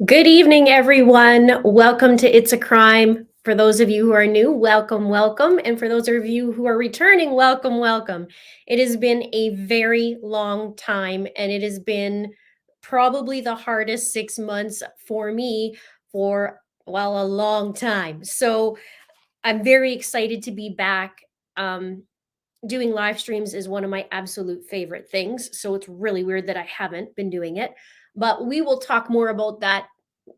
Good evening, everyone. Welcome to It's a Crime. For those of you who are new, welcome, welcome. And for those of you who are returning, welcome, welcome. It has been a very long time, and it has been probably the hardest 6 months for me for, well, a long time. So I'm very excited to be back. Doing live streams is one of my absolute favorite things. So it's really weird that I haven't been doing it. But we will talk more about that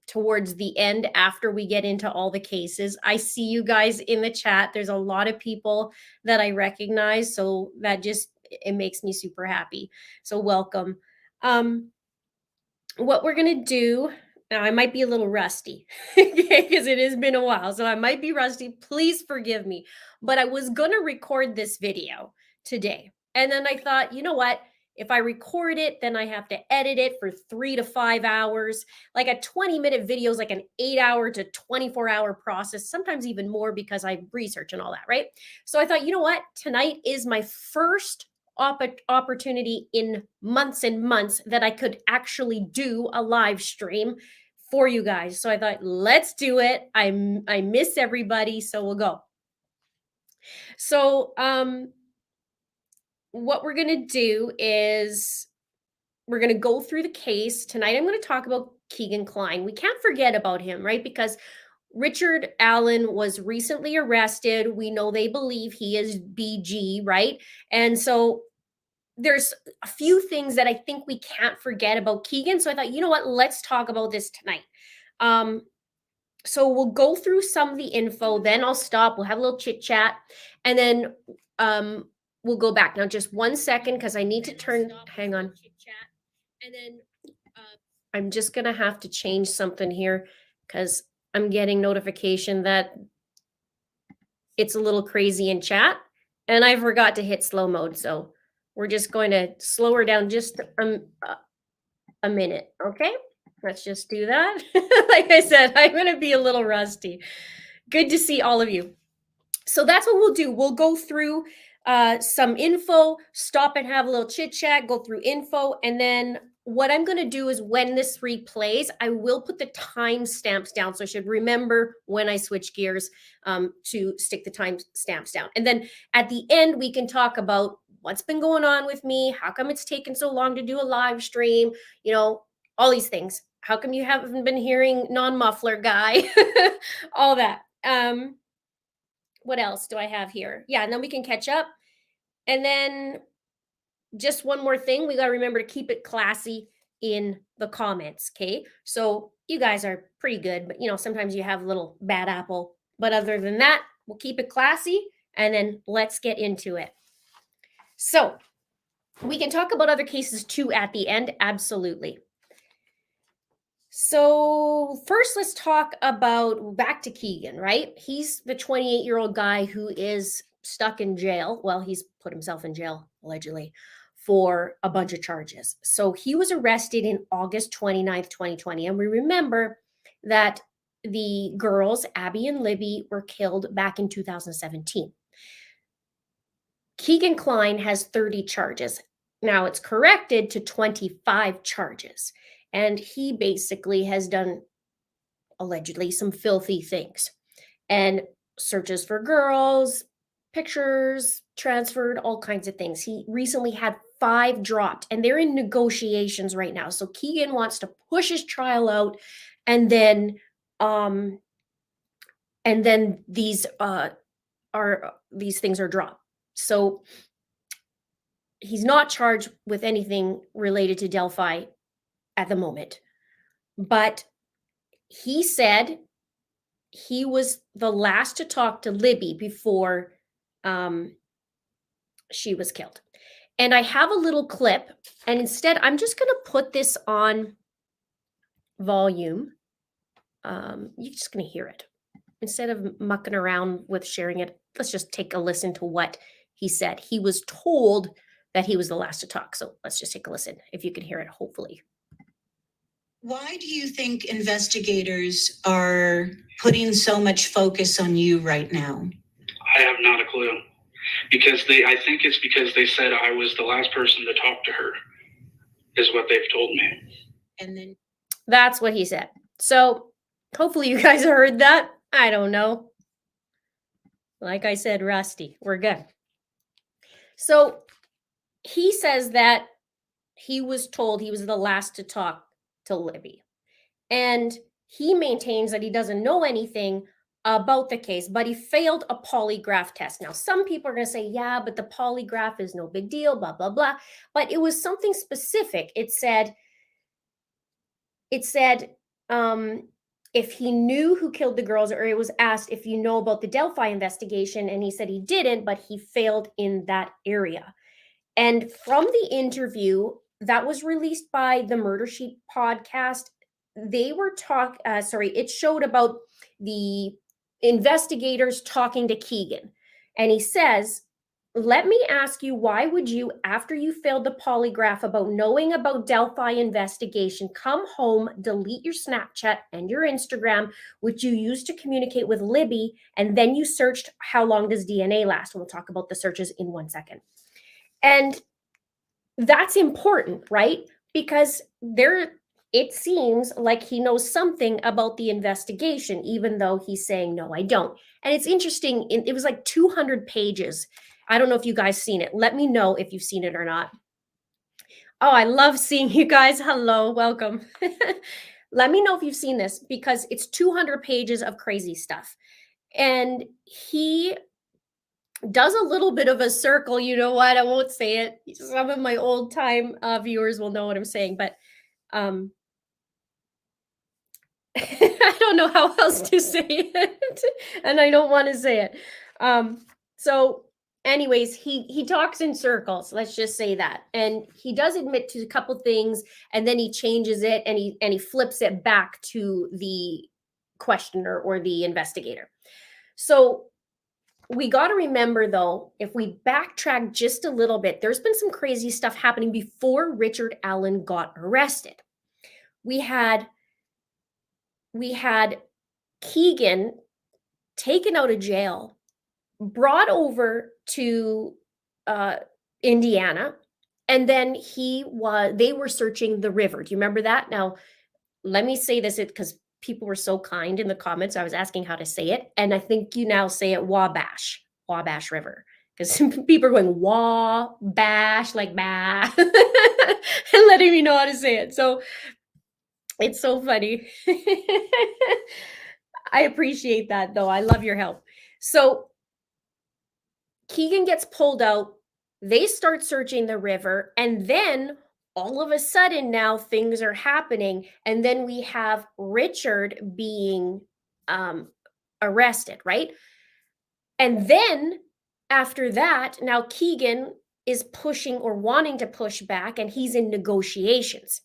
towards the end after we get into all the cases. I see you guys in the chat. There's a lot of people that I recognize. So that just, it makes me super happy. So welcome. What we're going to do now, I might be a little rusty because it has been a while. So I might be rusty. Please forgive me. But I was going to record this video today. And then I thought, you know what? If I record it, then I have to edit it for 3 to 5 hours. Like a 20-minute video is like an 8-hour to 24-hour process, sometimes even more because I research and all that, right? So I thought, you know what? Tonight is my first opportunity in months and months that I could actually do a live stream for you guys. So I thought, let's do it. I miss everybody, so we'll go. So what we're going to do is we're going to go through the case. Tonight I'm going to talk about Kegan Kline. We can't forget about him, right? Because Richard Allen was recently arrested. We know they believe he is BG, right? And so there's a few things that I think we can't forget about Kegan. So I thought, you know what, let's talk about this tonight. So we'll go through some of the info, then I'll stop. We'll have a little chit chat, and then we'll go back. Now, just 1 second, because I need to turn, hang on. And then I'm just going to have to change something here because I'm getting notification that it's a little crazy in chat, and I forgot to hit slow mode. So we're just going to slow her down just a minute. Okay, let's just do that. Like I said, I'm going to be a little rusty. Good to see all of you. So that's what we'll do. We'll go through some info, stop and have a little chit chat, go through info. And then what I'm going to do is when this replays, I will put the timestamps down. So I should remember when I switch gears to stick the timestamps down. And then at the end, we can talk about what's been going on with me. How come it's taken so long to do a live stream? You know, all these things. How come you haven't been hearing non-muffler guy? All that. What else do I have here? Yeah, and then we can catch up. And then just one more thing, we got to remember to keep it classy in the comments, okay? So you guys are pretty good, but you know, sometimes you have a little bad apple. But other than that, we'll keep it classy, and then let's get into it. So we can talk about other cases too at the end, absolutely. So first, let's talk about back to Kegan, right? He's the 28-year-old guy who is stuck in jail. Well, he's put himself in jail, allegedly, for a bunch of charges. So he was arrested in August 29th, 2020. And we remember that the girls, Abby and Libby, were killed back in 2017. Kegan Kline has 30 charges. Now it's corrected to 25 charges. And he basically has done, allegedly, some filthy things. And searches for girls, pictures, transferred, all kinds of things. He recently had 5 dropped, and they're in negotiations right now. So Kegan wants to push his trial out, and then these things are dropped. So he's not charged with anything related to Delphi at the moment. But he said he was the last to talk to Libby before she was killed. And I have a little clip, and instead I'm just going to put this on volume. You're just going to hear it. Instead of mucking around with sharing it, let's just take a listen to what he said. He was told that he was the last to talk. So let's just take a listen, if you can hear it, hopefully. Why do you think investigators are putting so much focus on you right now? I have not a clue. I think it's because they said I was the last person to talk to her, is what they've told me. And then that's what he said. So hopefully you guys heard that. I don't know. Like I said, rusty. We're good. So he says that he was told he was the last to talk to Libby. And he maintains that he doesn't know anything about the case, but he failed a polygraph test. Now, some people are going to say, yeah, but the polygraph is no big deal, blah, blah, blah. But it was something specific. It said, if he knew who killed the girls, or it was asked if you know about the Delphi investigation, and he said he didn't, but he failed in that area. And from the interview that was released by the Murder Sheet podcast, they were it showed about the investigators talking to Kegan. And he says, let me ask you, why would you, after you failed the polygraph about knowing about Delphi investigation, come home, delete your Snapchat and your Instagram, which you used to communicate with Libby, and then you searched how long does DNA last? And we'll talk about the searches in 1 second. And that's important, right? Because it seems like he knows something about the investigation, even though he's saying, no, I don't. And it's interesting. It was like 200 pages. I don't know if you guys seen it. Let me know if you've seen it or not. Oh, I love seeing you guys. Hello, welcome. Let me know if you've seen this, because it's 200 pages of crazy stuff. And he does a little bit of a circle. You know what? I won't say it. Some of my old time viewers will know what I'm saying, but I don't know how else to say it, and I don't want to say it. So anyways, he talks in circles, let's just say that. And he does admit to a couple things, and then he changes it, and he flips it back to the questioner or the investigator. So we got to remember, though, if we backtrack just a little bit, there's been some crazy stuff happening before Richard Allen got arrested. We had Kegan taken out of jail, brought over to Indiana, and then they were searching the river. Do you remember that? Now, let me say this because people were so kind in the comments. I was asking how to say it, and I think you now say it Wabash River, because people are going Wabash like bah, and letting me know how to say it. So it's so funny. I appreciate that, though. I love your help. So Kegan gets pulled out. They start searching the river, and then all of a sudden now things are happening, and then we have Richard being arrested, right? And then after that, now Kegan is pushing or wanting to push back, and he's in negotiations.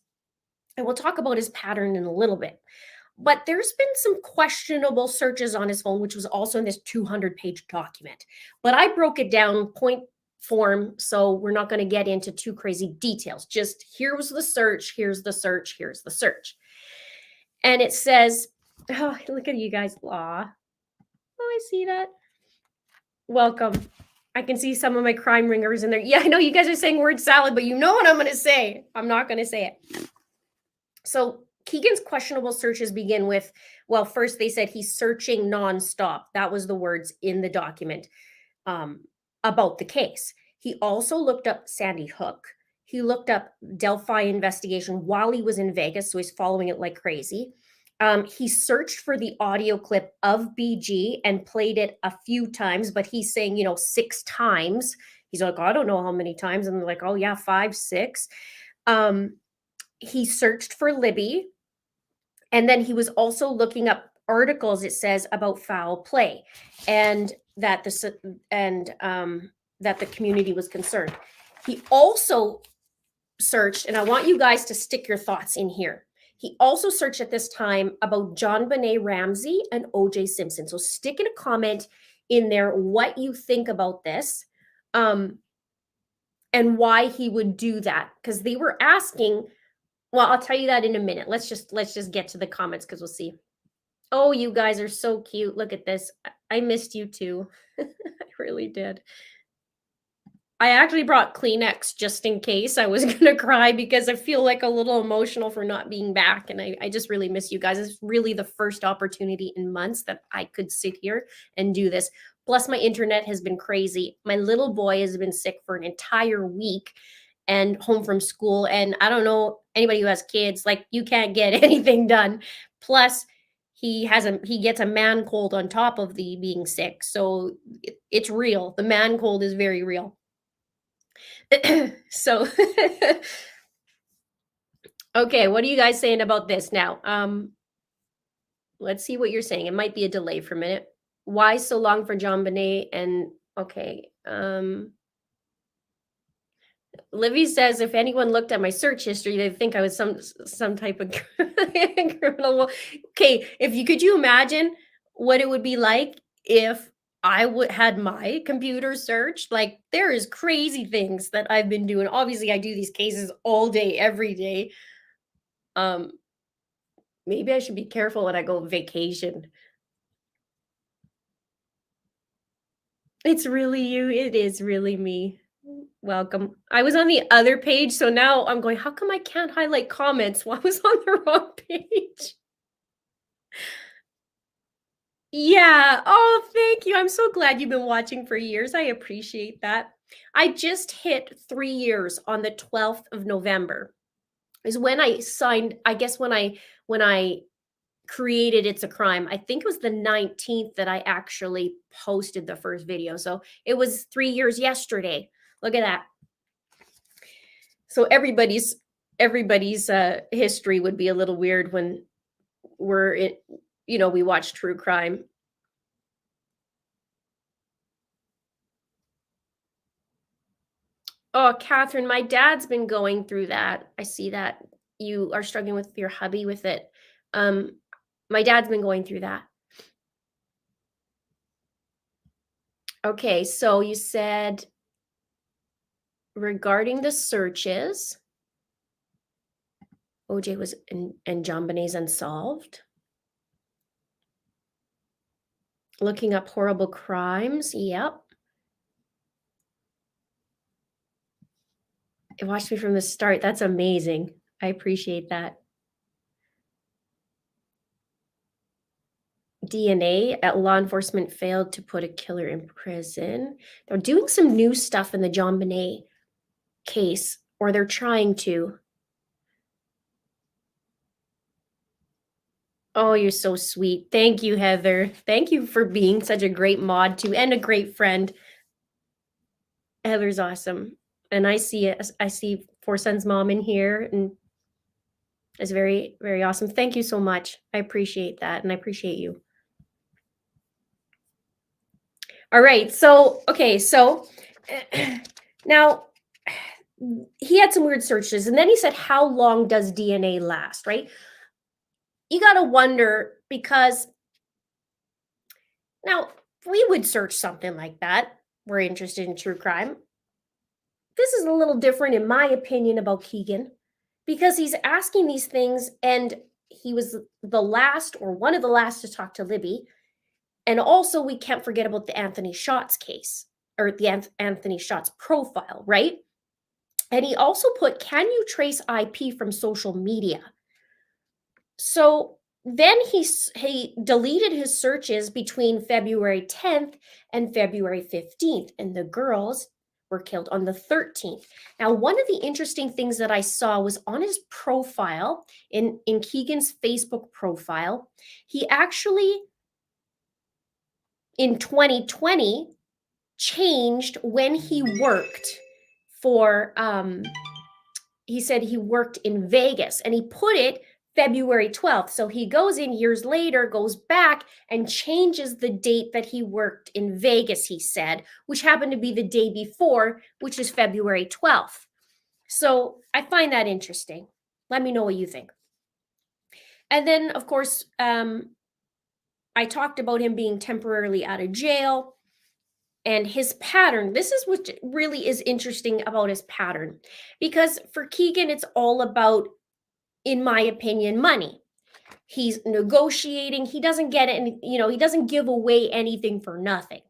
And we'll talk about his pattern in a little bit. But there's been some questionable searches on his phone, which was also in this 200-page document. But I broke it down point form, so we're not going to get into too crazy details. Just here was the search, here's the search, here's the search. And it says, oh, look at you guys. Aw. Oh, I see that. Welcome. I can see some of my crime ringers in there. Yeah, I know you guys are saying word salad, but you know what I'm going to say. I'm not going to say it. So Kegan's questionable searches begin with, well, first they said he's searching nonstop. That was the words in the document about the case. He also looked up Sandy Hook. He looked up Delphi investigation while he was in Vegas, so he's following it like crazy. He searched for the audio clip of BG and played it a few times, but he's saying, 6 times. He's like, I don't know how many times. And they're like, oh yeah, 5, 6. He searched for Libby. And then he was also looking up articles, it says, about foul play, and that the community was concerned. He also searched, and I want you guys to stick your thoughts in here. He also searched at this time about John Benet Ramsey and O.J. Simpson. So stick in a comment in there what you think about this, and why he would do that, because they were asking. Well, I'll tell you that in a minute. Let's just get to the comments, because we'll see. Oh, you guys are so cute. Look at this. I missed you too. I really did. I actually brought Kleenex just in case I was gonna cry because I feel like a little emotional for not being back, and I just really miss you guys. It's really the first opportunity in months that I could sit here and do this. Plus, my internet has been crazy. My little boy has been sick for an entire week and home from school, and I don't know anybody who has kids, like, you can't get anything done. Plus, he gets a man cold on top of the being sick, so it's real. The man cold is very real. So okay, what are you guys saying about this now? Let's see what you're saying. It might be a delay for a minute. Why so long for John Bonet? And okay, Livy says if anyone looked at my search history, they'd think I was some type of criminal. Okay, could you imagine what it would be like if I would had my computer searched? Like, there is crazy things that I've been doing. Obviously, I do these cases all day, every day. Maybe I should be careful when I go vacation. It's really you. It is really me. Welcome. I was on the other page, so now I'm going, how come I can't highlight comments? Well, I was on the wrong page. Yeah. Oh, thank you. I'm so glad you've been watching for years. I appreciate that. I just hit 3 years on the 12th of November. Is when I signed, I guess when I created It's a Crime. I think it was the 19th that I actually posted the first video. So it was 3 years yesterday. Look at that. So everybody's history would be a little weird when we watch true crime. Oh, Catherine, my dad's been going through that. I see that you are struggling with your hubby with it. My dad's been going through that. Okay, so you said regarding the searches, OJ was and John Bonet's unsolved. Looking up horrible crimes. Yep. It watched me from the start. That's amazing. I appreciate that. DNA at law enforcement failed to put a killer in prison. They're doing some new stuff in the John Bonet case, or they're trying to. Oh, you're so sweet. Thank you, Heather. Thank you for being such a great mod too, and a great friend. Heather's awesome. And I see Four Sons Mom in here, and it's very, very awesome. Thank you so much. I appreciate that, and I appreciate you. All right. So, okay. So now he had some weird searches, and then he said, how long does DNA last, right? You got to wonder, because now we would search something like that. We're interested in true crime. This is a little different, in my opinion, about Kegan, because he's asking these things, and he was the last or one of the last to talk to Libby. And also, we can't forget about the Anthony Shots case, or the Anthony Shots profile, right? And he also put, can you trace IP from social media? So then he deleted his searches between February 10th and February 15th, and the girls were killed on the 13th. Now, one of the interesting things that I saw was on his profile, in Kegan's Facebook profile, he actually, in 2020, changed when he worked for, he said he worked in Vegas, and he put it February 12th. So he goes in years later, goes back and changes the date that he worked in Vegas, he said, which happened to be the day before, which is February 12th. So I find that interesting. Let me know what you think. And then, of course, I talked about him being temporarily out of jail and his pattern. This is what really is interesting about his pattern, because for Kegan, it's all about, in my opinion, money. He's negotiating. He doesn't get it. And, he doesn't give away anything for nothing.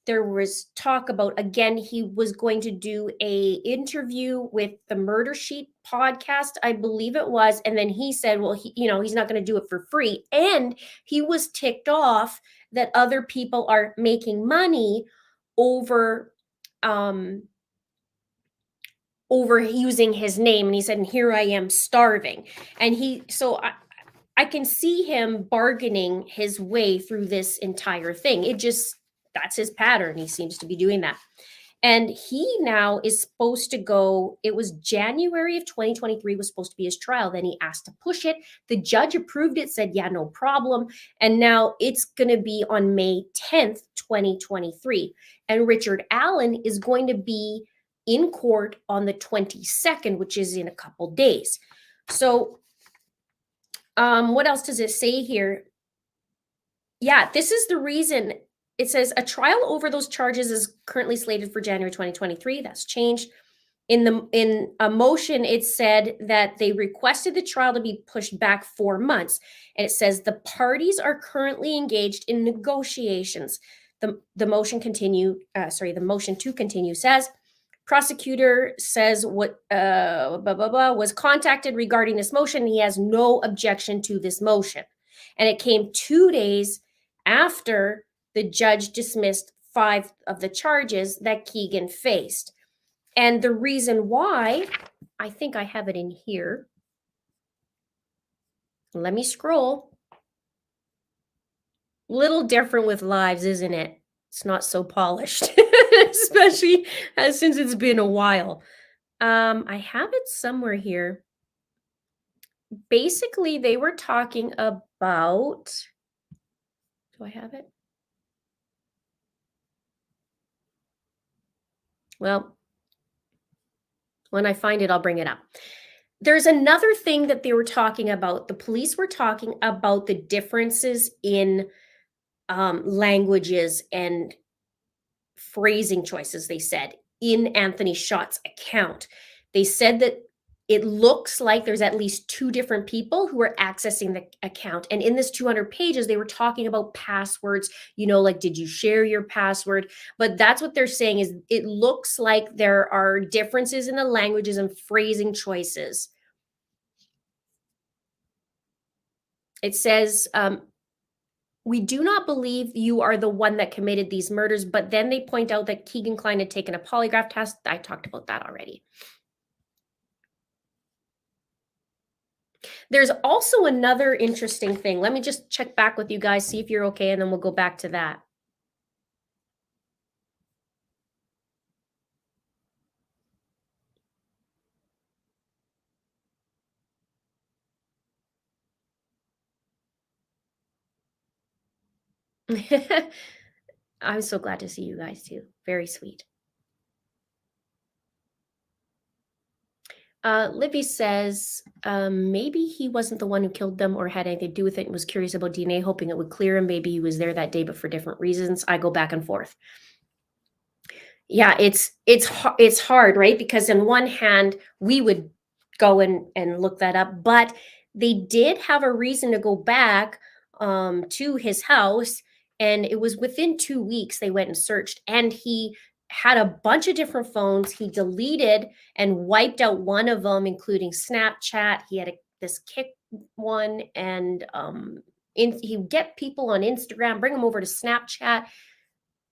there was talk about, again, he was going to do a interview with the Murder Sheet podcast, I believe it was, and then he said, well, he's not going to do it for free, and he was ticked off that other people are making money over over using his name, and he said, and here I am starving. And I can see him bargaining his way through this entire thing. That's his pattern. He seems to be doing that. And he now is supposed to go, it was January of 2023 was supposed to be his trial. Then he asked to push it. The judge approved it, said, yeah, no problem. And now it's going to be on May 10th, 2023. And Richard Allen is going to be in court on the 22nd, which is in a couple days. So what else does it say here? Yeah, this is the reason. It says a trial over those charges is currently slated for January 2023. That's changed. In a motion, it said that they requested the trial to be pushed back 4 months. And it says the parties are currently engaged in negotiations. The motion to continue says, prosecutor says what was contacted regarding this motion. He has no objection to this motion. And it came 2 days after the judge dismissed 5 of the charges that Kegan faced. And the reason why, I think I have it in here. Let me scroll. Little different with lives, isn't it? It's not so polished, especially since it's been a while. I have it somewhere here. Basically, they were talking about, do I have it? Well, when I find it, I'll bring it up. There's another thing that they were talking about. The police were talking about the differences in languages and phrasing choices, they said, in Anthony Schott's account. They said that it looks like there's at least 2 different people who are accessing the account. And in this 200 pages, they were talking about passwords, like, did you share your password? But that's what they're saying is it looks like there are differences in the languages and phrasing choices. It says, we do not believe you are the one that committed these murders. But then they point out that Kegan Kline had taken a polygraph test. I talked about that already. There's also another interesting thing. Let me just check back with you guys, see if you're okay, and then we'll go back to that. I'm so glad to see you guys too. Very sweet. Libby says, maybe he wasn't the one who killed them or had anything to do with it and was curious about DNA, hoping it would clear him. Maybe he was there that day, but for different reasons. I go back and forth. Yeah, it's hard, right? Because on one hand, we would go and look that up, but they did have a reason to go back to his house, and it was within 2 weeks they went and searched, and he had a bunch of different phones. He deleted and wiped out one of them, including Snapchat. He had this Kick one, and he would get people on Instagram, bring them over to Snapchat.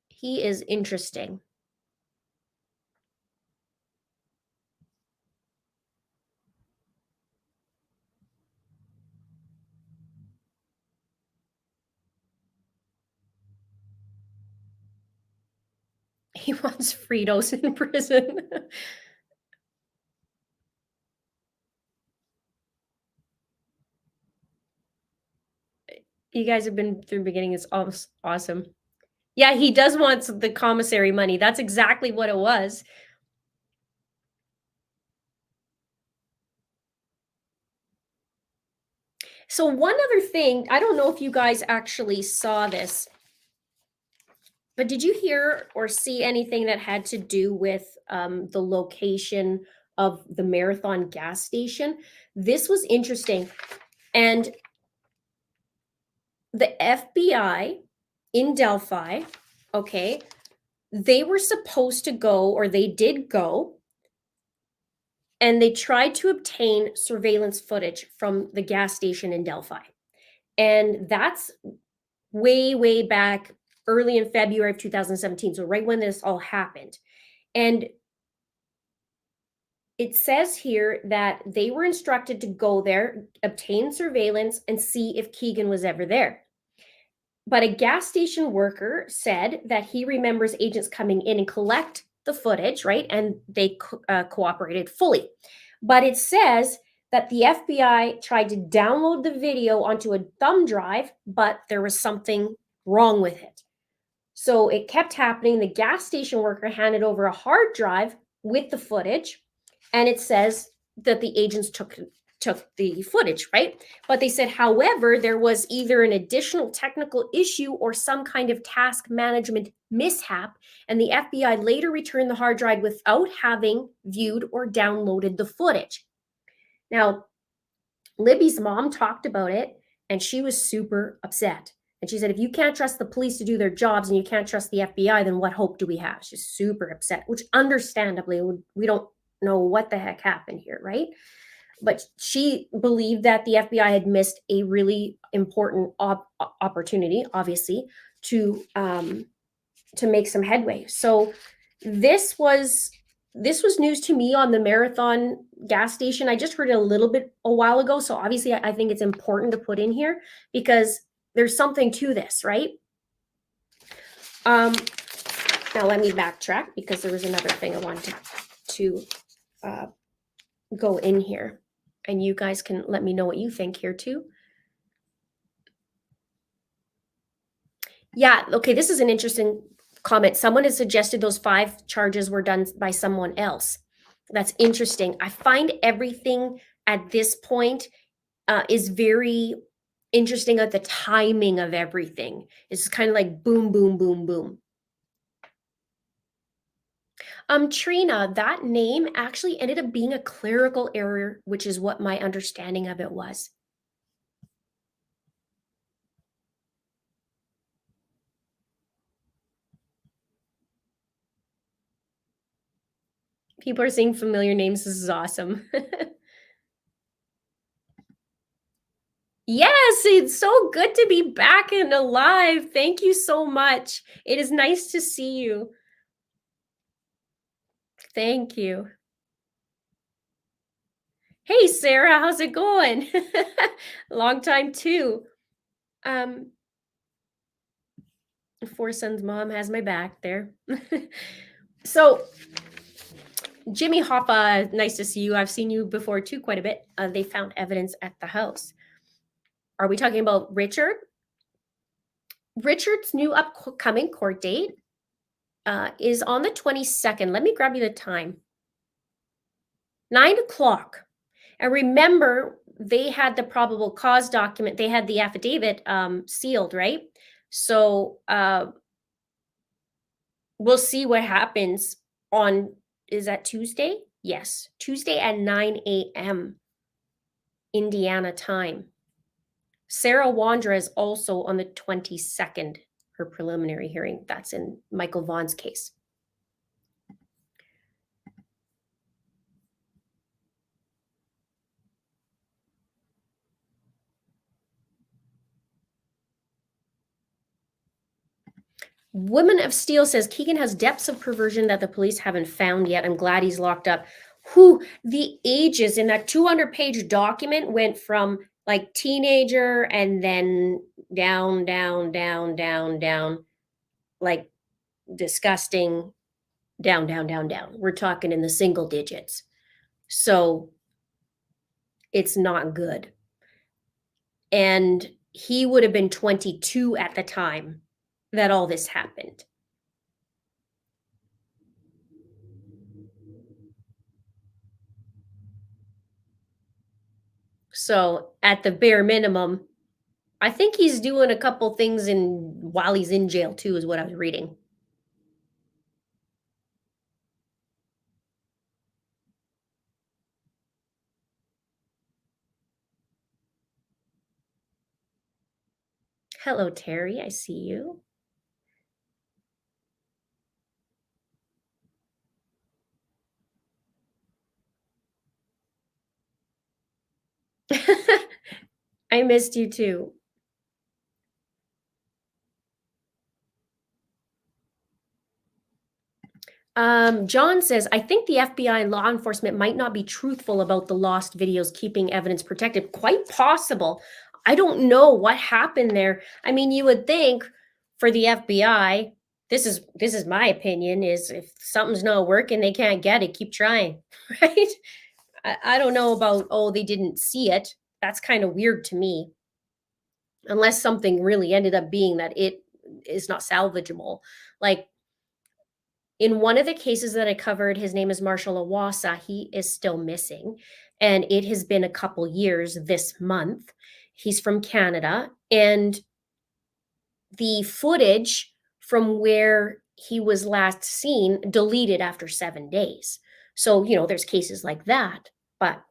He is interesting. He wants Fritos in prison. You guys have been through the beginning. It's awesome. Yeah, he does want the commissary money. That's exactly what it was. So one other thing, I don't know if you guys actually saw this, but did you hear or see anything that had to do with the location of the Marathon gas station? This was interesting. And the FBI in Delphi, okay, they were supposed to go, or they did go, and they tried to obtain surveillance footage from the gas station in Delphi. And that's way, way back early in February of 2017. So, right when this all happened. And it says here that they were instructed to go there, obtain surveillance, and see if Kegan was ever there. But a gas station worker said that he remembers agents coming in and collect the footage, right? And they cooperated fully. But it says that the FBI tried to download the video onto a thumb drive, but there was something wrong with it. So it kept happening. The gas station worker handed over a hard drive with the footage, and it says that the agents took the footage, right? But they said, however, there was either an additional technical issue or some kind of task management mishap, and the FBI later returned the hard drive without having viewed or downloaded the footage. Now, Libby's mom talked about it, and she was super upset. And she said, if you can't trust the police to do their jobs and you can't trust the FBI, then what hope do we have? She's super upset, which understandably, we don't know what the heck happened here, right? But she believed that the FBI had missed a really important opportunity, obviously, to make some headway. So this was news to me on the Marathon gas station. I just heard it a little bit a while ago, so obviously I think it's important to put in here because there's something to this, right? Now let me backtrack because there was another thing I wanted to go in here. And you guys can let me know what you think here too. Yeah, okay, this is an interesting comment. Someone has suggested those 5 charges were done by someone else. That's interesting. I find everything at this point is very interesting at the timing of everything. It's kind of like boom, boom, boom, boom. Trina, that name actually ended up being a clerical error, which is what my understanding of it was. People are saying familiar names. This is awesome. Yes, it's so good to be back and alive. Thank you so much. It is nice to see you. Thank you. Hey, Sarah, how's it going? Long time too. Four Sons mom has my back there. So, Jimmy Hoffa, nice to see you. I've seen you before too, quite a bit. They found evidence at the house. Are we talking about Richard? Richard's new upcoming court date is on the 22nd. Let me grab you the time. 9 o'clock. And remember, they had the probable cause document. They had the affidavit sealed, right? So we'll see what happens on, is that Tuesday? Yes, Tuesday at 9 a.m. Indiana time. Sarah Wandra is also on the 22nd, her preliminary hearing. That's in Michael Vaughn's case. Woman of Steel says Kegan has depths of perversion that the police haven't found yet. I'm glad he's locked up. The ages in that 200-page document went from like teenager and then down, down, down, down, down, like disgusting, down, down, down, down. We're talking in the single digits. So it's not good. And he would have been 22 at the time that all this happened. So at the bare minimum, I think he's doing a couple things while he's in jail too, is what I was reading. Hello, Terry. I see you. missed you too. John says, I think the FBI and law enforcement might not be truthful about the lost videos keeping evidence protected. Quite possible. I don't know what happened there. I mean, you would think for the FBI, this is my opinion, is if something's not working, they can't get it, keep trying, right? I don't know about, oh, they didn't see it. That's kind of weird to me. Unless something really ended up being that it is not salvageable. Like, in one of the cases that I covered, his name is Marshall Awasa. He is still missing, and it has been a couple years this month. He's from Canada, and the footage from where he was last seen deleted after 7 days. So, you know, there's cases like that, but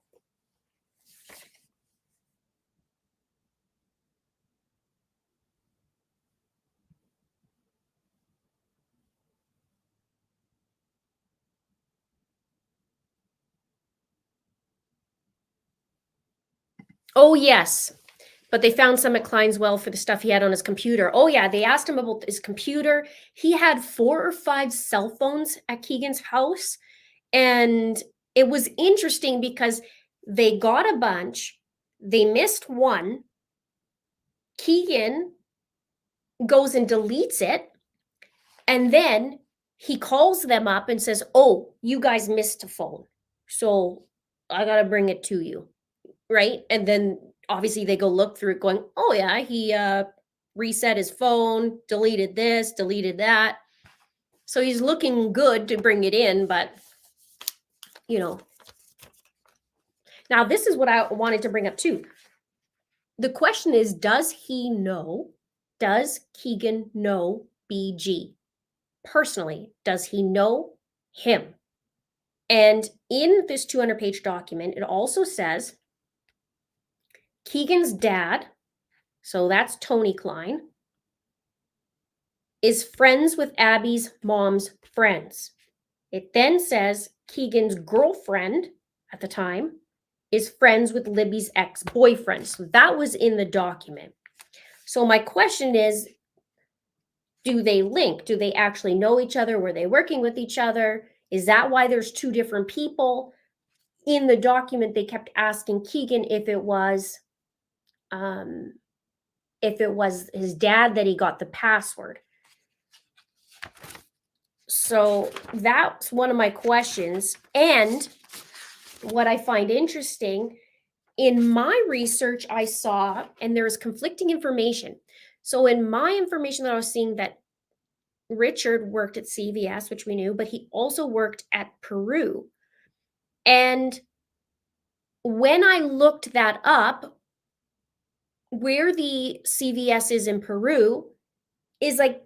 oh yes, but they found some at Kline's well for the stuff he had on his computer. Oh yeah, they asked him about his computer. He had 4 or 5 cell phones at Kegan's house, and it was interesting because they got a bunch, they missed one. Kegan goes and deletes it, and then he calls them up and says, "Oh, you guys missed a phone, so I gotta bring it to you." Right? And then obviously they go look through it going, oh yeah, he reset his phone, deleted this, deleted that. So he's looking good to bring it in, but you know. Now this is what I wanted to bring up too. The question is, does Kegan know BG? Personally, does he know him? And in this 200-page document, it also says Kegan's dad, so that's Tony Kline, is friends with Abby's mom's friends. It then says Kegan's girlfriend at the time is friends with Libby's ex-boyfriend. So that was in the document. So my question is, do they link? Do they actually know each other? Were they working with each other? Is that why there's 2 different people? In the document, they kept asking Kegan if it was his dad that he got the password. So that's one of my questions. And what I find interesting, in my research, I saw, and there's conflicting information. So in my information that I was seeing, that Richard worked at CVS, which we knew, but he also worked at Peru. And when I looked that up, where the CVS is in Peru is like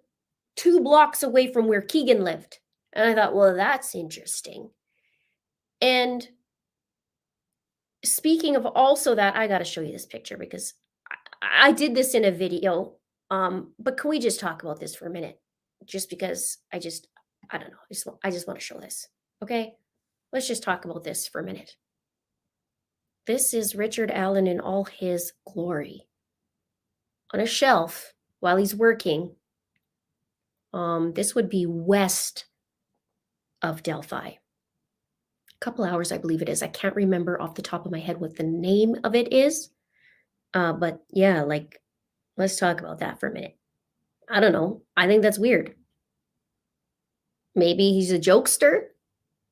2 blocks away from where Kegan lived. And I thought, well, that's interesting. And speaking of also that, I got to show you this picture because I did this in a video. But can we just talk about this for a minute? Just because I don't know. I just want to show this. Okay. Let's just talk about this for a minute. This is Richard Allen in all his glory. On a shelf while he's working. This would be west of Delphi. A couple hours, I believe it is. I can't remember off the top of my head what the name of it is. But yeah, like, let's talk about that for a minute. I don't know. I think that's weird. Maybe he's a jokester,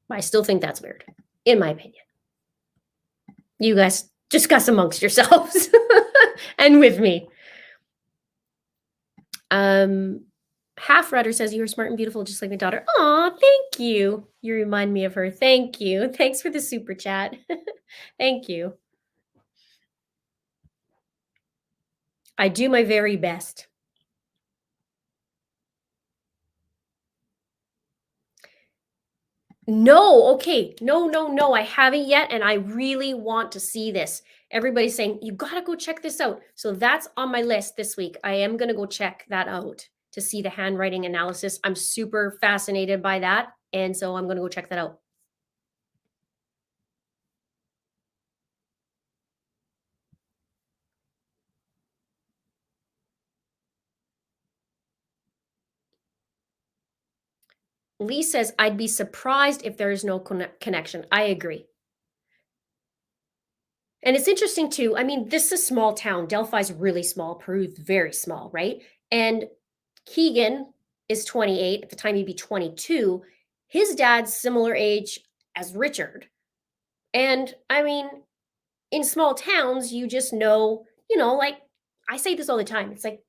but I still think that's weird, in my opinion. You guys discuss amongst yourselves and with me. Half Rudder says, you are smart and beautiful, just like my daughter. Aw, thank you. You remind me of her. Thank you. Thanks for the super chat. Thank you. I do my very best. No, okay. No. I haven't yet, and I really want to see this. Everybody's saying, you got to go check this out. So that's on my list this week. I am going to go check that out to see the handwriting analysis. I'm super fascinated by that. And so I'm going to go check that out. Lee says, I'd be surprised if there is no connection. I agree. And it's interesting too. I mean, this is a small town. Delphi's really small. Peru's very small, right? And Kegan is 28. At the time, he'd be 22. His dad's similar age as Richard. And I mean, in small towns, you just know, like I say this all the time. It's like,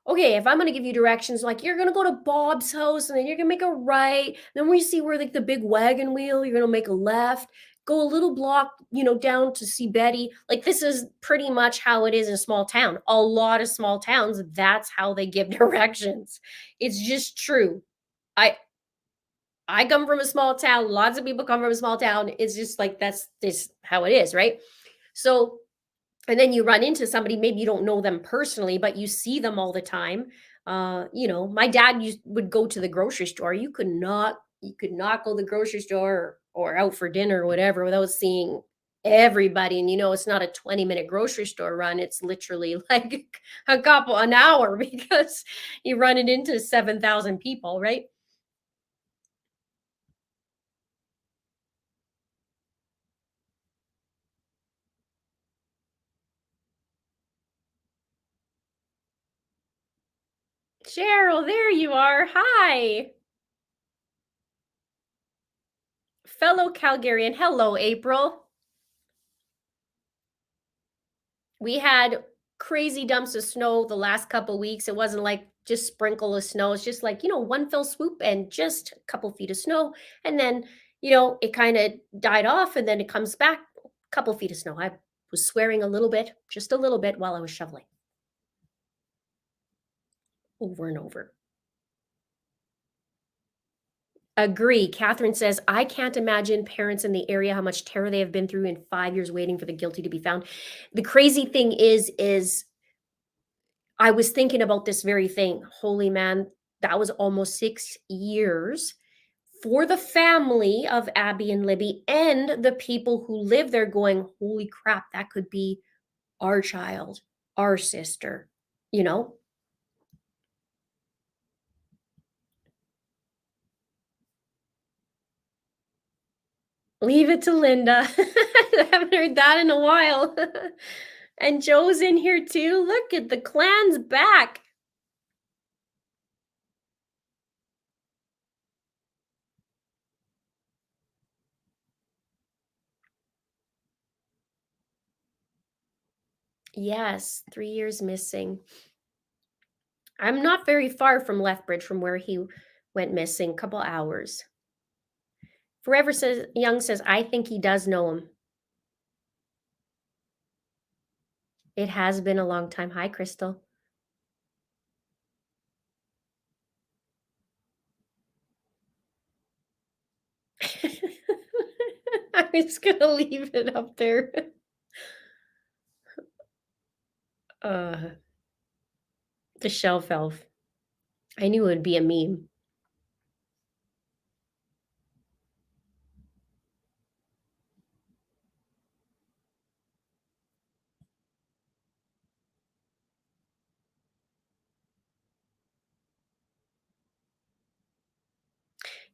okay, if I'm going to give you directions, like you're going to go to Bob's house and then you're going to make a right. Then when you see where like the big wagon wheel, you're going to make a left, go a little block, down to see Betty. Like this is pretty much how it is in a small town. A lot of small towns, that's how they give directions. It's just true. I come from a small town. Lots of people come from a small town. It's just like that's just how it is, right? So, and then you run into somebody, maybe you don't know them personally, but you see them all the time. My dad would go to the grocery store. You could not go to the grocery store or out for dinner or whatever without seeing everybody. And it's not a 20-minute grocery store run. It's literally like an hour because you run it into 7,000 people, right? Cheryl, there you are. Hi. Fellow Calgarian. Hello, April. We had crazy dumps of snow the last couple weeks. It wasn't like just sprinkle of snow. It's just like, one fell swoop and just a couple feet of snow. And then, it kind of died off and then it comes back, a couple feet of snow. I was swearing a little bit, just a little bit while I was shoveling. Over and over. Agree. Catherine says, I can't imagine parents in the area how much terror they have been through in 5 years waiting for the guilty to be found. The crazy thing is I was thinking about this very thing. Holy man, that was almost 6 years for the family of Abby and Libby and the people who live there going, holy crap, that could be our child, our sister, you know? Leave it to Linda. I haven't heard that in a while. And Joe's in here too. Look at the clan's back. Yes, 3 years missing. I'm not very far from Lethbridge from where he went missing, couple hours. Forever says Young says, I think he does know him. It has been a long time. Hi, Crystal. I'm just gonna leave it up there. The shelf elf. I knew it would be a meme.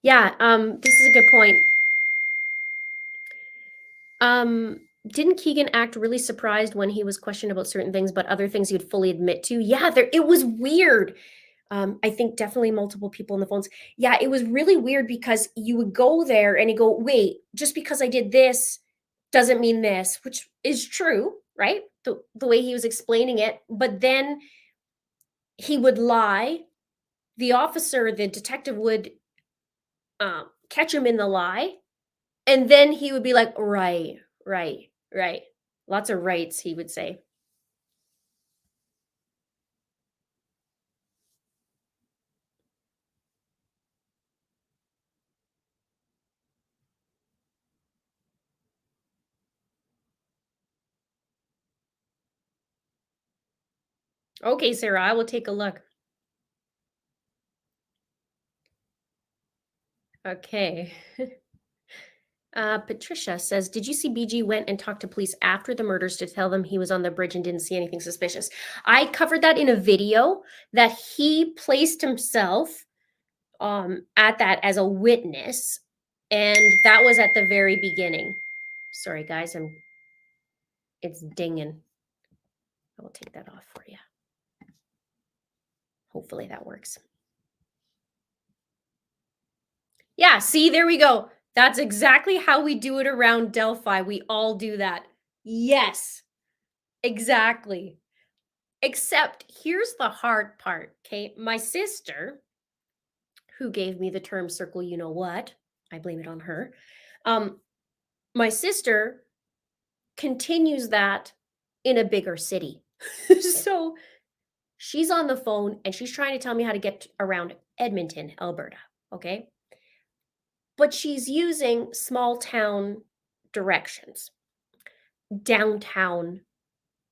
Yeah, this is a good point. Didn't Kegan act really surprised when he was questioned about certain things, but other things he'd fully admit to? Yeah, it was weird. I think definitely multiple people on the phones. Yeah, it was really weird because you would go there and you go, wait, just because I did this doesn't mean this, which is true, right? The way he was explaining it. But then he would lie. The detective would catch him in the lie. And then he would be like, right, right, right. Lots of rights, he would say. Okay, Sarah, I will take a look. Okay. Patricia says, did you see BG went and talked to police after the murders to tell them he was on the bridge and didn't see anything suspicious? I covered that in a video that he placed himself at that as a witness, and that was at the very beginning. Sorry, guys, it's dinging. I will take that off for you. Hopefully that works. Yeah, see, there we go. That's exactly how we do it around Delphi. We all do that. Yes, exactly. Except here's the hard part, okay? My sister, who gave me the term circle, you know what? I blame it on her. My sister continues that in a bigger city. So she's on the phone and she's trying to tell me how to get around Edmonton, Alberta, okay? But she's using small town directions, downtown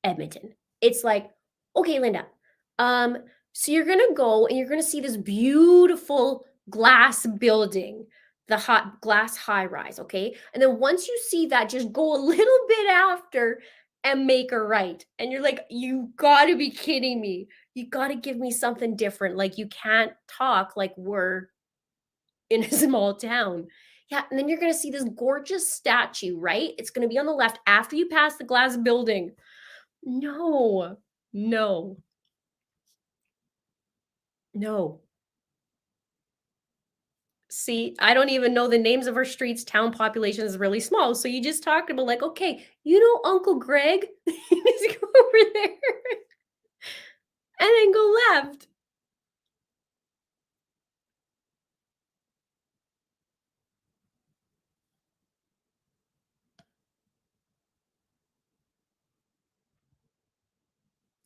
Edmonton. It's like, okay, Linda, um, so you're gonna go and you're gonna see this beautiful glass building, the hot glass high rise, okay? And then once you see that, just go a little bit after and make a right. And you're like, you gotta be kidding me. You gotta give me something different. Like, you can't talk like we're in a small town. Yeah, and then you're gonna see this gorgeous statue, right? It's gonna be on the left after you pass the glass building. No, no, no. See, I don't even know the names of our streets. Town population is really small. So you just talked about like, okay, you know Uncle Greg? Just go over there and then go left.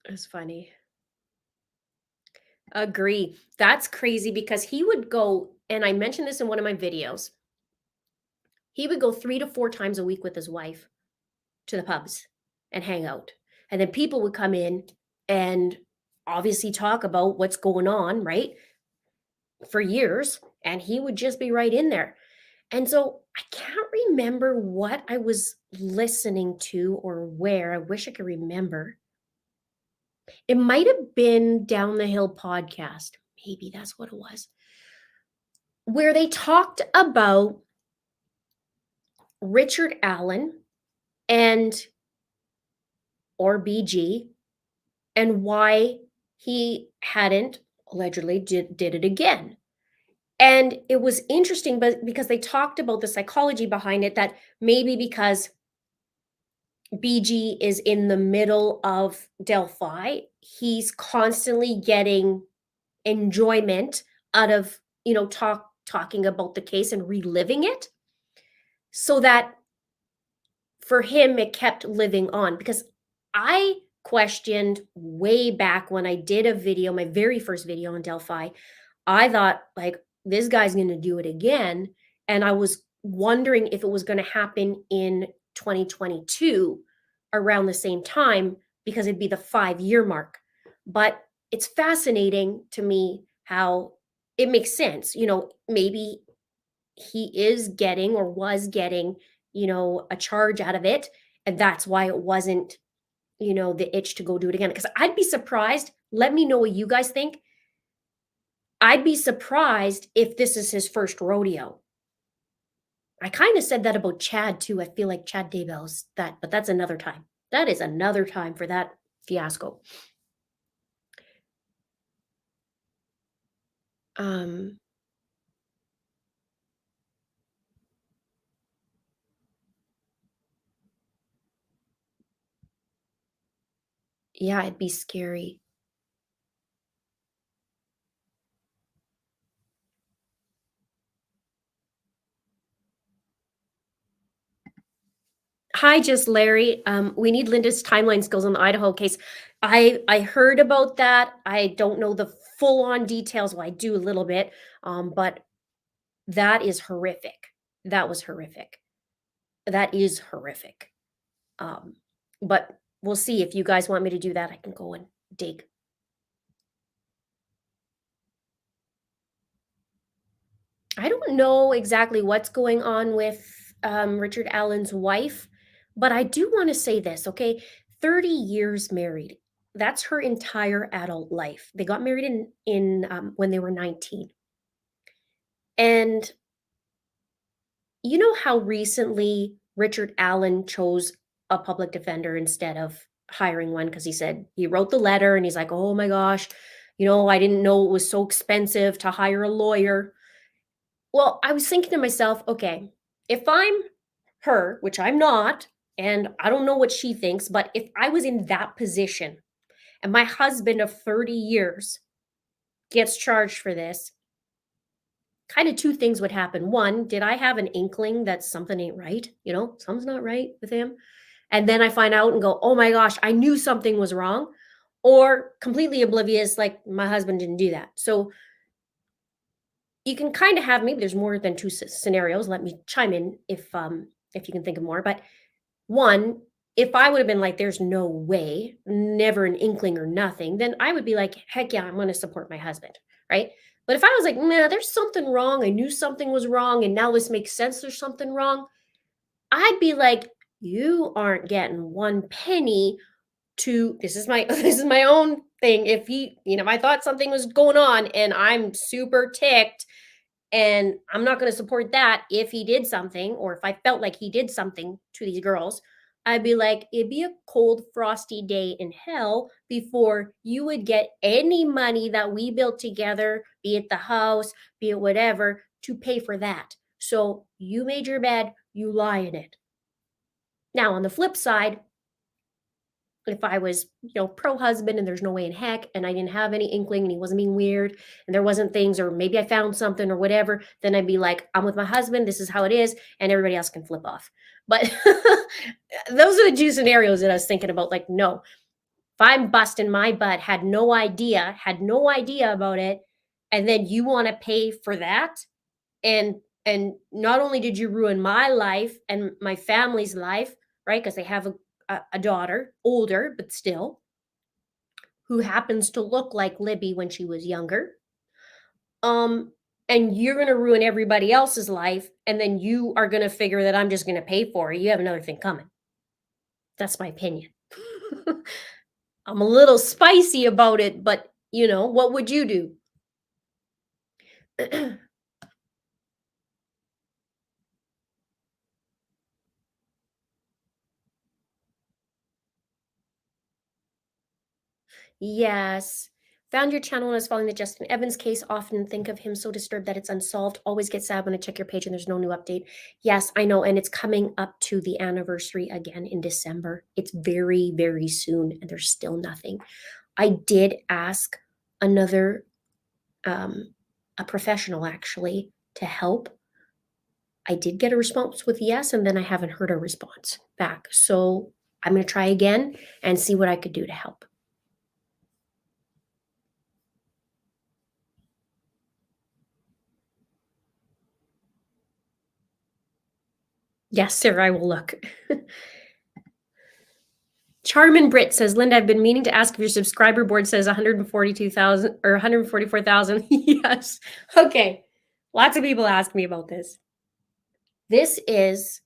It's funny. Agree. That's crazy because he would go, and I mentioned this in one of my videos. He would go 3 to 4 times a week with his wife to the pubs and hang out. And then people would come in and obviously talk about what's going on, right? For years. And he would just be right in there. And so I can't remember what I was listening to or where. I wish I could remember. It might have been Down the Hill podcast. Maybe that's what it was. Where they talked about Richard Allen and or BG and why he hadn't allegedly did it again. And it was interesting, but because they talked about the psychology behind it, that maybe because BG is in the middle of Delphi, he's constantly getting enjoyment out of, talking about the case and reliving it, so that for him it kept living on. Because I questioned way back when I did a video, my very first video on Delphi, I thought like, this guy's going to do it again, and I was wondering if it was going to happen in 2022 around the same time, because it'd be the 5-year mark. But it's fascinating to me how it makes sense. Maybe he is getting or was getting, a charge out of it. And that's why it wasn't, the itch to go do it again. Because I'd be surprised. Let me know what you guys think. I'd be surprised if this is his first rodeo. I kind of said that about Chad too. I feel like Chad Daybell's that, but that's another time. That is another time for that fiasco. Yeah, it'd be scary. Hi, just Larry. We need Linda's timeline skills on the Idaho case. I heard about that. I don't know the full on details. Well, I do a little bit, but that is horrific. That was horrific. That is horrific. But we'll see. If you guys want me to do that, I can go and dig. I don't know exactly what's going on with Richard Allen's wife, but I do want to say this, okay? 30 years married. That's her entire adult life. They got married in when they were 19. And you know how recently Richard Allen chose a public defender instead of hiring one because he said he wrote the letter and he's like, oh my gosh, I didn't know it was so expensive to hire a lawyer. Well, I was thinking to myself, okay, if I'm her, which I'm not, and I don't know what she thinks, but if I was in that position and my husband of 30 years gets charged for this, kind of two things would happen. One, did I have an inkling that something ain't right? Something's not right with him. And then I find out and go, oh my gosh, I knew something was wrong. Or completely oblivious, like my husband didn't do that. So you can kind of have, maybe there's more than two scenarios. Let me chime in if you can think of more. But one, if I would have been like, there's no way, never an inkling or nothing, then I would be like, heck yeah, I'm going to support my husband, right? But if I was like, nah, there's something wrong, I knew something was wrong, and now this makes sense, there's something wrong, I'd be like, you aren't getting one penny to, this is my this is my own thing. If I thought something was going on and I'm super ticked and I'm not going to support that if he did something, or if I felt like he did something to these girls, I'd be like, it'd be a cold, frosty day in hell before you would get any money that we built together, be it the house, be it whatever, to pay for that. So you made your bed, you lie in it. Now, on the flip side, if I was, pro husband and there's no way in heck and I didn't have any inkling and he wasn't being weird and there wasn't things, or maybe I found something or whatever, then I'd be like, I'm with my husband, this is how it is, and everybody else can flip off. But those are the two scenarios that I was thinking about. Like, no, if I'm busting my butt, had no idea about it, and then you want to pay for that, and not only did you ruin my life and my family's life, right? Because they have a daughter, older, but still, who happens to look like Libby when she was younger. And you're going to ruin everybody else's life. And then you are going to figure that I'm just going to pay for it. You have another thing coming. That's my opinion. I'm a little spicy about it, but what would you do? Yes. Found your channel when I was following the Justin Evans case. Often think of him so disturbed that it's unsolved. Always get sad when I check your page and there's no new update. Yes, I know. And it's coming up to the anniversary again in December. It's very, very soon and there's still nothing. I did ask another, a professional actually, to help. I did get a response with yes, and then I haven't heard a response back. So I'm going to try again and see what I could do to help. Yes, sir, I will look. Charmin Brit says, Linda, I've been meaning to ask if your subscriber board says 142,000 or 144,000. Yes. Okay. Lots of people ask me about this. This is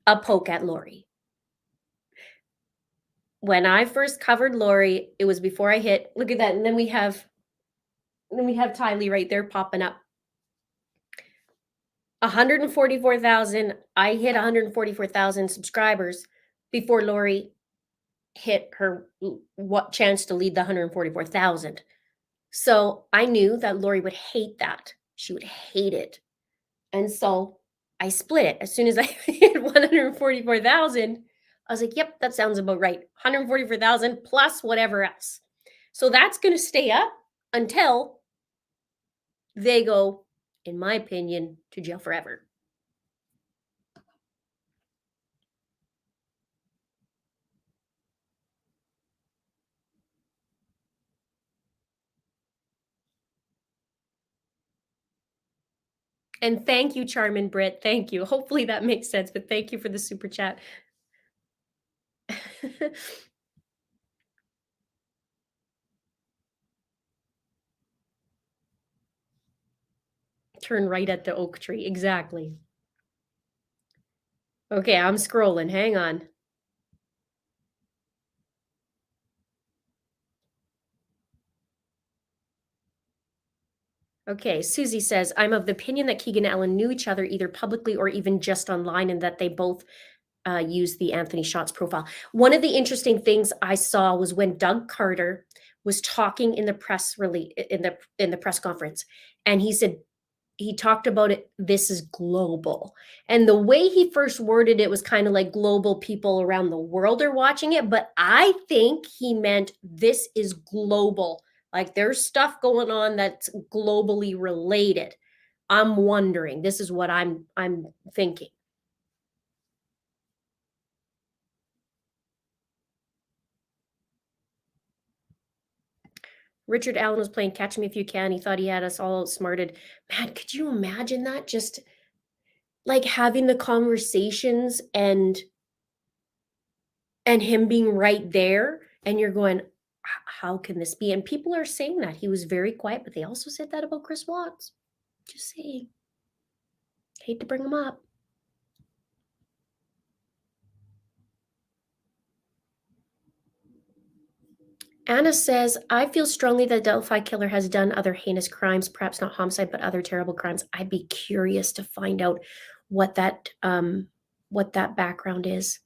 a poke at Lori. When I first covered Lori, it was before I hit, look at that. And then we have Tylee right there popping up. 144,000. I hit 144,000 subscribers before Lori hit her what chance to lead the 144,000. So I knew that Lori would hate that. She would hate it. And so I split it. As soon as I hit 144,000, I was like, yep, that sounds about right. 144,000 plus whatever else. So that's going to stay up until they go, in my opinion, to jail forever. And thank you, Charmin Britt. Thank you. Hopefully that makes sense, but thank you for the super chat. Turn right at the oak tree. Exactly. Okay, I'm scrolling. Hang on. Okay, Susie says, I'm of the opinion that Kegan and Ellen knew each other either publicly or even just online, and that they both used the Anthony Shots profile. One of the interesting things I saw was when Doug Carter was talking in the press release in the press conference, and he said he talked about it. This is global, and the way he first worded it was kind of like global people around the world are watching it. But I think he meant this is global. Like there's stuff going on that's globally related. I'm wondering. This is what I'm thinking. Richard Allen was playing Catch Me If You Can. He thought he had us all outsmarted. Man, could you imagine that? Just like having the conversations and him being right there, and you're going, how can this be? And people are saying that he was very quiet, but they also said that about Chris Watts. Just saying. Hate to bring him up. Anna says, I feel strongly that Delphi killer has done other heinous crimes, perhaps not homicide, but other terrible crimes. I'd be curious to find out what that background is.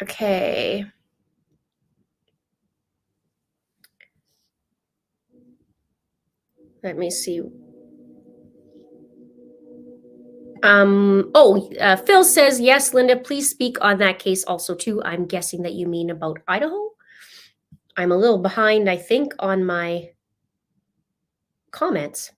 Okay. Let me see. Phil says, yes, Linda, please speak on that case also too. I'm guessing that you mean about Idaho. I'm a little behind, I think, on my comments.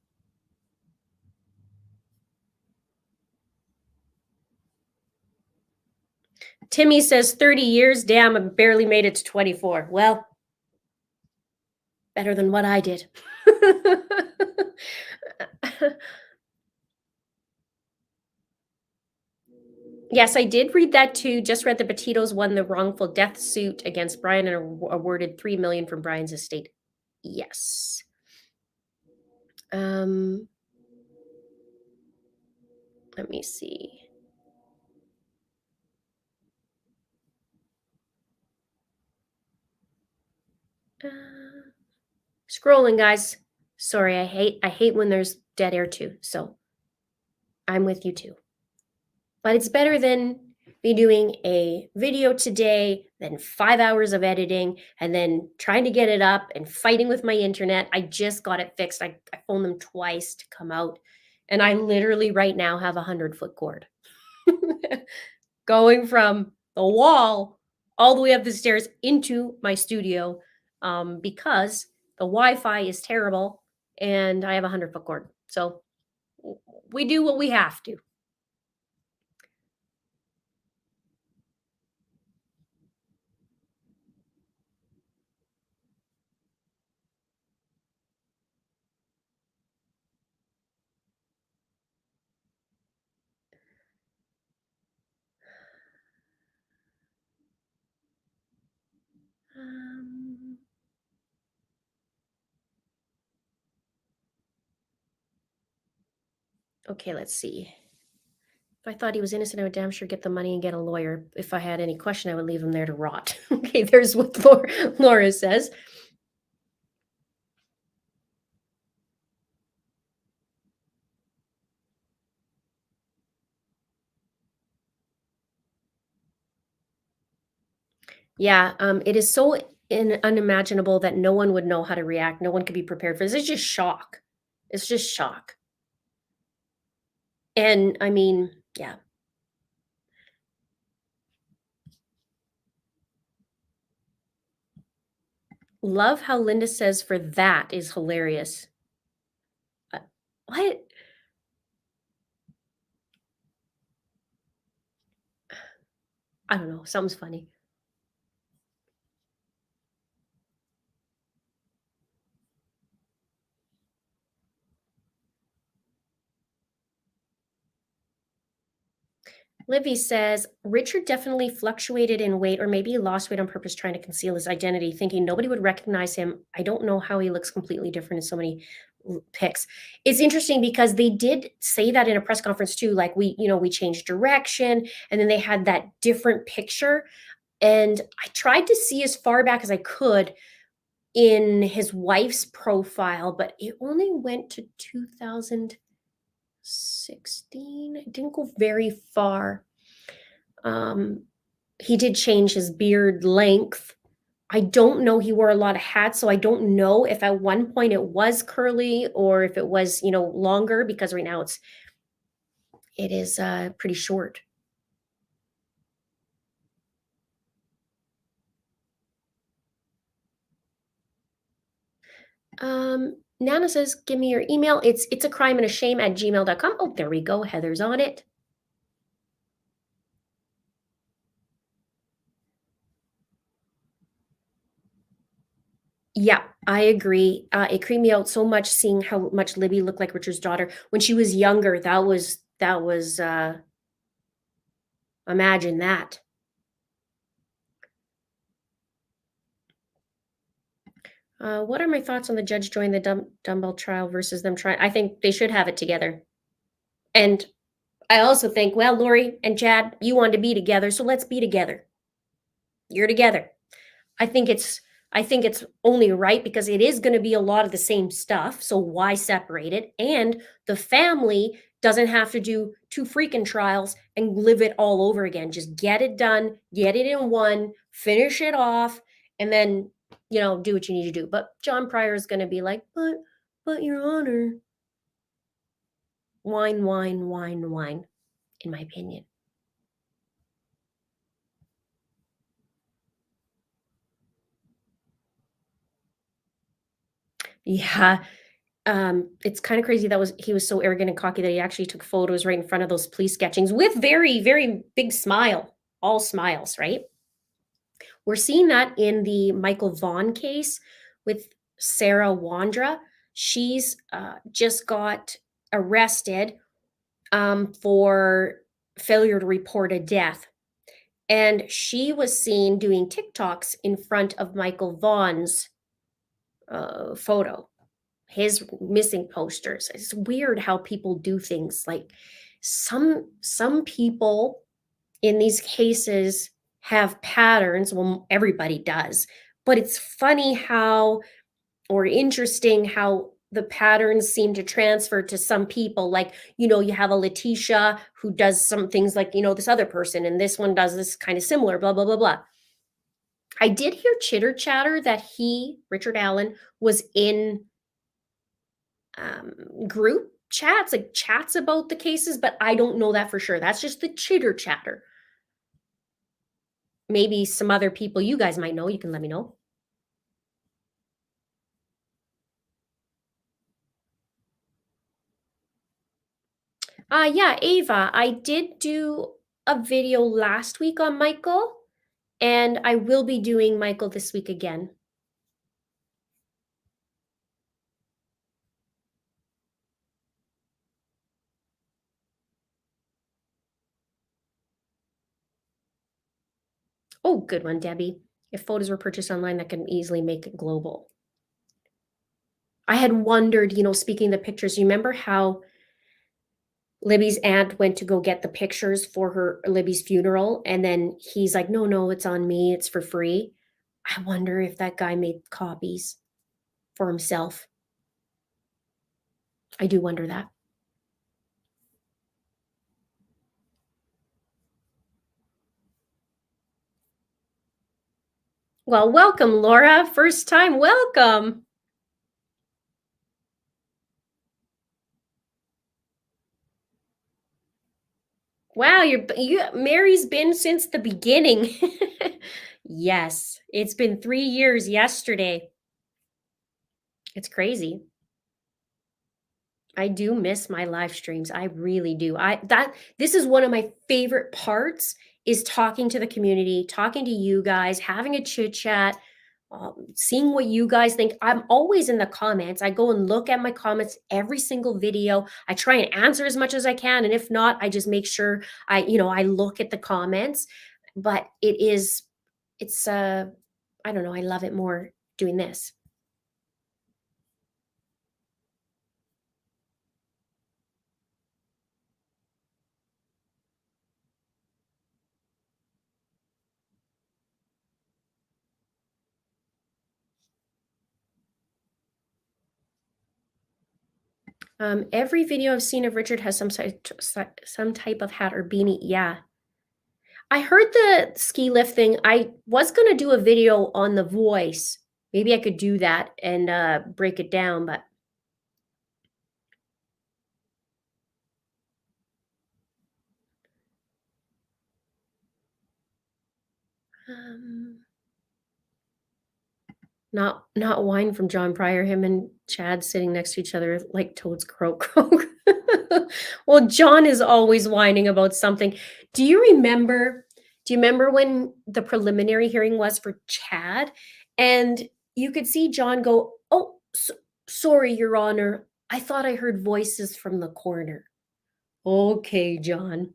Timmy says 30 years. Damn, I barely made it to 24. Well, better than what I did. Yes, I did read that too. Just read the Petitos won the wrongful death suit against Brian and awarded $3 million from Brian's estate. Yes. Let me see. Scrolling, guys. Sorry, I hate when there's dead air too. So I'm with you too. But it's better than me doing a video today, then 5 hours of editing, and then trying to get it up and fighting with my internet. I just got it fixed. I phoned them twice to come out. And I literally right now have a 100-foot cord going from the wall all the way up the stairs into my studio, because the Wi-Fi is terrible and I have a 100-foot cord. So we do what we have to. Okay, let's see. If I thought he was innocent, I would damn sure get the money and get a lawyer. If I had any question, I would leave him there to rot. Okay, there's what Laura says. Yeah, it is so unimaginable that no one would know how to react. No one could be prepared for this. It's just shock. It's just shock. And I mean, yeah. Love how Linda says for that is hilarious. What? I don't know. Something's funny. Livy says, Richard definitely fluctuated in weight, or maybe he lost weight on purpose trying to conceal his identity, thinking nobody would recognize him. I don't know how he looks completely different in so many pics. It's interesting because they did say that in a press conference too, like we changed direction, and then they had that different picture. And I tried to see as far back as I could in his wife's profile, but it only went to 2016. It didn't go very far. He did change his beard length. I don't know. He wore a lot of hats, so I don't know if at one point it was curly or if it was, longer, because right now it is pretty short. Nana says, give me your email. It's a crime and a shame at gmail.com. Oh, there we go. Heather's on it. Yeah, I agree. It creeped me out so much seeing how much Libby looked like Richard's daughter when she was younger. That was imagine that. What are my thoughts on the judge joining the dumbbell trial versus them trying? I think they should have it together. And I also think, well, Lori and Chad, you want to be together, so let's be together. You're together. I think it's only right because it is going to be a lot of the same stuff. So why separate it? And the family doesn't have to do two freaking trials and live it all over again. Just get it done, get it in one, finish it off, and then, do what you need to do. But John Pryor is going to be like, but Your Honor, wine, wine, wine, wine, in my opinion. Yeah. It's kind of crazy he was so arrogant and cocky that he actually took photos right in front of those police sketchings with very, very big smile, all smiles, right? We're seeing that in the Michael Vaughn case with Sarah Wandra. She's just got arrested for failure to report a death. And she was seen doing TikToks in front of Michael Vaughn's photo, his missing posters. It's weird how people do things. Like some people in these cases have patterns. Well, everybody does, but it's funny or interesting how the patterns seem to transfer to some people. Like, you have a Letitia who does some things like, this other person, and this one does this kind of similar, blah, blah, blah, blah. I did hear chitter chatter that Richard Allen, was in group chats, like chats about the cases, but I don't know that for sure. That's just the chitter chatter. Maybe some other people you guys might know, you can let me know. Yeah, Ava, I did do a video last week on Michael, and I will be doing Michael this week again. Oh, good one, Debbie. If photos were purchased online, that can easily make it global. I had wondered, speaking of the pictures, you remember how Libby's aunt went to go get the pictures for Libby's funeral, and then he's like, no, it's on me, it's for free. I wonder if that guy made copies for himself. I do wonder that. Well, welcome, Laura. First time, welcome. Wow, Mary's been since the beginning. Yes, it's been 3 years yesterday. It's crazy. I do miss my live streams. I really do. This is one of my favorite parts, is talking to the community, talking to you guys, having a chit chat, seeing what you guys think. I'm always in the comments. I go and look at my comments every single video. I try and answer as much as I can, and if not, I just make sure I look at the comments. But it's I don't know, I love it more doing this. Every video I've seen of Richard has some type of hat or beanie. Yeah. I heard the ski lift thing. I was gonna do a video on The Voice. Maybe I could do that and break it down, but um, not wine from John Pryor. Him and Chad sitting next to each other like toads croak. Well, John is always whining about something. Do you remember? Do you remember when the preliminary hearing was for Chad, and you could see John go, "Oh, sorry, Your Honor. I thought I heard voices from the corner." Okay, John.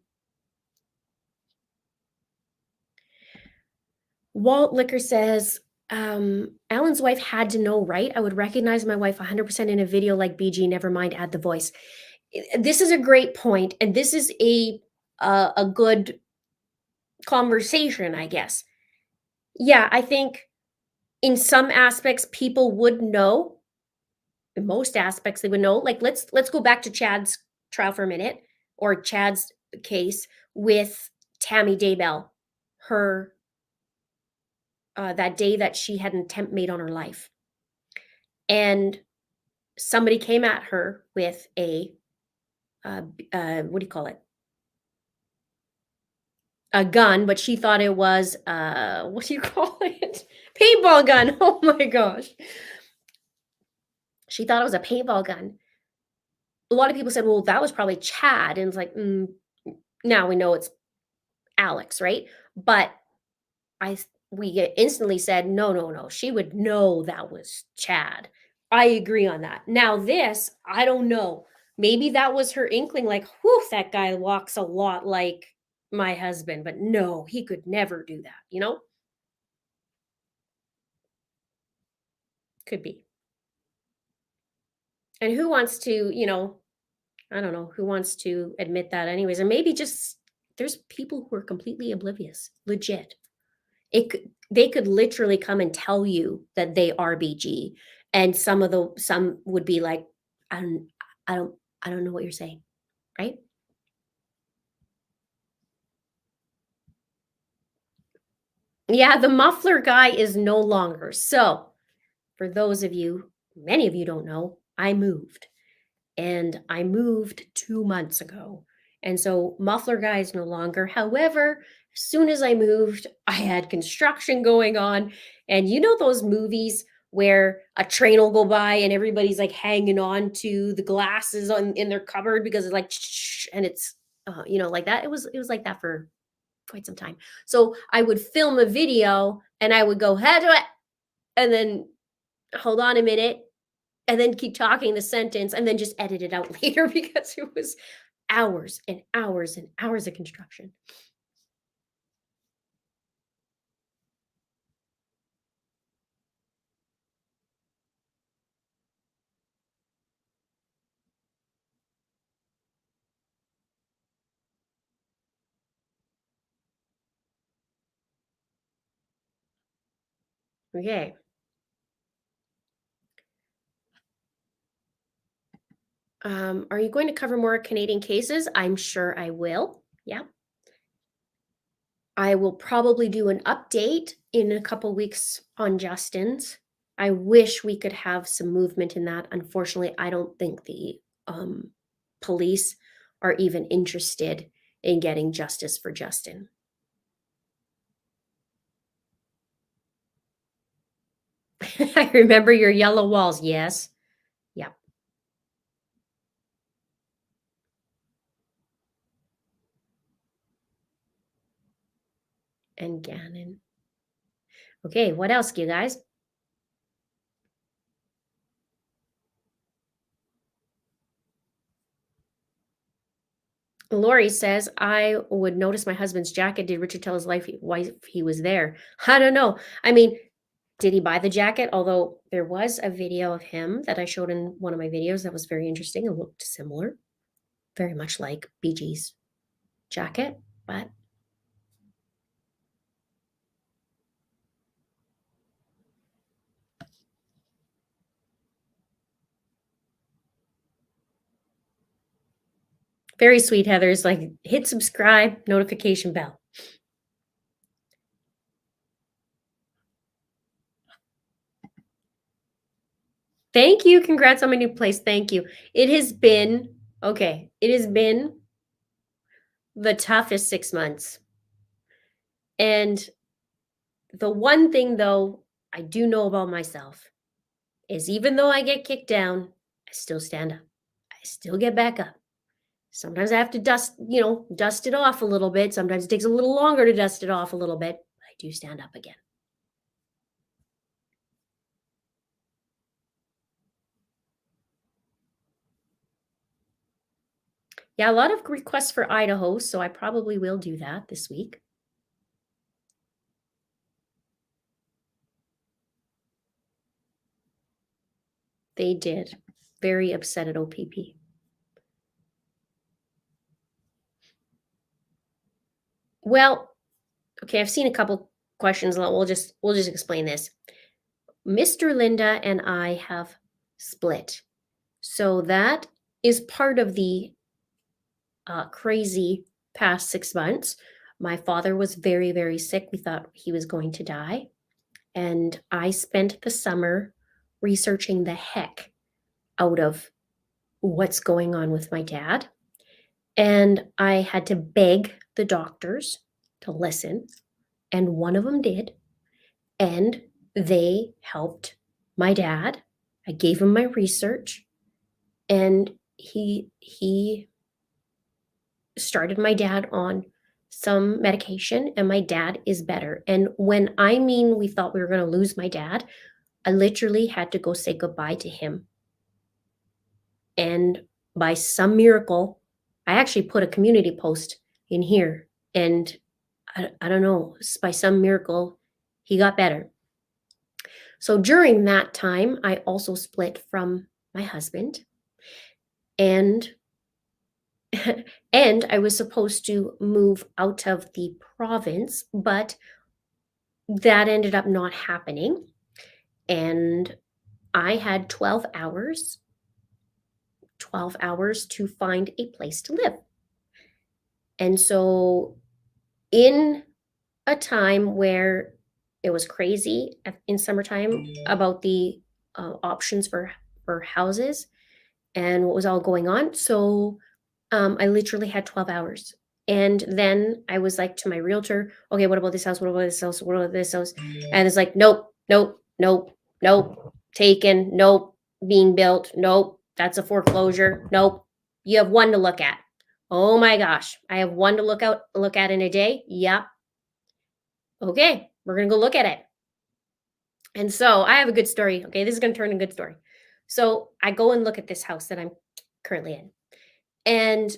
Walt Liquor says, Alan's wife had to know, right? I would recognize my wife 100% in a video like BG, never mind, add the voice. This is a great point, and this is a good conversation, I guess. Yeah, I think in some aspects people would know. In most aspects they would know. Like let's go back to Chad's trial for a minute, or Chad's case with Tammy Daybell, her that day that she had an attempt made on her life. And somebody came at her with a what do you call it? A gun, but she thought it was what do you call it? Paintball gun. Oh my gosh. She thought it was a paintball gun. A lot of people said, well, that was probably Chad. And it's like, now we know it's Alex, right? But we instantly said, no, no, no. She would know that was Chad. I agree on that. Now, this, I don't know. Maybe that was her inkling, like, whew, that guy walks a lot like my husband, but no, he could never do that, you know? Could be. And who wants to, I don't know, who wants to admit that anyways? And maybe just there's people who are completely oblivious, legit. They could literally come and tell you that they are BG, and some would be like, I don't, I don't, I don't know what you're saying, right? Yeah, the muffler guy is no longer. So, for those of you, many of you don't know, I moved. And I moved 2 months ago. And so muffler guy is no longer. However, as soon as I moved, I had construction going on. And you know those movies where a train will go by and everybody's like hanging on to the glasses in their cupboard because it's like, and it's, like that. It was like that for quite some time. So I would film a video and I would go, head to it, and then hold on a minute, and then keep talking the sentence and then just edit it out later because it was hours and hours and hours of construction. Okay. Are you going to cover more Canadian cases? I'm sure I will. Yeah. I will probably do an update in a couple weeks on Justin's. I wish we could have some movement in that. Unfortunately, I don't think the police are even interested in getting justice for Justin. I remember your yellow walls. Yes. Yeah. And Gannon. Okay, what else, you guys? Lori says, I would notice my husband's jacket. Did Richard tell his wife he was there? I don't know. I mean, did he buy the jacket? Although there was a video of him that I showed in one of my videos that was very interesting and looked similar, very much like BG's jacket, but Very sweet, Heather's like, hit subscribe, notification bell. Thank you. Congrats on my new place. Thank you. It has been, okay, it has been the toughest 6 months. And the one thing, though, I do know about myself is even though I get kicked down, I still stand up. I still get back up. Sometimes I have to dust it off a little bit. Sometimes it takes a little longer to dust it off a little bit. But I do stand up again. Yeah, a lot of requests for Idaho, so I probably will do that this week. They did. Very upset at OPP. Well, okay, I've seen a couple questions. We'll just explain this. Mr. Linda and I have split. So that is part of the crazy past 6 months. My father was very, very sick. We thought he was going to die. And I spent the summer researching the heck out of what's going on with my dad. And I had to beg the doctors to listen. And one of them did. And they helped my dad. I gave him my research. And he started my dad on some medication, and my dad is better. And when I mean we thought we were going to lose my dad, I literally had to go say goodbye to him. And by some miracle, I actually put a community post in here, and I don't know, by some miracle, he got better. So during that time, I also split from my husband, and and I was supposed to move out of the province, but that ended up not happening. And I had 12 hours to find a place to live. And so in a time where it was crazy in summertime about the options for houses and what was all going on. So I literally had 12 hours. And then I was like to my realtor, okay, what about this house? What about this house? What about this house? And it's like, nope, nope, nope, nope, taken, nope, being built, nope, that's a foreclosure, nope. You have one to look at. Oh my gosh, I have one to look at in a day. Yep. Okay, we're gonna go look at it. And so I have a good story. Okay, this is gonna turn a good story. So I go and look at this house that I'm currently in. And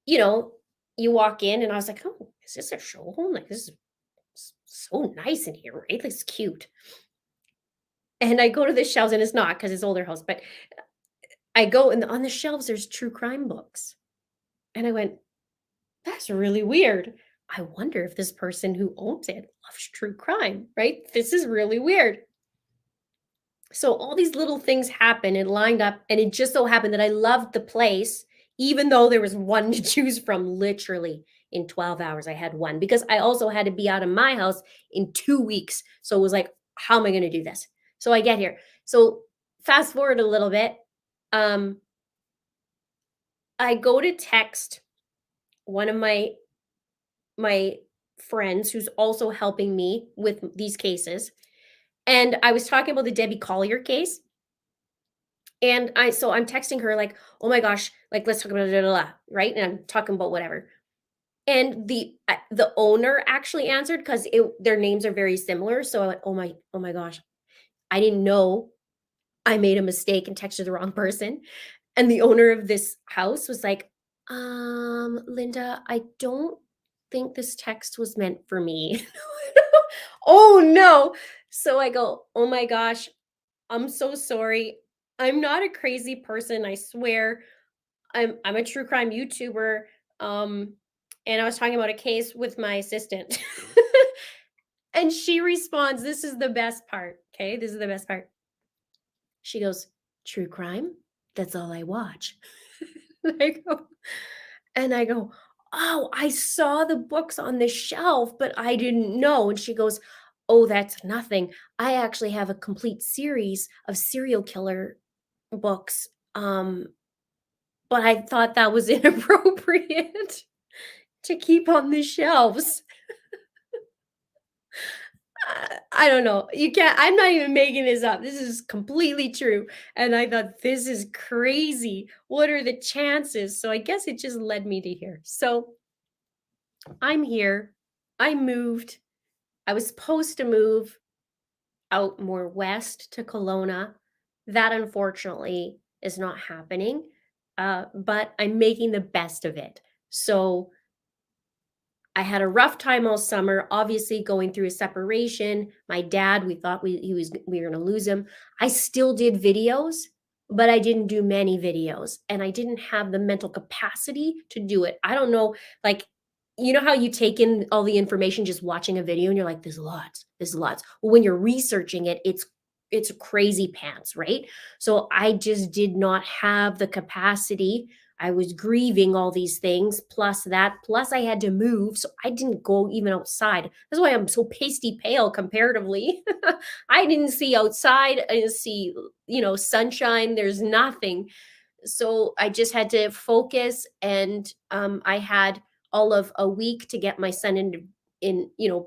you walk in and I was like, oh, is this a show home? Like, this is so nice in here, right? It's cute. And I go to the shelves, and it's not because it's older house, but I go and on the shelves, there's true crime books. And I went, that's really weird. I wonder if this person who owns it loves true crime, right? This is really weird. So all these little things happen and lined up, and it just so happened that I loved the place, even though there was one to choose from. Literally in 12 hours, I had one, because I also had to be out of my house in 2 weeks. So it was like, how am I going to do this? So I get here. So fast forward a little bit. I go to text one of my friends who's also helping me with these cases. And I was talking about the Debbie Collier case. And I'm texting her like, oh my gosh, like, let's talk about it, right? And I'm talking about whatever. And the owner actually answered, because their names are very similar. So I went, oh my gosh, I didn't know I made a mistake and texted the wrong person. And the owner of this house was like, Linda, I don't think this text was meant for me. Oh no. So I go, oh my gosh, I'm so sorry. I'm not a crazy person, I swear. I'm a true crime YouTuber. And I was talking about a case with my assistant. And she responds, this is the best part. Okay, this is the best part. She goes, true crime? That's all I watch. I go, And I go, "Oh, I saw the books on the shelf, but I didn't know." And she goes, "Oh, that's nothing. I actually have a complete series of serial killer books, but I thought that was inappropriate to keep on the shelves." I don't know. You can't I'm not even making this up. This is completely true. And I thought, "This is crazy. What are the chances?" So I guess it just led me to here. So I'm here. I moved. I was supposed to move out more west to Kelowna. That unfortunately is not happening. But I'm making the best of it. So I had a rough time all summer, obviously going through a separation. My dad, we thought we were going to lose him. I still did videos, but I didn't do many videos and I didn't have the mental capacity to do it. I don't know, like, you know how you take in all the information just watching a video and you're like, there's lots, there's lots. Well, when you're researching it, it's crazy pants, right? So I just did not have the capacity. I was grieving all these things, plus that, plus I had to move. So I didn't go even outside. That's why I'm so pasty pale comparatively. I didn't see outside. I didn't see, sunshine. There's nothing. So I just had to focus, and I had all of a week to get my son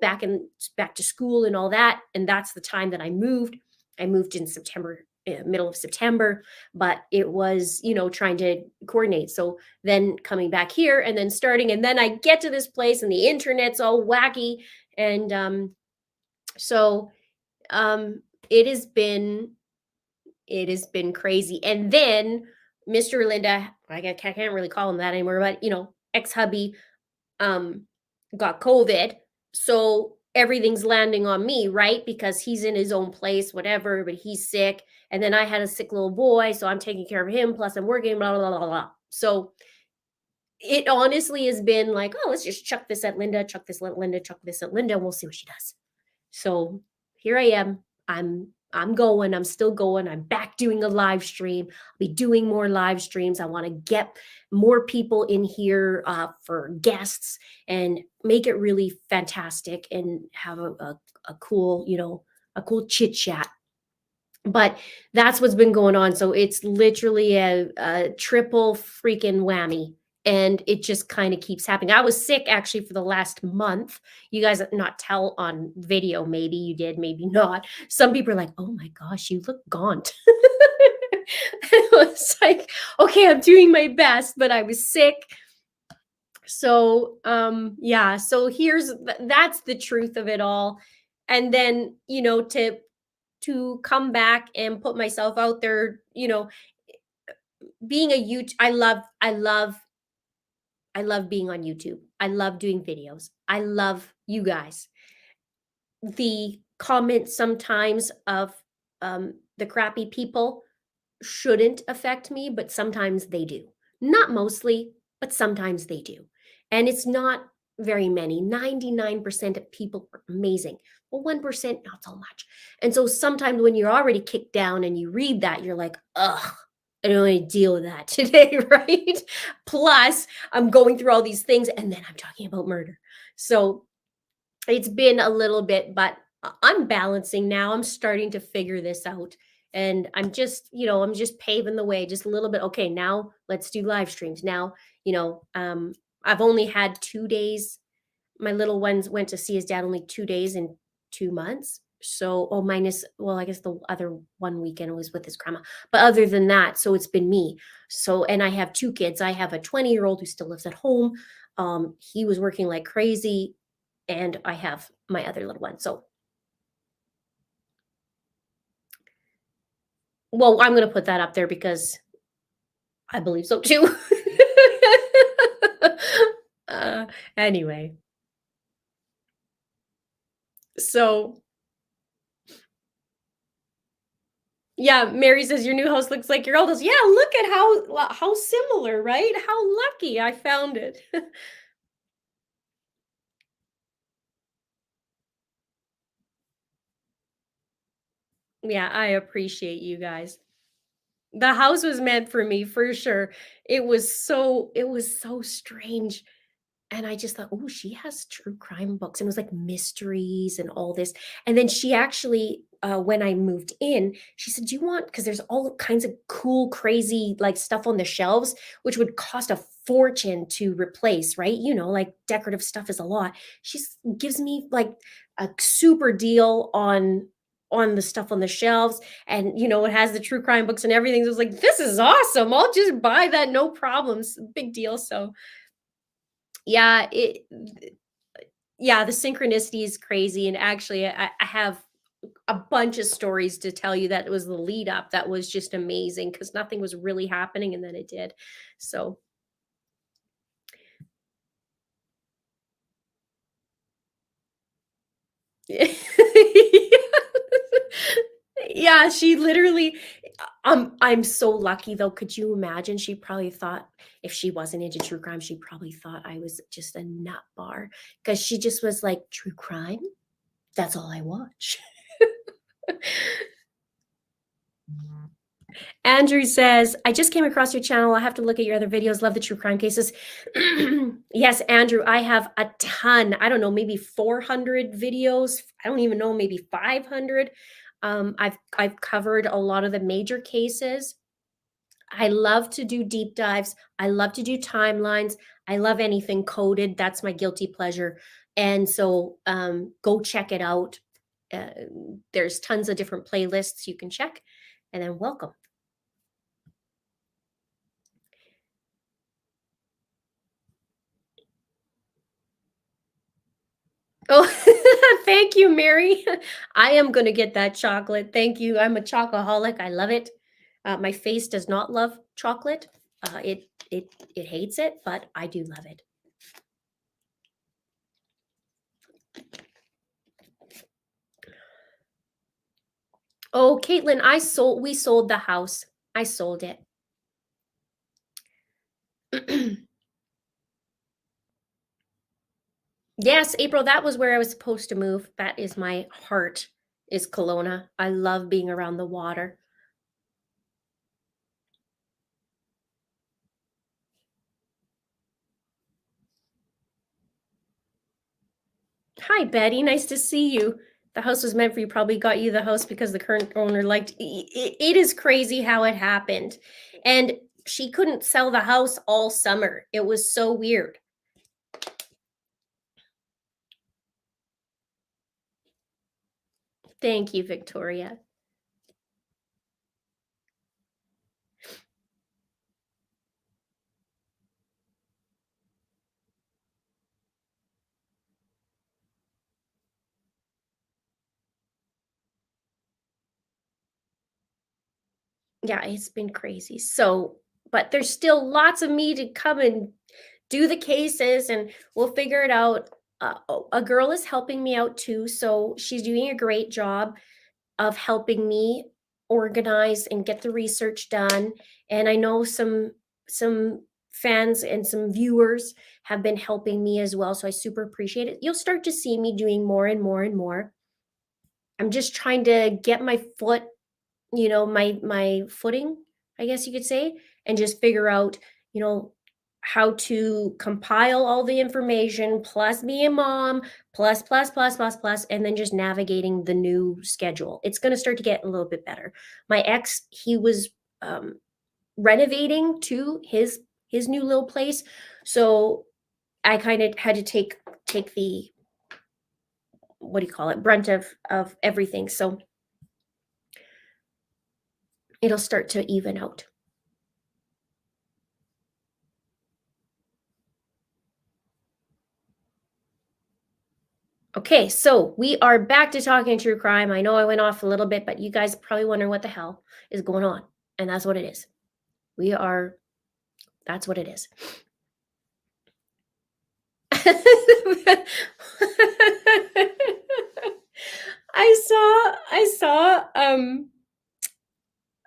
back to school and all that, and that's the time that I moved in September, middle of September, but it was, trying to coordinate. So then coming back here and then starting, and then I get to this place and the internet's all wacky, and so um it has been it has been crazy. And then Mr. Linda, I can't really call him that anymore, but ex-hubby, um, got COVID. So everything's landing on me, right? Because he's in his own place, whatever, but he's sick. And then I had a sick little boy, so I'm taking care of him. Plus, I'm working, blah, blah, blah, blah, blah. So it honestly has been like, oh, let's just chuck this at Linda, chuck this at Linda, chuck this at Linda, and we'll see what she does. So here I am. I'm going. I'm still going. I'm back doing a live stream. I'll be doing more live streams. I want to get more people in here for guests and make it really fantastic and have a cool, a cool chit chat. But that's what's been going on. So it's literally a triple freaking whammy. And it just kind of keeps happening. I was sick actually for the last month. You guys not tell on video. Maybe you did, maybe not. Some people are like, oh my gosh, you look gaunt. It was like, okay, I'm doing my best, but I was sick. So yeah, so that's the truth of it all. And then, to come back and put myself out there, being a YouTube, I love being on YouTube. I love doing videos. I love you guys. The comments sometimes of the crappy people shouldn't affect me, but sometimes they do. Not mostly, but sometimes they do. And it's not very many. 99% of people are amazing. Well, 1%, not so much. And so sometimes when you're already kicked down and you read that, you're like, ugh, I don't want to deal with that today, right? Plus, I'm going through all these things and then I'm talking about murder. So it's been a little bit, but I'm balancing now. I'm starting to figure this out. And I'm just paving the way just a little bit. Okay, now let's do live streams. Now, I've only had 2 days. My little ones went to see his dad only 2 days in 2 months. So, oh, minus, well, I guess the other one weekend was with his grandma. But other than that, so it's been me. So, and I have two kids. I have a 20-year-old who still lives at home. He was working like crazy, and I have my other little one. So, well, I'm going to put that up there because I believe so too. Anyway, so yeah, Mary says your new house looks like your old house. Yeah, look at how similar, right? How lucky I found it. Yeah, I appreciate you guys. The house was meant for me for sure. It was so strange. And I just thought, "Oh, she has true crime books," and it was like mysteries and all this. And then she actually, when I moved in, she said, "Do you want?" Because there's all kinds of cool, crazy like stuff on the shelves, which would cost a fortune to replace, right? Like decorative stuff is a lot. Gives me like a super deal on the stuff on the shelves, and it has the true crime books and everything. So I was like, "This is awesome! I'll just buy that, no problems." Big deal. So yeah, the synchronicity is crazy, and actually, I have a bunch of stories to tell you that was the lead up that was just amazing because nothing was really happening, and then it did. So yeah, she literally. I'm so lucky though. Could you imagine? She probably thought if she wasn't into true crime, she probably thought I was just a nut bar because she just was like, "True crime? That's all I watch." Andrew says, "I just came across your channel. I'll have to look at your other videos. Love the true crime cases." Yes, Andrew, I have a ton. I don't know, maybe 400 videos. I don't even know, maybe 500. I've covered a lot of the major cases. I love to do deep dives. I love to do timelines. I love anything coded. That's my guilty pleasure. And so go check it out. Uh, there's tons of different playlists you can check. And then welcome. Oh, thank you, Mary. I am going to get that chocolate. Thank you. I'm a chocoholic. I love it. My face does not love chocolate. It hates it, but I do love it. Oh, Caitlin, we sold the house. I sold it. Yes, April, that was where I was supposed to move. That is my heart, is Kelowna. I love being around the water. Hi, Betty. Nice to see you. The house was meant for you. Probably got you the house because the current owner liked it is crazy how it happened. And she couldn't sell the house all summer. It was so weird. Thank you, Victoria. Yeah, it's been crazy. So, but there's still lots of me to come and do the cases, and we'll figure it out. A girl is helping me out too, so she's doing a great job of helping me organize and get the research done. And I know some fans and some viewers have been helping me as well, so I super appreciate it. You'll start to see me doing more and more and more. I'm just trying to get my foot, my footing, I guess you could say, and just figure out, you know, how to compile all the information, plus being a mom, plus, and then just navigating the new schedule. It's going to start to get a little bit better. My ex, he was um, renovating to his new little place, so I kind of had to take the, what do you call it, brunt of everything. So it'll start to even out. Okay, so we are back to talking true crime. I know I went off a little bit, but you guys probably wondering what the hell is going on. And that's what it is. That's what it is. I saw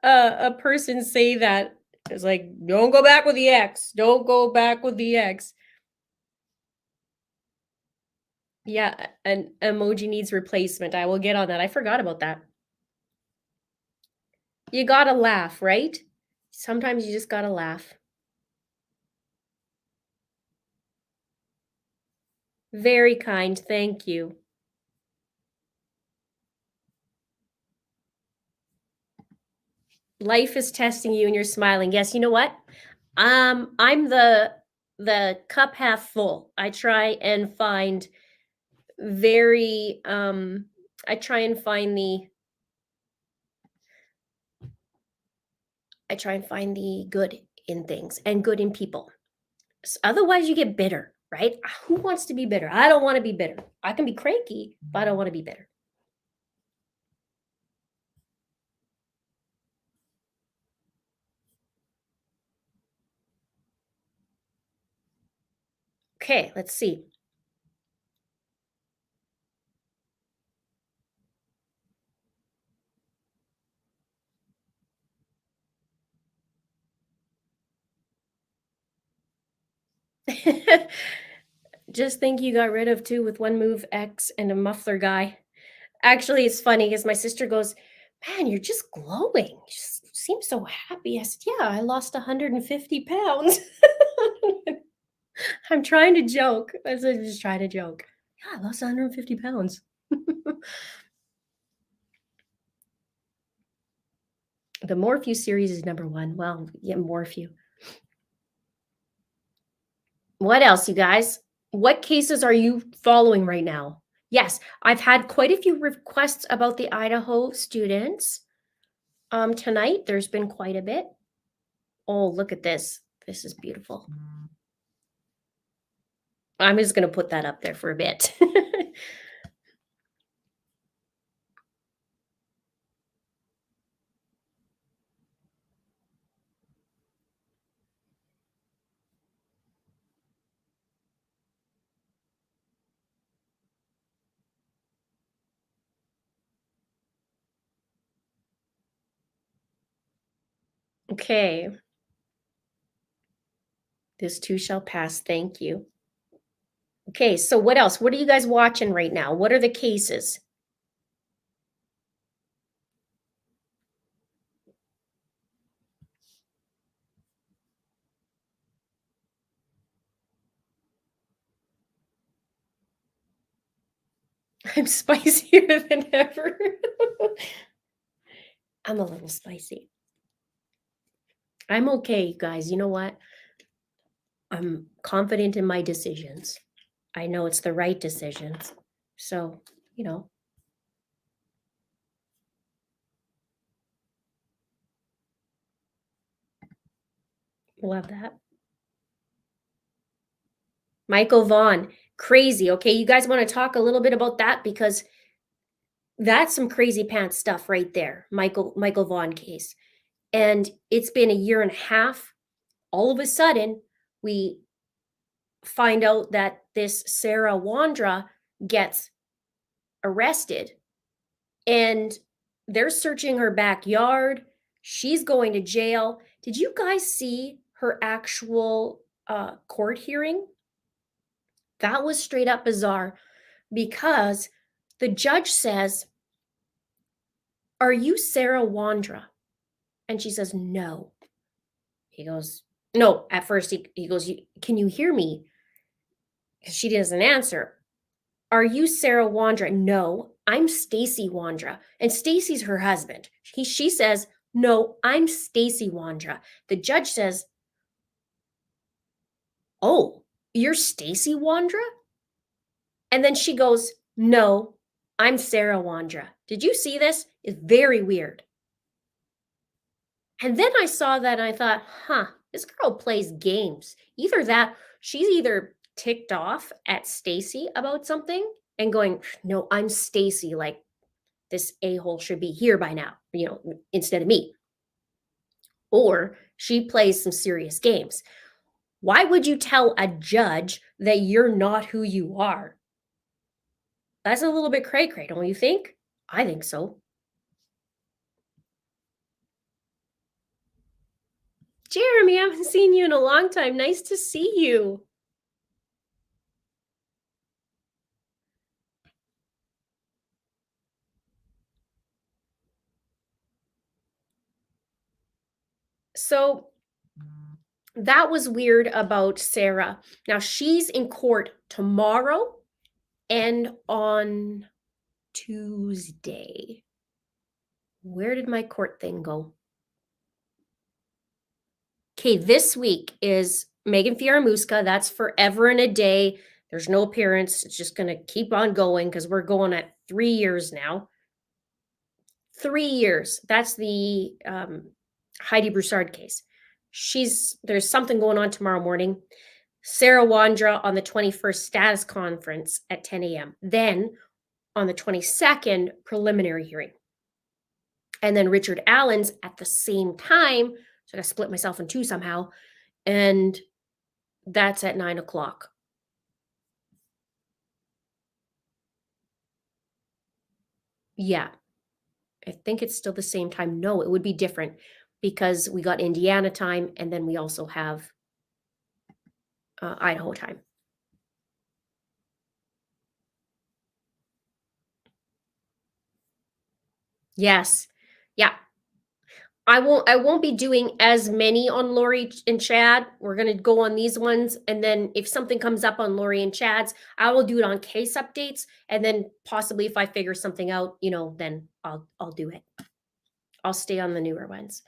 a person say that it's like, don't go back with the ex. Don't go back with the ex. Yeah, an emoji needs replacement. I will get on that. I forgot about that. You gotta laugh, right? Sometimes you just gotta laugh. Very kind, thank you. Life is testing you and you're smiling. Yes, you know what? I'm the cup half full. Very I try and find the I try and find the good in things and good in people. Otherwise you get bitter, right? Who wants to be bitter? I don't want to be bitter. I can be cranky, but I don't want to be bitter. Okay, let's see. Just think you got rid of two with one move X and a muffler guy. Actually, it's funny because my sister goes, "Man, you're just glowing. You just seem so happy." I said, "Yeah, I lost 150 pounds." I'm trying to joke. I said, just trying to joke. Yeah, I lost 150 pounds. The Morphew series is number one. Well, yeah, Morphew. What else, you guys? What cases are you following right now? Yes, I've had quite a few requests about the Idaho students. Tonight there's been quite a bit. Oh, look at this. This is beautiful. I'm just going to put that up there for a bit. Okay. This too shall pass. Thank you. Okay, so what else? What are you guys watching right now? What are the cases? I'm spicier than ever. I'm a little spicy. I'm okay, guys. You know what? I'm confident in my decisions. I know it's the right decisions. So, you know, love that. Michael Vaughn, crazy. Okay, you guys want to talk a little bit about that because that's some crazy pants stuff right there. Michael Vaughn case. And it's been a year and a half. All of a sudden, we find out that this Sarah Wandra gets arrested and they're searching her backyard. She's going to jail. Did you guys see her actual court hearing? That was straight up bizarre because the judge says, "Are you Sarah Wandra?" And she says, "No." He goes, "No." At first, he goes, "Can you hear me?" She doesn't answer. "Are you Sarah Wandra?" "No, I'm Stacy Wandra." And Stacy's her husband. She says, "No, I'm Stacy Wandra." The judge says, "Oh, you're Stacy Wandra?" And then she goes, "No, I'm Sarah Wandra." Did you see this? It's very weird. And then I saw that and I thought, this girl plays games. Either that, she's either ticked off at Stacy about something and going, "No, I'm Stacy, like this a-hole should be here by now, instead of me." Or she plays some serious games. Why would you tell a judge that you're not who you are? That's a little bit cray-cray, don't you think? I think so. Jeremy, I haven't seen you in a long time. Nice to see you. So that was weird about Sarah. Now she's in court tomorrow and on Tuesday. Where did my court thing go? Okay, this week is Megan Fieramusca. That's forever and a day. There's no appearance. It's just going to keep on going because we're going at 3 years now. 3 years. That's the Heidi Broussard case. There's something going on tomorrow morning. Sarah Wandra on the 21st status conference at 10 a.m. Then on the 22nd, preliminary hearing. And then Richard Allen's at the same time. So I split myself in two somehow. And that's at 9 o'clock. Yeah. I think it's still the same time. No, it would be different because we got Indiana time and then we also have Idaho time. Yes. Yeah. I won't be doing as many on Lori and Chad. We're going to go on these ones. And then if something comes up on Lori and Chad's, I will do it on case updates. And then possibly if I figure something out, then I'll do it. I'll stay on the newer ones.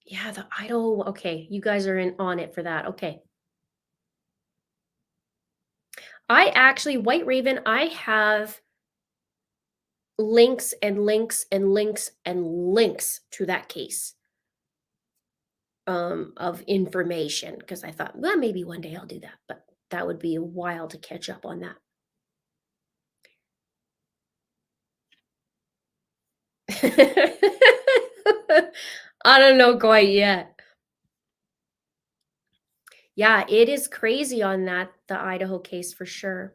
Yeah, the Idaho. Okay, you guys are on it for that. Okay. I actually, White Raven, I have links and links and links and links to that case of information because I thought, well, maybe one day I'll do that, but that would be a while to catch up on that. I don't know quite yet. Yeah, it is crazy on the Idaho case for sure.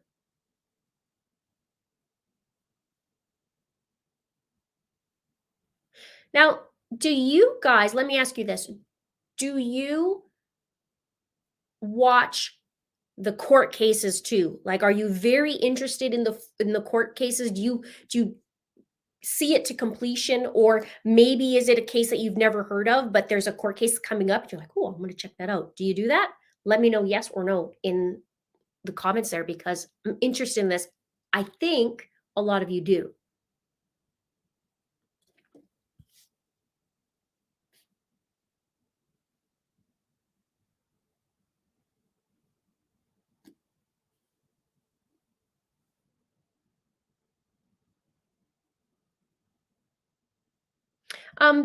Now, do you guys, let me ask you this. Do you watch the court cases too? Like, are you very interested in the court cases? Do you see it to completion, or maybe is it a case that you've never heard of, but there's a court case coming up? You're like, oh, I'm going to check that out. Do you do that? Let me know yes or no in the comments there because I'm interested in this. I think a lot of you do.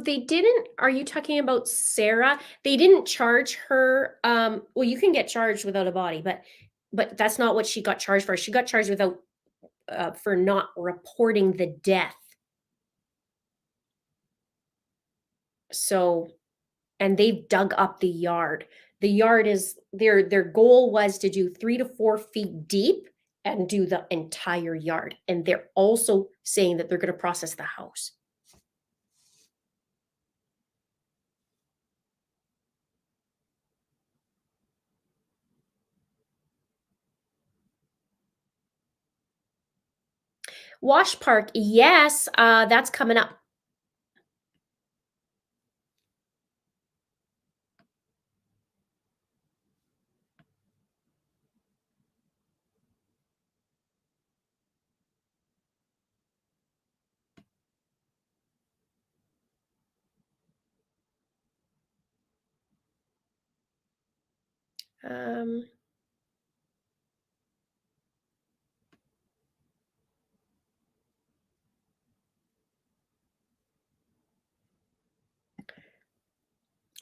They didn't, are you talking about Sarah? They didn't charge her. Well, you can get charged without a body, but that's not what she got charged for. She got charged without for not reporting the death. So, and they've dug up the yard. The yard is their goal was to do 3 to 4 feet deep and do the entire yard. And they're also saying that they're going to process the house. Wash Park, yes, that's coming up.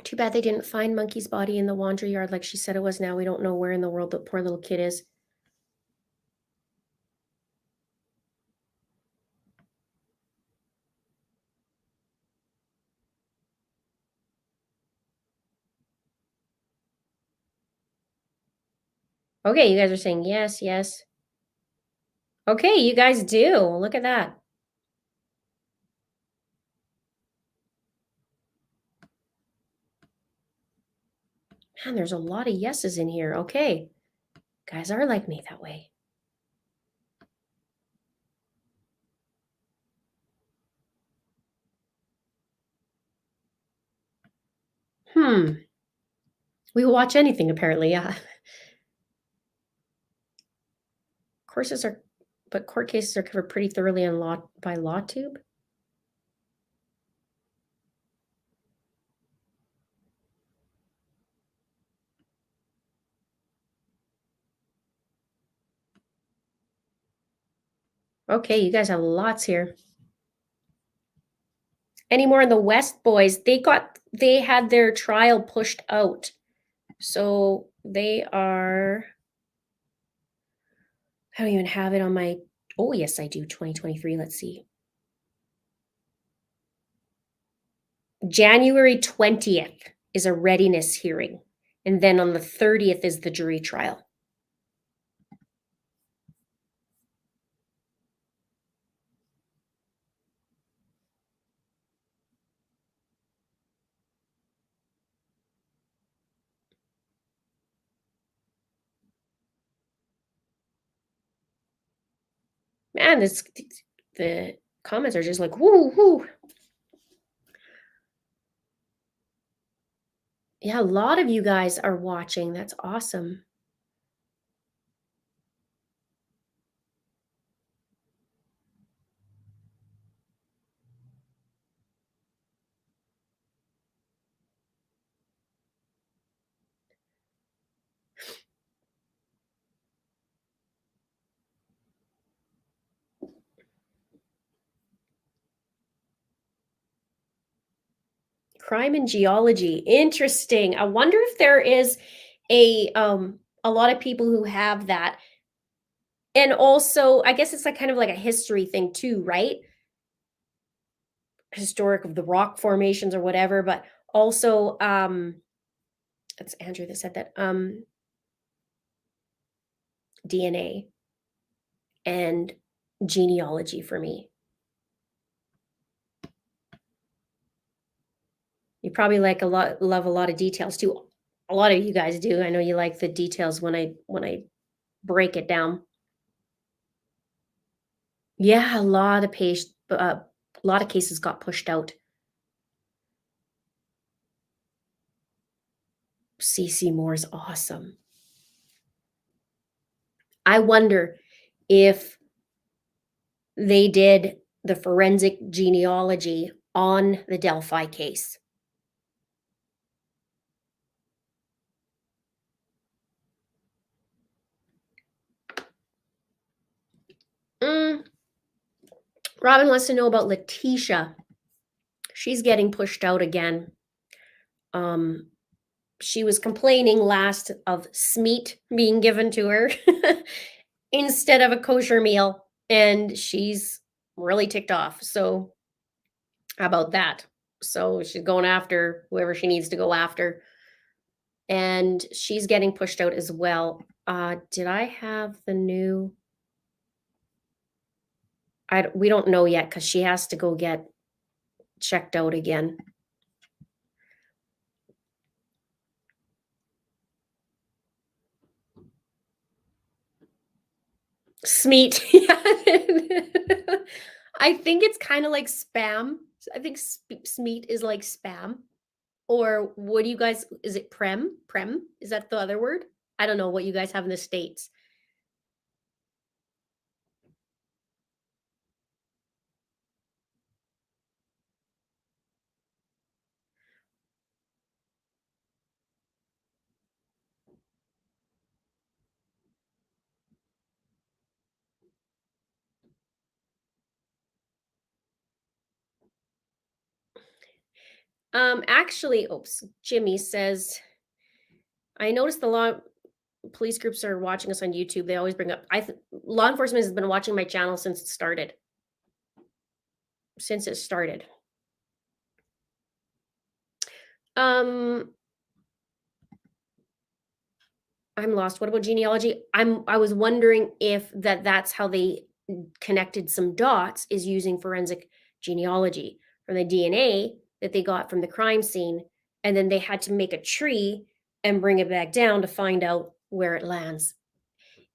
Too bad they didn't find Monkey's body in the laundry yard like she said it was. Now we don't know where in the world the poor little kid is. Okay, you guys are saying yes, yes. Okay, you guys do. Look at that. Man, there's a lot of yeses in here. Okay. Guys are like me that way. We will watch anything, apparently, yeah. Court cases are covered pretty thoroughly by LawTube. Okay, you guys have lots here. Any more in the West, boys? They had their trial pushed out. So they are, I don't even have it on my, oh yes, I do, 2023. Let's see. January 20th is a readiness hearing. And then on the 30th is the jury trial. Man, the comments are just like, whoo, whoo. Yeah, a lot of you guys are watching. That's awesome. Crime and geology. Interesting. I wonder if there is a lot of people who have that. And also, I guess it's like kind of like a history thing too, right? Historic of the rock formations or whatever, but also that's Andrew that said that DNA and genealogy for me. You probably love a lot of details too. A lot of you guys do. I know you like the details when I break it down. Yeah, a lot of cases got pushed out. CC Moore's awesome. I wonder if they did the forensic genealogy on the Delphi case. Robin wants to know about Letitia. She's getting pushed out again. She was complaining last of smeat being given to her instead of a kosher meal, and she's really ticked off. So how about that? So she's going after whoever she needs to go after, and she's getting pushed out as well. Did I have the new? We don't know yet because she has to go get checked out again. Smeat. I think it's kind of like spam. I think smeat is like spam. Or what do you guys, is it prem? Prem? Is that the other word? I don't know what you guys have in the States. Actually, oops, Jimmy says, I noticed the police groups are watching us on YouTube. They always bring up, law enforcement has been watching my channel since it started. I'm lost. What about genealogy? I was wondering if that's how they connected some dots, is using forensic genealogy from the DNA that they got from the crime scene, and then they had to make a tree and bring it back down to find out where it lands.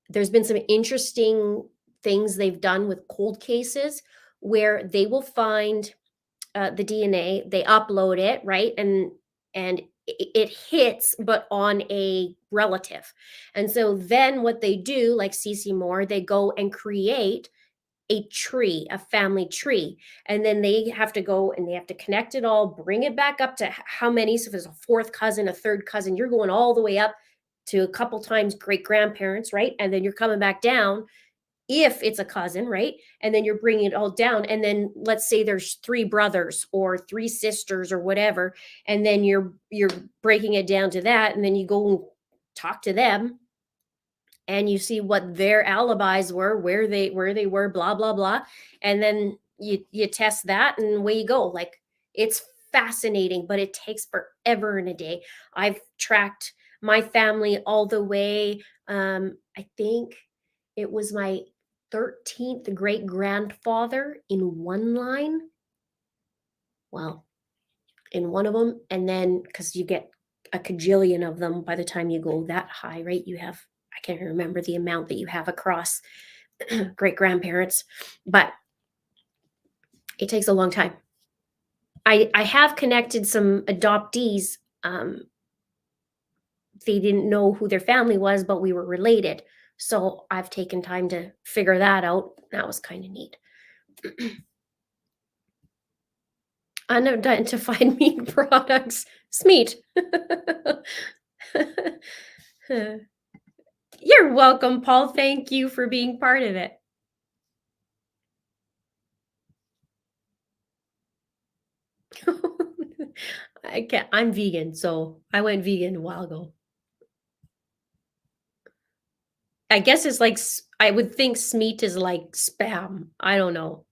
There's been some interesting things they've done with cold cases where they will find the DNA, they upload it, right? And it hits, but on a relative. And so then what they do, like CC Moore, they go and create a tree, a family tree. And then they have to go and they have to connect it all, bring it back up to how many. So if it's a fourth cousin, a third cousin, you're going all the way up to a couple times great grandparents, right? And then you're coming back down if it's a cousin, right? And then you're bringing it all down. And then let's say there's three brothers or three sisters or whatever, and then you're breaking it down to that, and then you go and talk to them, and you see what their alibis were, where they were, blah blah blah, and then you test that, and away you go. Like, it's fascinating, but it takes forever and a day. I've tracked my family all the way. I think it was my 13th great grandfather in one line. Well, in one of them, and then because you get a cajillion of them by the time you go that high, right? You have, I can't remember the amount that you have across great grandparents, but it takes a long time. I have connected some adoptees. They didn't know who their family was, but we were related. So I've taken time to figure that out. That was kind of neat. Unidentified meat products. Smeat. You're welcome, Paul. Thank you for being part of it. I'm vegan, so I went vegan a while ago. I guess it's like, I would think smeat is like spam. I don't know.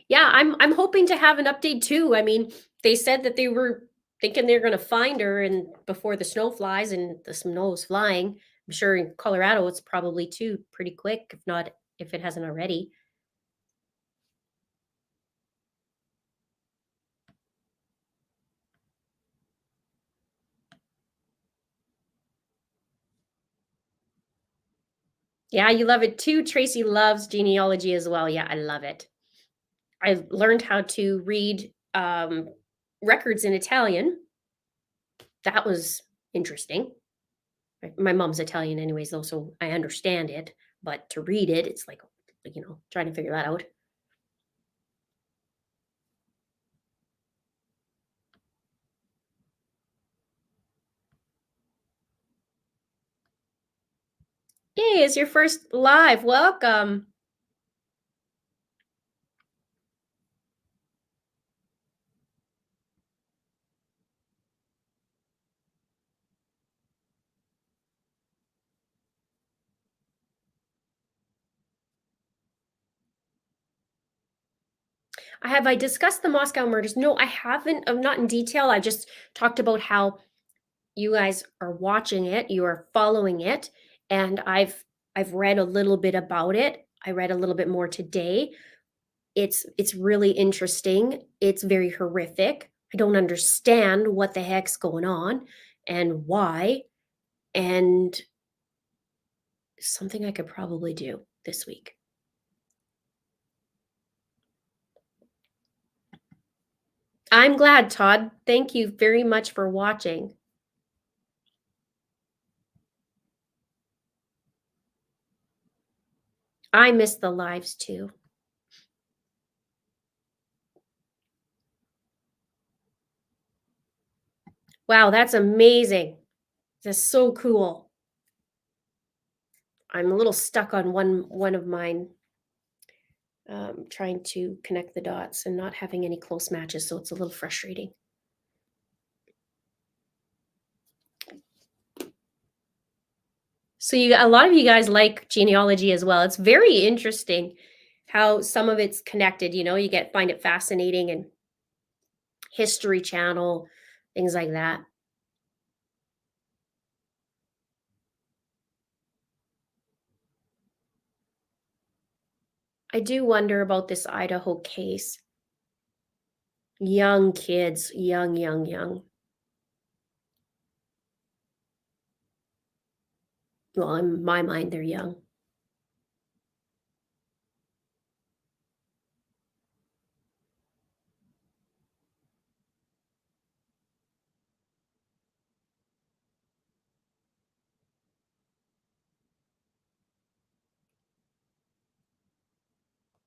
Yeah, I'm hoping to have an update too. I mean, they said that they were thinking they're going to find her and before the snow flies, and the snow is flying. I'm sure in Colorado it's probably too pretty quick, if not, if it hasn't already. Yeah, you love it too. Tracy loves genealogy as well. Yeah, I love it. I learned how to read records in Italian. That was interesting. My mom's Italian anyways, though, so I understand it. But to read it, it's like, trying to figure that out. Hey, it's your first live. Welcome. Have I discussed the Moscow murders? No, I haven't. Not in detail. I just talked about how you guys are watching it, you are following it, and I've read a little bit about it. I read a little bit more today. It's really interesting. It's very horrific. I don't understand what the heck's going on and why, and something I could probably do this week. I'm glad, Todd. Thank you very much for watching. I miss the lives too. Wow, that's amazing. That's so cool. I'm a little stuck on one of mine, trying to connect the dots and not having any close matches, so it's a little frustrating. So a lot of you guys like genealogy as well. It's very interesting how some of it's connected. You get find it fascinating, and History Channel, things like that. I do wonder about this Idaho case. Young kids, young, young, young. Well, in my mind, they're young.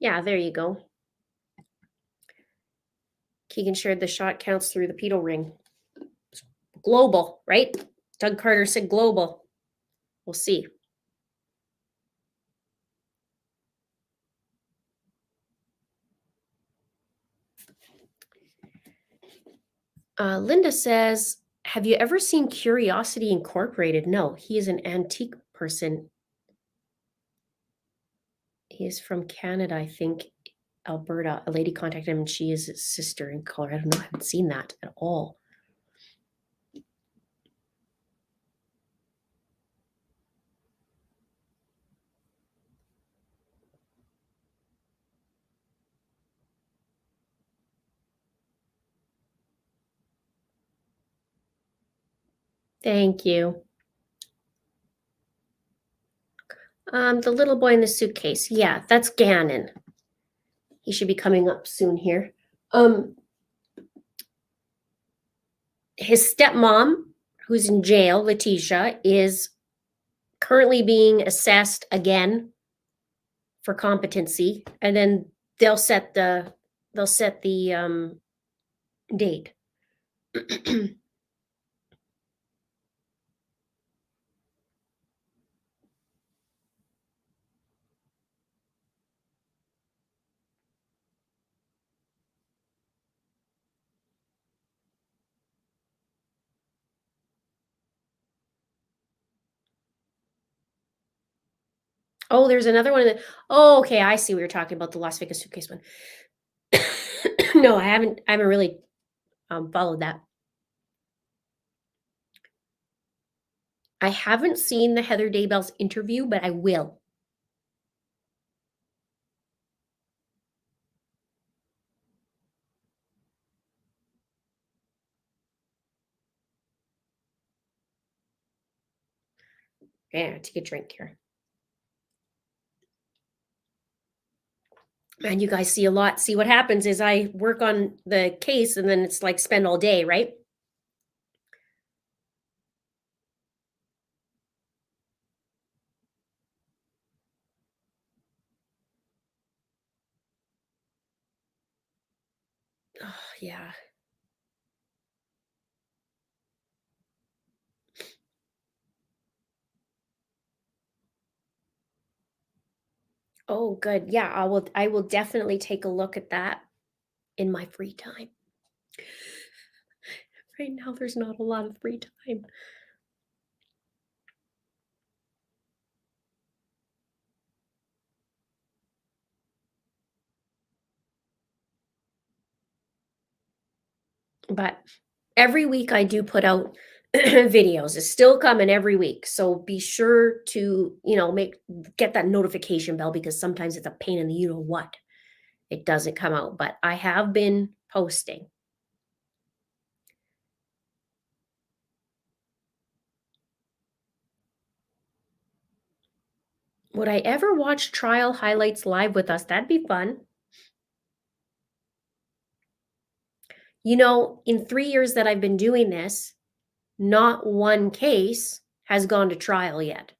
Yeah, there you go. Kegan shared the shot counts through the pedo ring. Global, right? Doug Carter said global. We'll see. Linda says, have you ever seen Curiosity Incorporated? No, he is an antique person. He is from Canada, I think, Alberta. A lady contacted him and she is his sister in Colorado. No, I haven't seen that at all. Thank you. The little boy in the suitcase. Yeah, that's Gannon. He should be coming up soon here. His stepmom, who's in jail, Letitia, is currently being assessed again for competency, and then they'll set the date. Oh, there's another one. Oh, okay, I see what you're talking about, the Las Vegas suitcase one. No, I haven't really followed that. I haven't seen the Heather Daybell's interview, but I will. Yeah, take a drink here. Man, you guys see a lot. See, what happens is I work on the case and then it's like spend all day, right? Oh, yeah. Oh, good. Yeah, I will definitely take a look at that in my free time. Right now there's not a lot of free time. But every week I do put out videos. It's still coming every week. So be sure to, get that notification bell because sometimes it's a pain in the you know what. It doesn't come out, but I have been posting. Would I ever watch trial highlights live with us? That'd be fun. In 3 years that I've been doing this, not one case has gone to trial yet.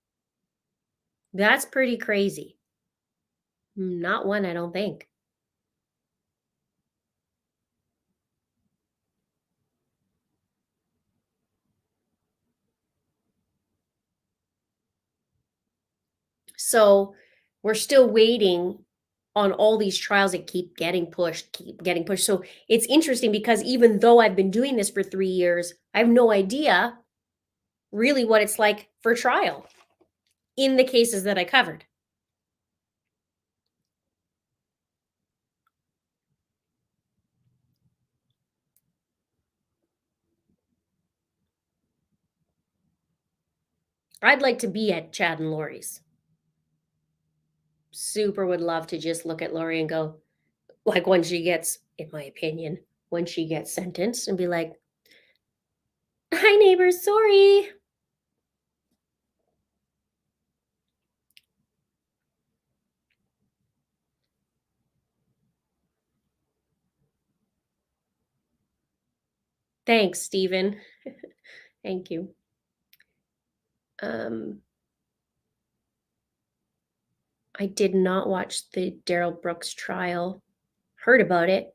That's pretty crazy. Not one, I don't think. So we're still waiting on all these trials that keep getting pushed. So it's interesting because even though I've been doing this for 3 years, I have no idea really what it's like for trial in the cases that I covered. I'd like to be at Chad and Lori's. Super would love to just look at Lori and go, like when she gets, in my opinion, when she gets sentenced and be like, hi, neighbors, sorry. Thanks, Stephen. Thank you. I did not watch the Daryl Brooks trial. Heard about it.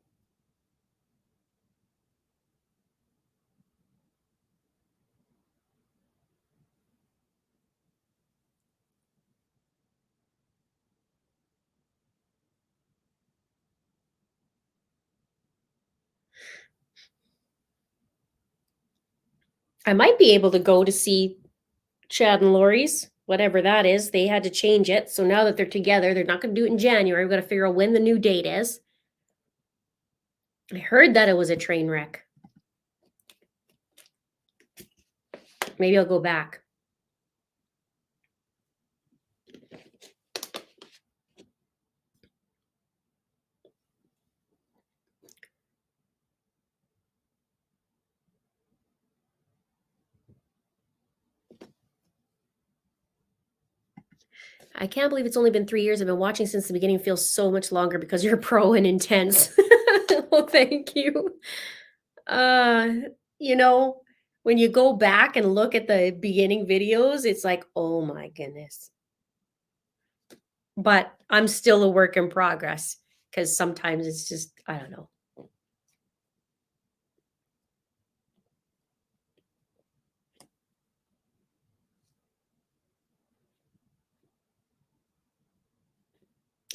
I might be able to go to see Chad and Lori's, whatever that is. They had to change it. So now that they're together, they're not going to do it in January. We've got to figure out when the new date is. I heard that it was a train wreck. Maybe I'll go back. I can't believe it's only been 3 years. I've been watching since the beginning. It feels so much longer because you're pro and intense. Well, thank you. Uh, you know, when you go back and look at the beginning videos, it's like, oh my goodness. But I'm still a work in progress because sometimes it's just, I don't know.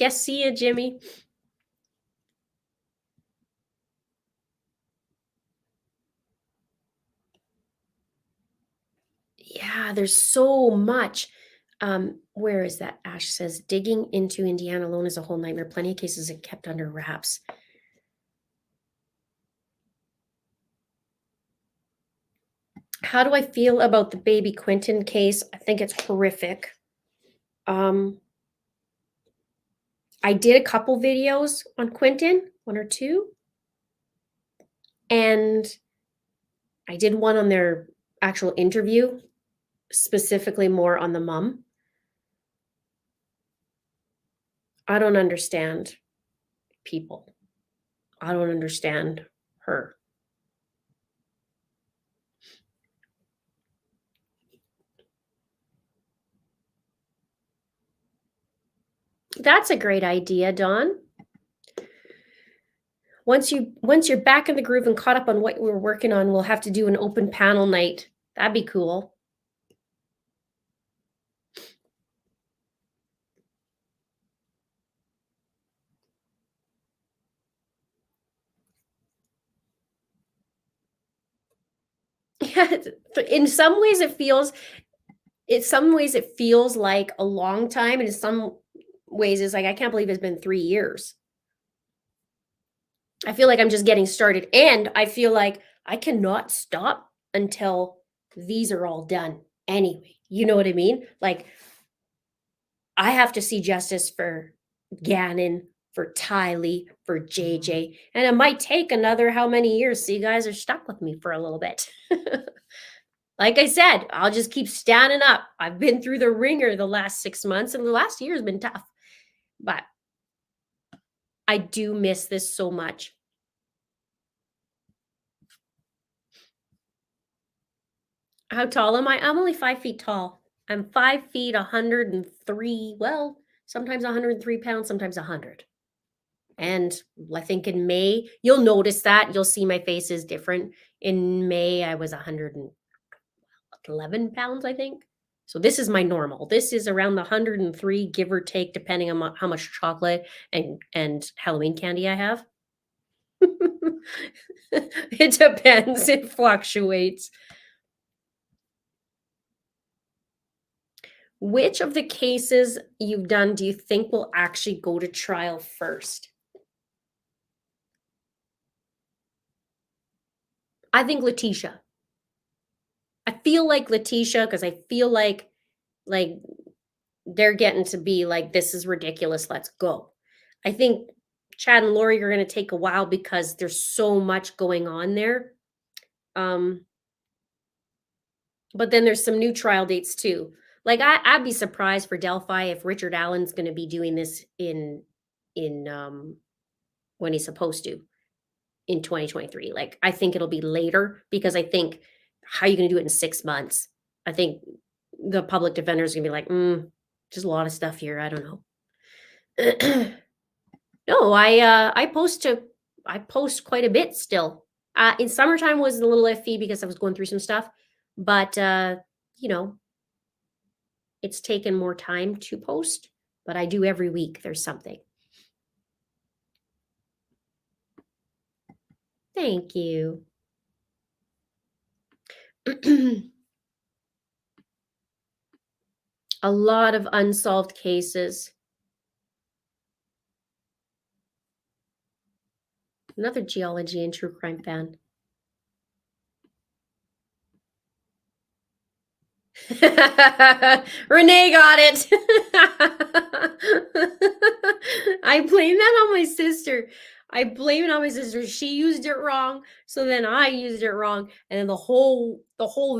Yes, see ya, Jimmy. Yeah, there's so much. Where is that? Ash says, digging into Indiana alone is a whole nightmare. Plenty of cases are kept under wraps. How do I feel about the baby Quentin case? I think it's horrific. I did a couple videos on Quentin, 1 or 2. And I did one on their actual interview, specifically more on the mom. I don't understand people. I don't understand her. That's a great idea, Dawn. Once you're back in the groove and caught up on what we're working on, we'll have to do an open panel night. That'd be cool. Yeah, in some ways it feels like a long time, and in some ways it's like I can't believe it's been 3 years. I feel like I'm just getting started, and I feel like I cannot stop until these are all done anyway. You know what I mean? Like I have to see justice for Gannon, for Tylee, for JJ, and it might take another how many years? So you guys are stuck with me for a little bit. Like I said, I'll just keep standing up. I've been through the ringer the last 6 months, and the last year has been tough. But I do miss this so much. How tall am I? I'm only 5 feet tall. I'm 5 feet, 103. Well, sometimes 103 pounds, sometimes 100. And I think in May, you'll notice that. You'll see my face is different. In May, I was 111 pounds, I think. So this is my normal. This is around the 103, give or take, depending on how much chocolate and Halloween candy I have. It depends. It fluctuates. Which of the cases you've done do you think will actually go to trial first? I think Letitia. I feel like Letitia because I feel like Like, they're getting to be like, this is ridiculous. Let's go. I think Chad and Lori are going to take a while because there's so much going on there. But then there's some new trial dates too. Like I'd be surprised for Delphi if Richard Allen's going to be doing this in when he's supposed to in 2023. Like I think it'll be later because I think how are you going to do it in 6 months? I think the public defender is going to be like, there's a lot of stuff here. I don't know. No, I post quite a bit still. In summertime was a little iffy because I was going through some stuff, but you know, it's taken more time to post, but I do every week. There's something. Thank you. A lot of unsolved cases. Another geology and true crime fan. Renee got it. I blame that on my sister. I blame it on my sister. She used it wrong, so then I used it wrong, and then the whole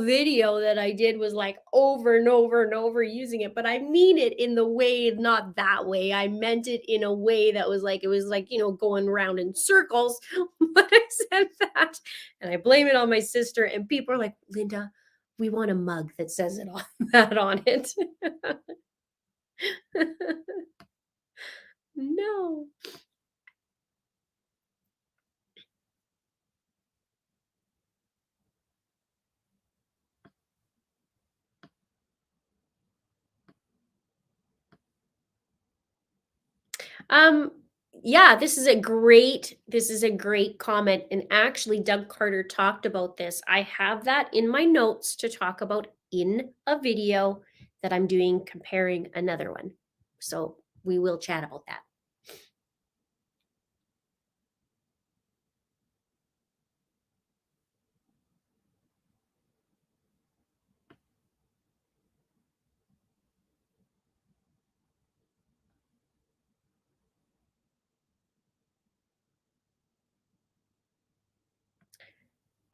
video that I did was like over and over and over using it. But I mean it in the way, not that way. I meant it in a way that was like it was like going around in circles. But I said that, and I blame it on my sister. And people are like, Linda, we want a mug that says it all that on it. No. Um, yeah, this is a great comment. And actually, Doug Carter talked about this. I have that in my notes to talk about in a video that I'm doing comparing another one. So we will chat about that.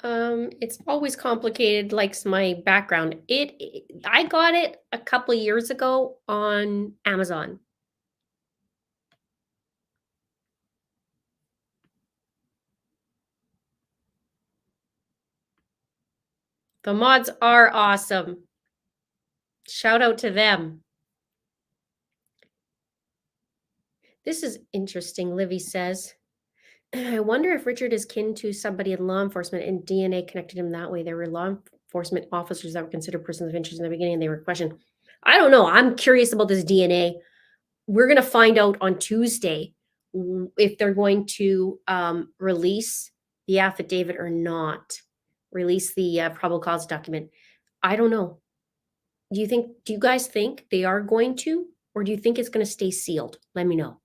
It's always complicated, likes my background. I got it a couple of years ago on Amazon. The mods are awesome. Shout out to them. This is interesting, Livy says. I wonder if Richard is kin to somebody in law enforcement and DNA connected him that way. There were law enforcement officers that were considered persons of interest in the beginning and they were questioned. I don't know. I'm curious about this DNA. We're going to find out on Tuesday if they're going to release the affidavit or not, release the probable cause document. I don't know. Do you guys think they are going to, or do you think it's going to stay sealed? Let me know.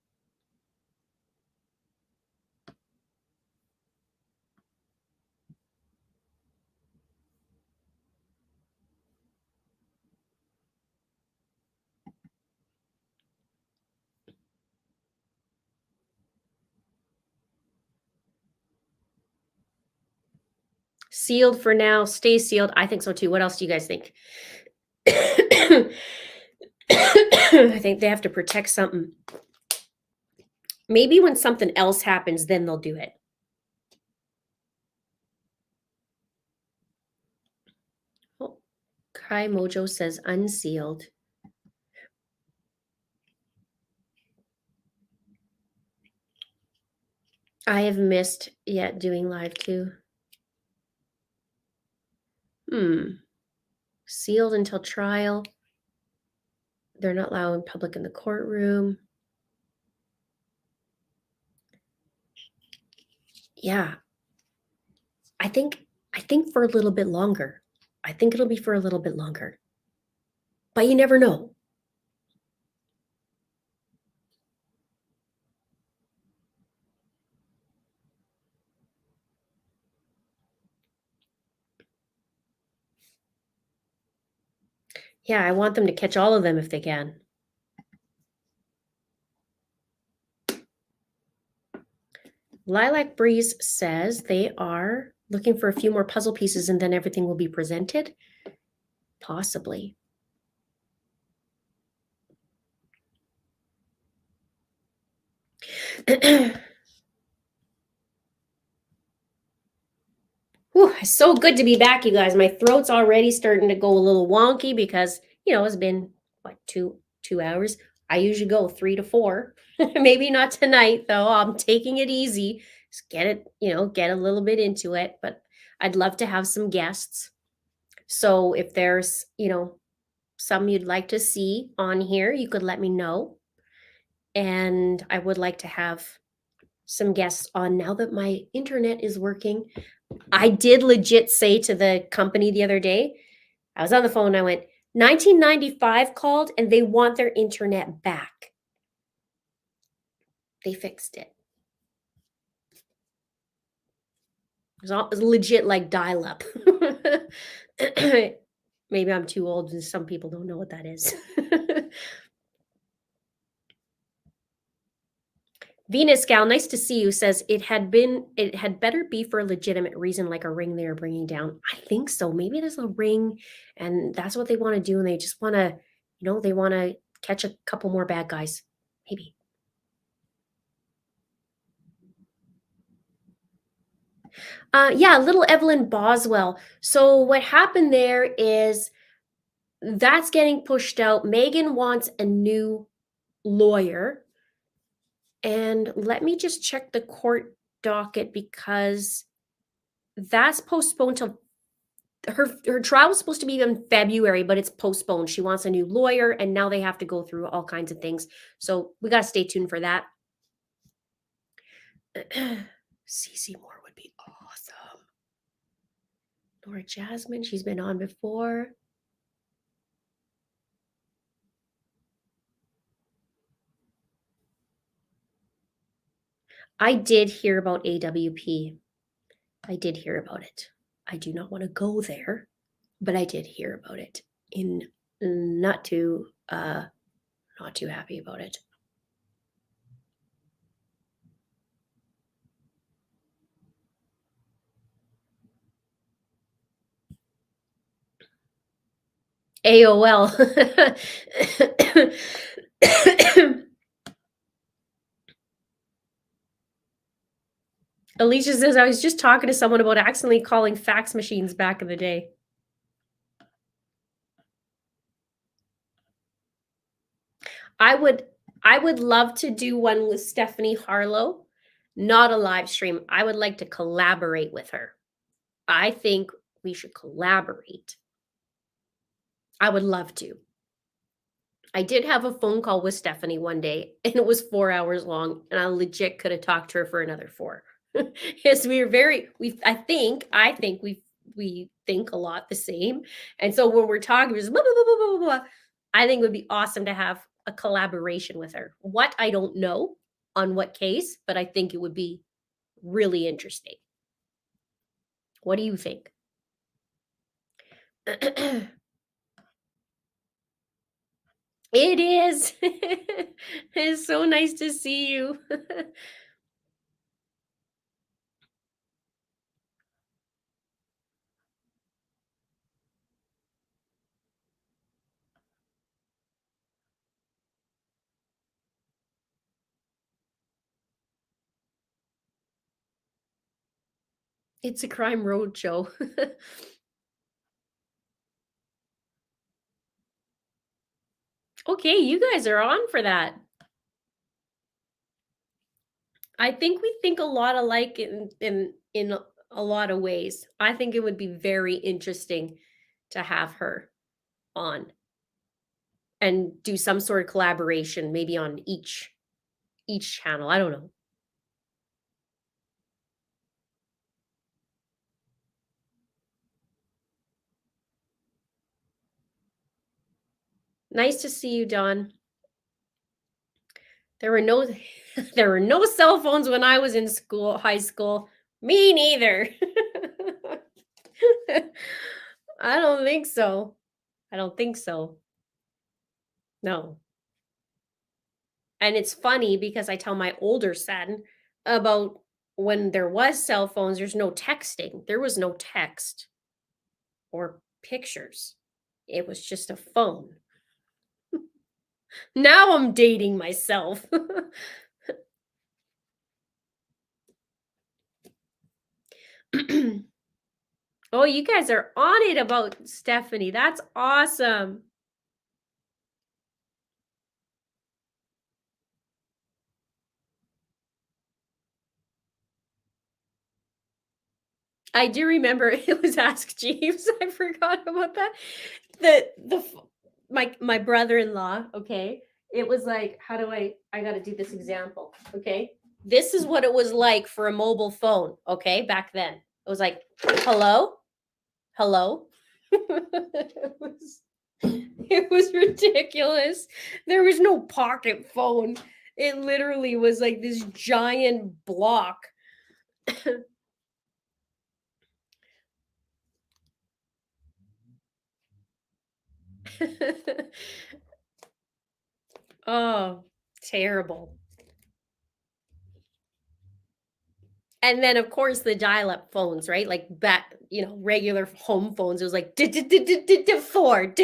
Sealed for now, stay sealed. I think so too. What else do you guys think? I think they have to protect something. Maybe when something else happens, then they'll do it. Oh, Kai Mojo says unsealed. I have missed yet doing live too. Sealed until trial. They're not allowed in public in the courtroom. Yeah. I think for a little bit longer. I think it'll be for a little bit longer. But you never know. Yeah, I want them to catch all of them if they can. Lilac Breeze says they are looking for a few more puzzle pieces and then everything will be presented. Possibly. Whew, it's so good to be back, you guys. My throat's already starting to go a little wonky because, it's been, what, two hours? I usually go 3 to 4. Maybe not tonight, though. I'm taking it easy. Just get it, get a little bit into it. But I'd love to have some guests. So if there's, some you'd like to see on here, you could let me know. And I would like to have some guests on now that my internet is working. I did legit say to the company the other day, I was on the phone, I went, 1995 called and they want their internet back. They fixed it. It was legit like dial up. Maybe I'm too old and some people don't know what that is. Venus Gal, nice to see you, says it had better be for a legitimate reason, like a ring they are bringing down. I think so. Maybe there's a ring and that's what they want to do. And they just want to, they want to catch a couple more bad guys. Maybe. Yeah, little Evelyn Boswell. So what happened there is that's getting pushed out. Megan wants a new lawyer. And let me just check the court docket because that's postponed till her trial was supposed to be in February, but it's postponed. She wants a new lawyer, and now they have to go through all kinds of things. So we got to stay tuned for that. Cece Moore would be awesome. Laura Jasmine, she's been on before. I did hear about AWP. I did hear about it. I do not want to go there, but I did hear about it. Not too happy about it. AOL. Alicia says, I was just talking to someone about accidentally calling fax machines back in the day. I would love to do one with Stephanie Harlow, not a live stream. I would like to collaborate with her. I think we should collaborate. I would love to. I did have a phone call with Stephanie one day and it was 4 hours long and I legit could have talked to her for another 4. Yes, I think we think a lot the same. And so when we're talking, we're just blah, blah, blah, blah, blah, blah. I think it would be awesome to have a collaboration with her. What, I don't know on what case, but I think it would be really interesting. What do you think? It is. It's so nice to see you. It's a crime roadshow. Okay, you guys are on for that. I think we think a lot alike in a lot of ways. I think it would be very interesting to have her on and do some sort of collaboration, maybe on each channel. I don't know. Nice to see you, Dawn. There were no cell phones when I was in high school. Me neither. I don't think so. I don't think so. No. And it's funny because I tell my older son about when there was cell phones, there's no texting. There was no text or pictures. It was just a phone. Now I'm dating myself. Oh, you guys are on it about Stephanie. That's awesome. I do remember it was Ask Jeeves. I forgot about that. My brother-in-law, okay? It was like, how do I got to do this example, okay? This is what it was like for a mobile phone, okay? Back then. It was like, "Hello? Hello?" It was ridiculous. There was no pocket phone. It literally was like this giant block. Oh, terrible. And then, of course, the dial-up phones, right? Like back, regular home phones. It was like 4.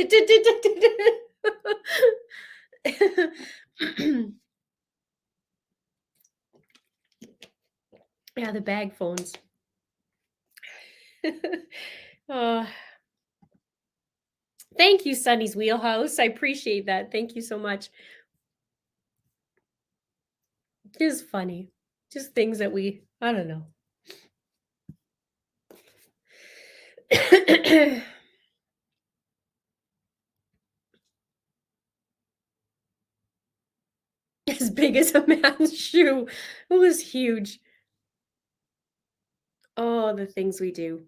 Yeah, the bag phones. Oh, thank you, Sunny's Wheelhouse. I appreciate that. Thank you so much. It's funny. Just things that I don't know. As big as a man's shoe. It was huge. Oh, the things we do.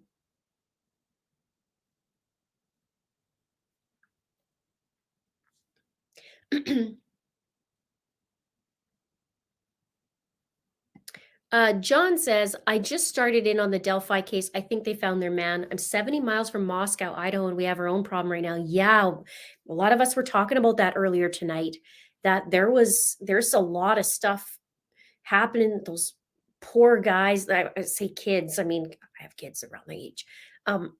John says, I just started in on the Delphi case. I think they found their man. I'm 70 miles from Moscow, Idaho, and we have our own problem right now. Yeah, a lot of us were talking about that earlier tonight, that there's a lot of stuff happening. Those poor guys, I say kids, I mean, I have kids around my age. Um,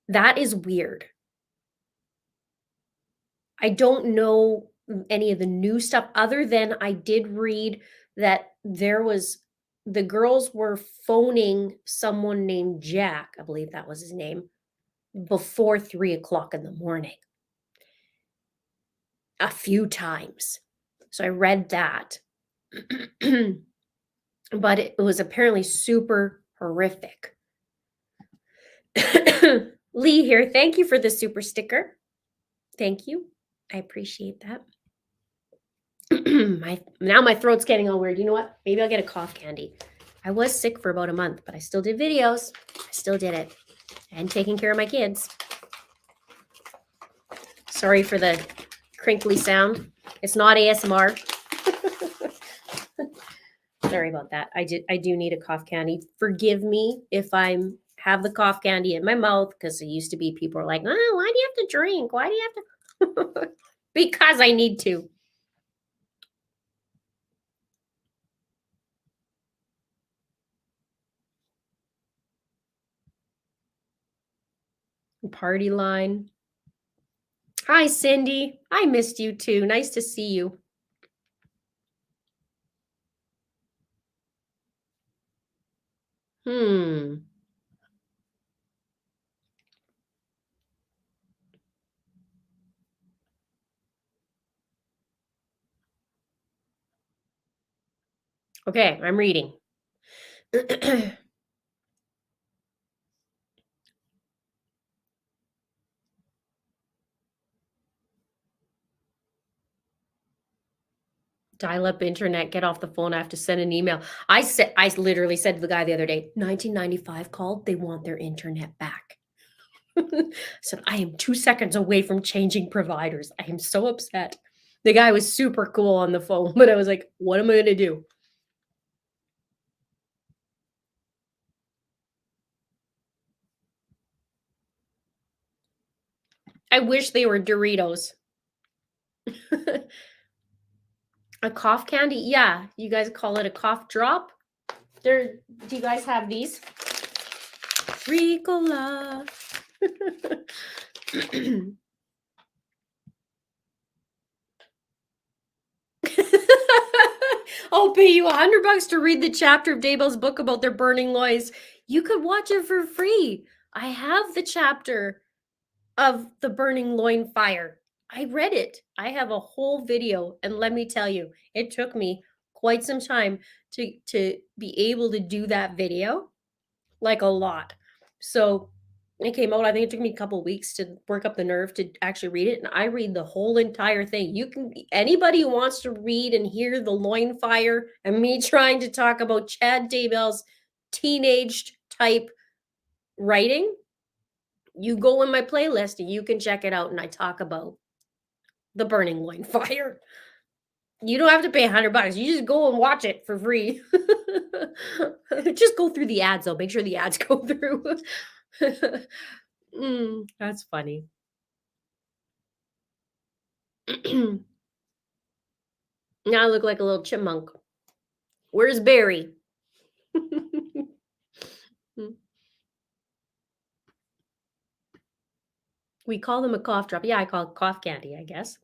that is weird. I don't know any of the new stuff other than I did read that the girls were phoning someone named Jack, I believe that was his name, before 3 o'clock in the morning a few times. So I read that. But it was apparently super horrific. Lee here. Thank you for the super sticker. Thank you. I appreciate that. Now my throat's getting all weird. You know what? Maybe I'll get a cough candy. I was sick for about a month, but I still did videos. I still did it. And taking care of my kids. Sorry for the crinkly sound. It's not ASMR. Sorry about that. I do need a cough candy. Forgive me if I have the cough candy in my mouth, because it used to be people are like, oh, why do you have to drink? Why do you have to? Because I need to. Party line. Hi, Cindy. I missed you too. Nice to see you. Okay, I'm reading. Dial-up internet, get off the phone. I have to send an email. I literally said to the guy the other day, 1995 called, they want their internet back. Said, I am 2 seconds away from changing providers. I am so upset. The guy was super cool on the phone, but I was like, what am I going to do? I wish they were Doritos. A cough candy? Yeah, you guys call it a cough drop? Do you guys have these? Ricola. I'll pay you $100 to read the chapter of Daybell's book about their burning loins. You could watch it for free. I have the chapter of the burning loin fire. I read it. I have a whole video, and let me tell you, it took me quite some time to be able to do that video, like a lot. So it came out. I think it took me a couple weeks to work up the nerve to actually read it, and I read the whole entire thing. You can anybody who wants to read and hear the loin fire and me trying to talk about Chad Daybell's teenage type writing, you go in my playlist and you can check it out, and I talk about the burning loin fire. You don't have to pay $100. You just go and watch it for free. Just go through the ads though. Make sure the ads go through. That's funny. Now I look like a little chipmunk. Where's Barry? We call them a cough drop. Yeah, I call it cough candy, I guess.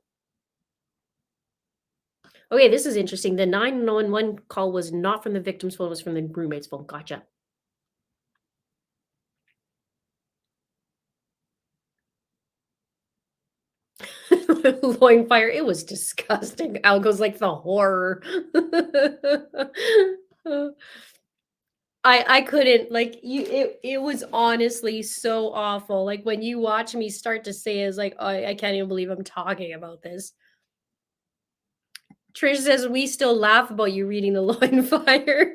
Okay, this is interesting. The 911 call was not from the victim's phone, it was from the roommate's phone. Gotcha. Loin fire. It was disgusting. Al goes like the horror. I couldn't like it was honestly so awful. Like when you watch me start to say it's like, oh, I can't even believe I'm talking about this. Trish says we still laugh about you reading the loin fire.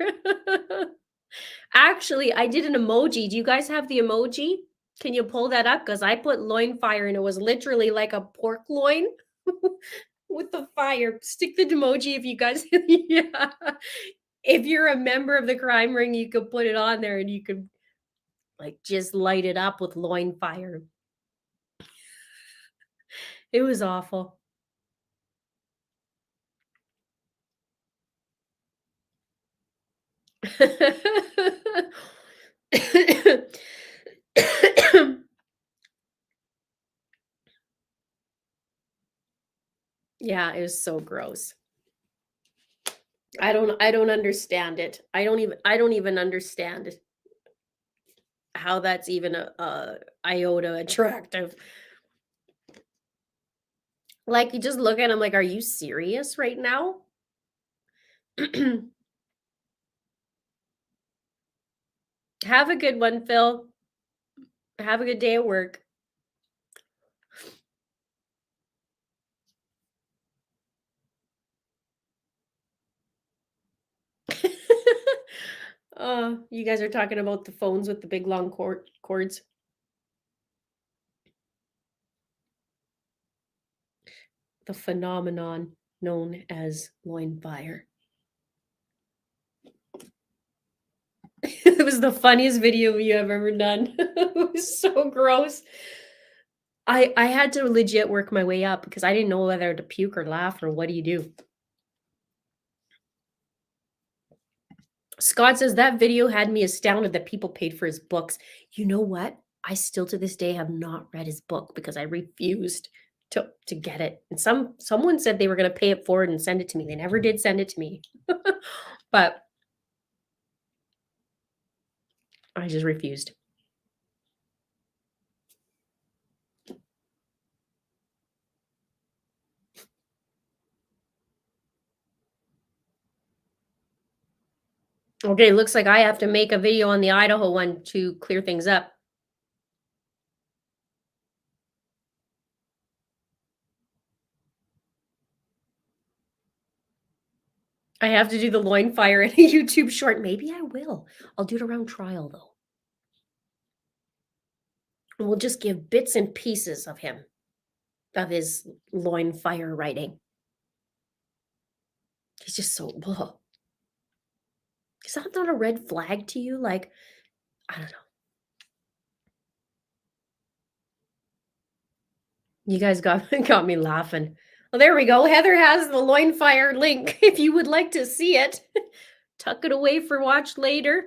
Actually, I did an emoji. Do you guys have the emoji? Can you pull that up? Because I put loin fire and it was literally like a pork loin with the fire. Stick the emoji if you guys, yeah. If you're a member of the crime ring, you could put it on there and you could like just light it up with loin fire. It was awful. Yeah, it was so gross. I don't understand it. I don't even understand how that's even a iota attractive. Like you just look at him like, are you serious right now? Have a good one, Phil. Have a good day at work. You guys are talking about the phones with the big long cords. The phenomenon known as loin fire. It was the funniest video you have ever done. It was so gross. I had to legit work my way up because I didn't know whether to puke or laugh or what do you do. Scott says that video had me astounded that people paid for his books. You know what? I still to this day have not read his book because I refused to get it. And someone said they were going to pay it forward and send it to me. They never did send it to me. But I just refused. Okay, looks like I have to make a video on the Idaho one to clear things up. I have to do the loin fire in a YouTube short. Maybe I will. I'll do it around trial though. And we'll just give bits and pieces of him, of his loin fire writing. He's just so blah. Is that not a red flag to you? Like, I don't know. You guys got me laughing. Well, there we go. Heather has the loin fire link if you would like to see it. Tuck it away for watch later.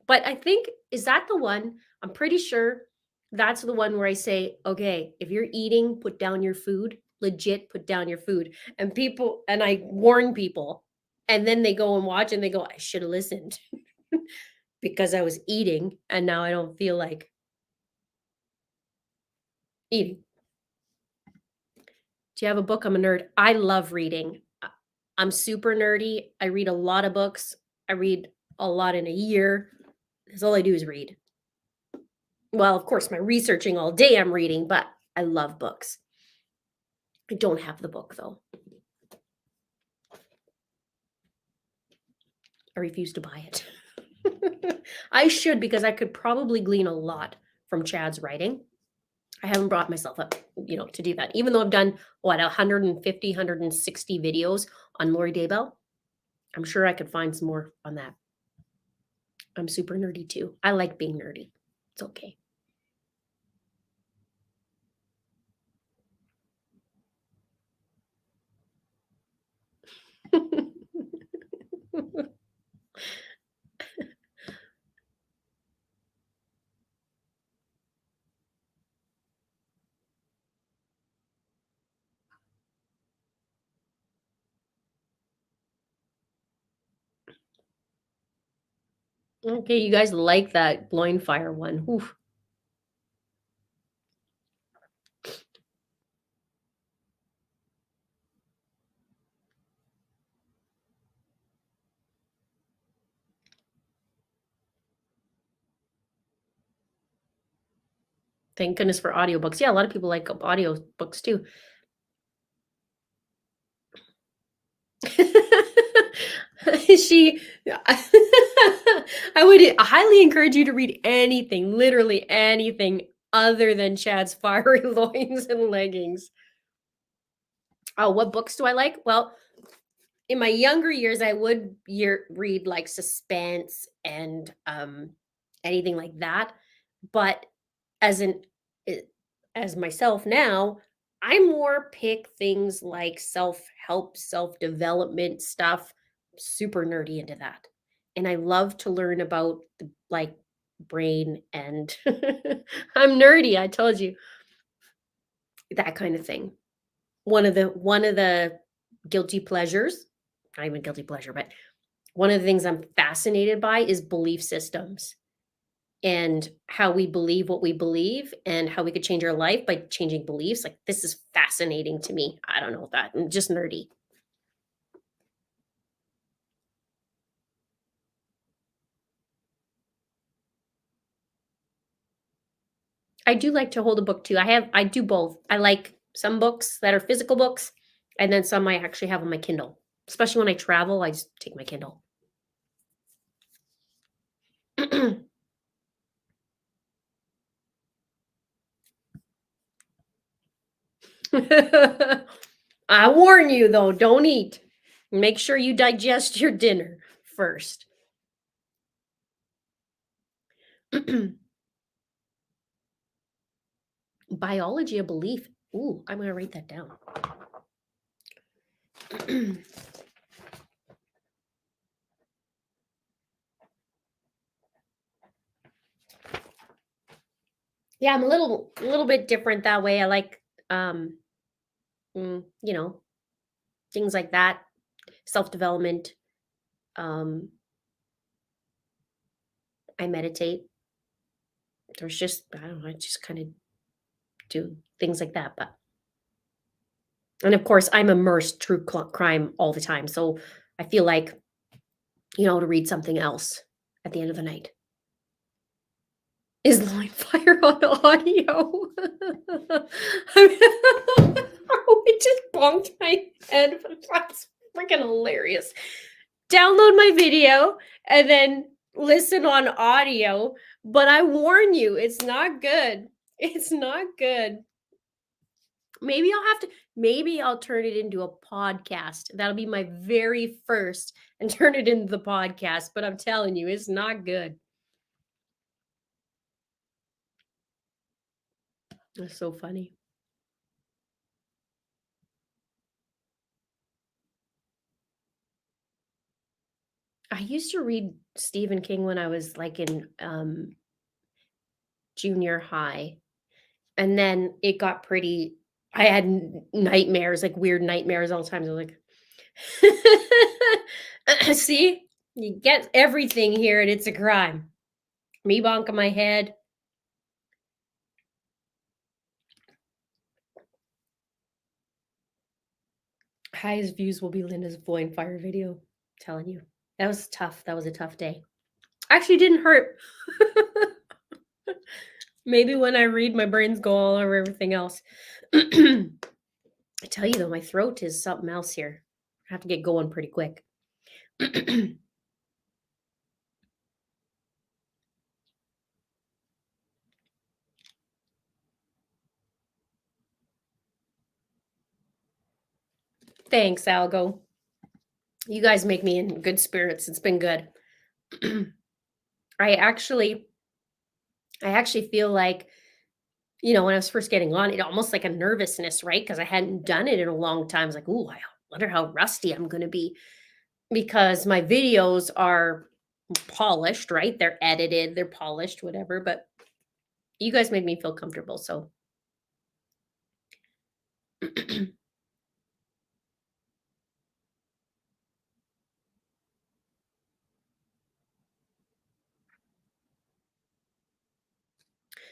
But I think, is that the one? I'm pretty sure that's the one where I say, okay, if you're eating, put down your food. Legit, put down your food. And people, and I warn people, and then they go and watch and they go, I should have listened because I was eating and now I don't feel like eating. Do you have a book? I'm a nerd. I love reading. I'm super nerdy. I read a lot of books. I read a lot in a year. That's all I do is read. Well, of course, my researching all day I'm reading, but I love books. I don't have the book though. I refuse to buy it. I should, because I could probably glean a lot from Chad's writing. I haven't brought myself up, to do that. Even though I've done, 150, 160 videos on Lori Daybell. I'm sure I could find some more on that. I'm super nerdy too. I like being nerdy. It's okay. Okay, you guys like that loin fire one. Oof. Thank goodness for audiobooks. Yeah, a lot of people like audiobooks too. I would highly encourage you to read anything, literally anything other than Chad's fiery loins and leggings. Oh, what books do I like? Well, in my younger years, I would read like suspense and anything like that. But as an as myself now, I more pick things like self-help, self-development stuff. Super nerdy into that. And I love to learn about the brain and I'm nerdy, I told you. That kind of thing. One of the guilty pleasures, not even guilty pleasure, but one of the things I'm fascinated by is belief systems and how we believe what we believe and how we could change our life by changing beliefs. Like, this is fascinating to me. I don't know that. I'm just nerdy. I do like to hold a book too. I do both. I like some books that are physical books, and then some I actually have on my Kindle. Especially when I travel, I just take my Kindle. I warn you though, don't eat. Make sure you digest your dinner first. Biology of belief. Ooh, I'm going to write that down. Yeah, I'm a little bit different that way. I like things like that, self-development. I meditate. There's just, I don't know, I just kind of do things like that. And of course, I'm immersed true crime all the time. So I feel like, to read something else at the end of the night. Is loin fire on audio? It just bonked my head. That's freaking hilarious. Download my video and then listen on audio. But I warn you, it's not good. It's not good. Maybe I'll turn it into a podcast. That'll be my very first and turn it into the podcast. But I'm telling you, it's not good. That's so funny. I used to read Stephen King when I was like in junior high. And then it got pretty I had nightmares, like weird nightmares all the time. I was like, see, you get everything here and it's a crime. Me bonking my head. Highest views will be Linda's Flying Fire video. I'm telling you. That was tough. That was a tough day. Actually didn't hurt. Maybe when I read, my brains go all over everything else. I tell you though, my throat is something else here. I have to get going pretty quick. Thanks, Algo. You guys make me in good spirits. It's been good. I actually feel like, when I was first getting on, it almost like a nervousness, right? Because I hadn't done it in a long time. I was like, "Ooh, I wonder how rusty I'm going to be," because my videos are polished, right? They're edited, they're polished, whatever. But you guys made me feel comfortable, so.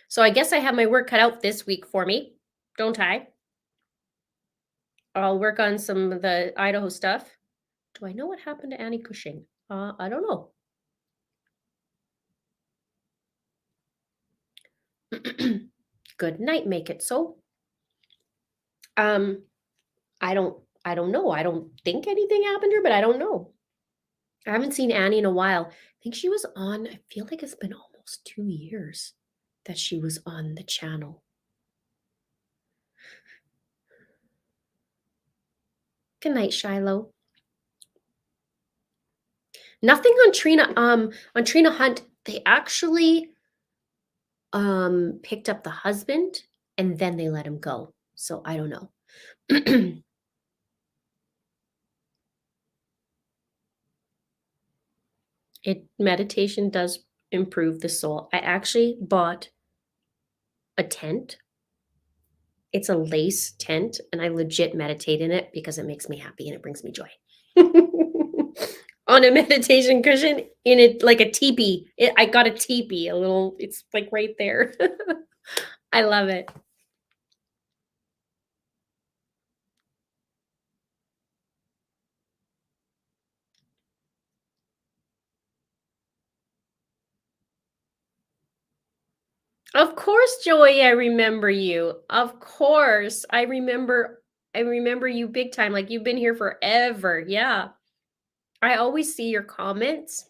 So I guess I have my work cut out this week for me, don't I? I'll work on some of the Idaho stuff. Do I know what happened to Annie Cushing? I don't know. Good night, make it so. I don't know. I don't think anything happened to her, but I don't know. I haven't seen Annie in a while. I think she was on, I feel like it's been almost 2 years that she was on the channel. Good night, Shiloh. Nothing on Trina Hunt. They actually picked up the husband and then they let him go. So I don't know. Meditation does improve the soul. I actually bought a tent. It's a lace tent and I legit meditate in it because it makes me happy and it brings me joy. On a meditation cushion in it, like a teepee. I got a teepee, a little, it's like right there. I love it. Of course, Joey, I remember you. Of course. I remember you big time. Like you've been here forever. Yeah. I always see your comments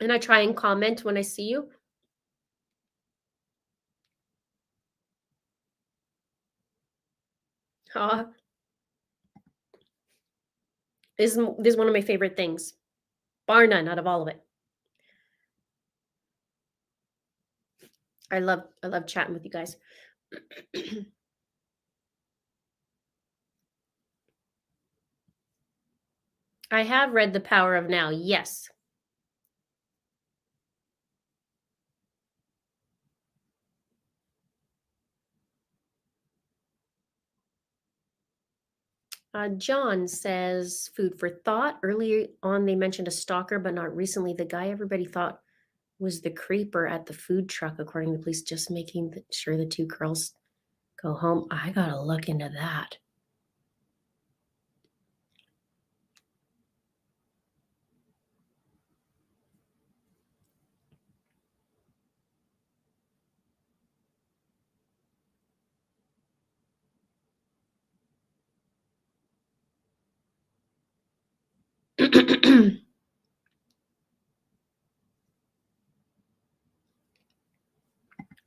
and I try and comment when I see you. This is one of my favorite things. Bar none out of all of it. I love chatting with you guys. I have read The Power of Now. Yes. John says, food for thought. Earlier on, they mentioned a stalker, but not recently. The guy everybody thought was the creeper at the food truck, according to the police, just making sure the 2 girls go home. I gotta look into that.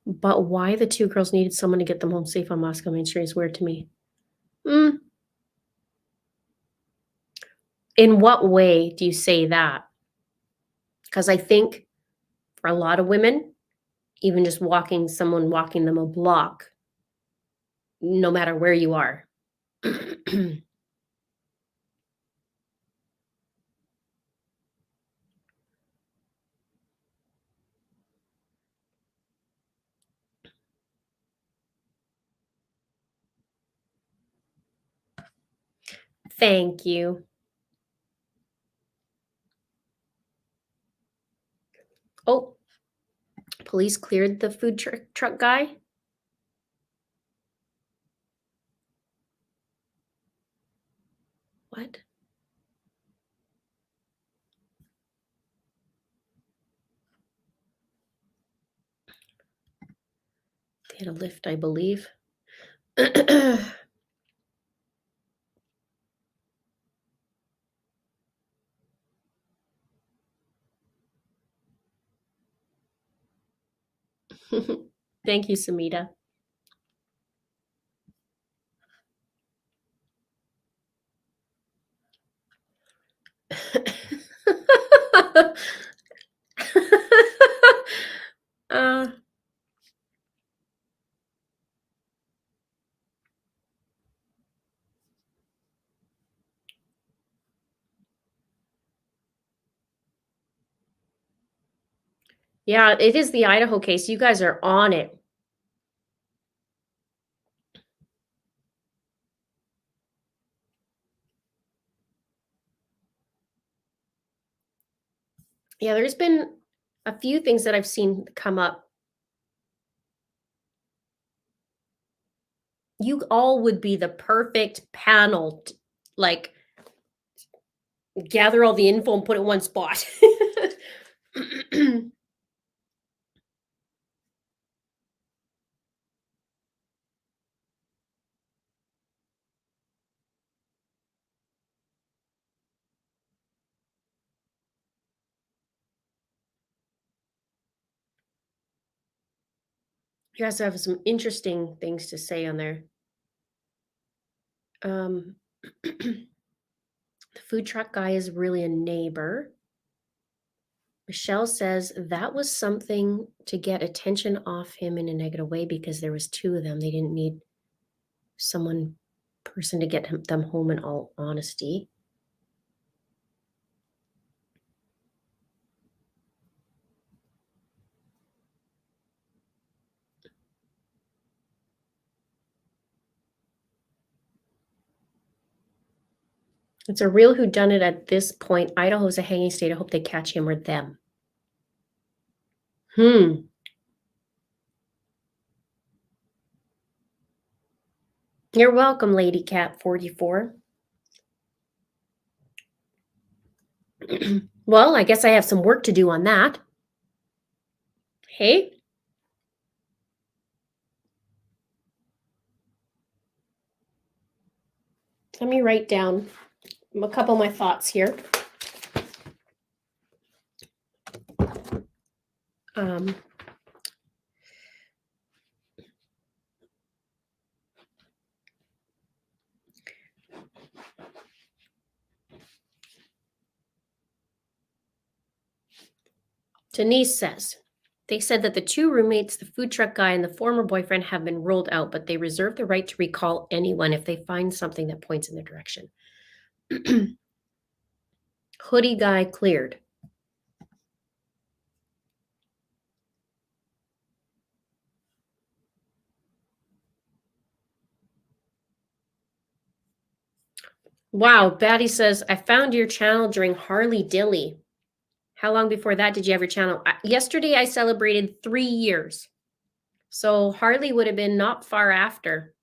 But why the 2 girls needed someone to get them home safe on Moscow Main Street is weird to me. In what way do you say that? Because I think for a lot of women, even just someone walking them a block no matter where you are. Thank you. Oh, police cleared the food truck guy. What? They had a lift, I believe. Thank you, Samita. uh, yeah, it is the Idaho case. You guys are on it. Yeah, there's been a few things that I've seen come up. You all would be the perfect panel to, like, gather all the info and put it in one spot. You guys have some interesting things to say on there. The food truck guy is really a neighbor. Michelle says that was something to get attention off him in a negative way because there was two of them. They didn't need person to get them home in all honesty. It's a real whodunit at this point. Idaho's a hanging state. I hope they catch him or them. You're welcome, Lady Cat 44. Well, I guess I have some work to do on that. Hey? Let me write down a couple of my thoughts here. Denise says, they said that the two roommates, the food truck guy and the former boyfriend, have been ruled out, but they reserve the right to recall anyone if they find something that points in their direction. Hoodie guy cleared. Wow, Batty says, I found your channel during Harley Dilly. How long before that did you have your channel? Yesterday I celebrated 3 years. So Harley would have been not far after.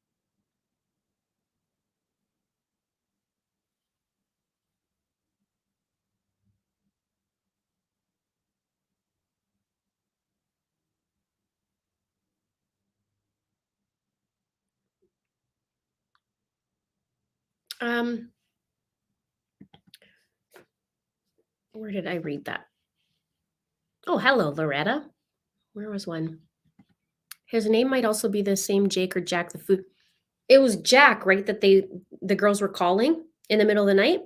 Where did I read that? Oh, hello, Loretta. Where was one? His name might also be the same Jake or Jack the food. It was Jack, right? That the girls were calling in the middle of the night.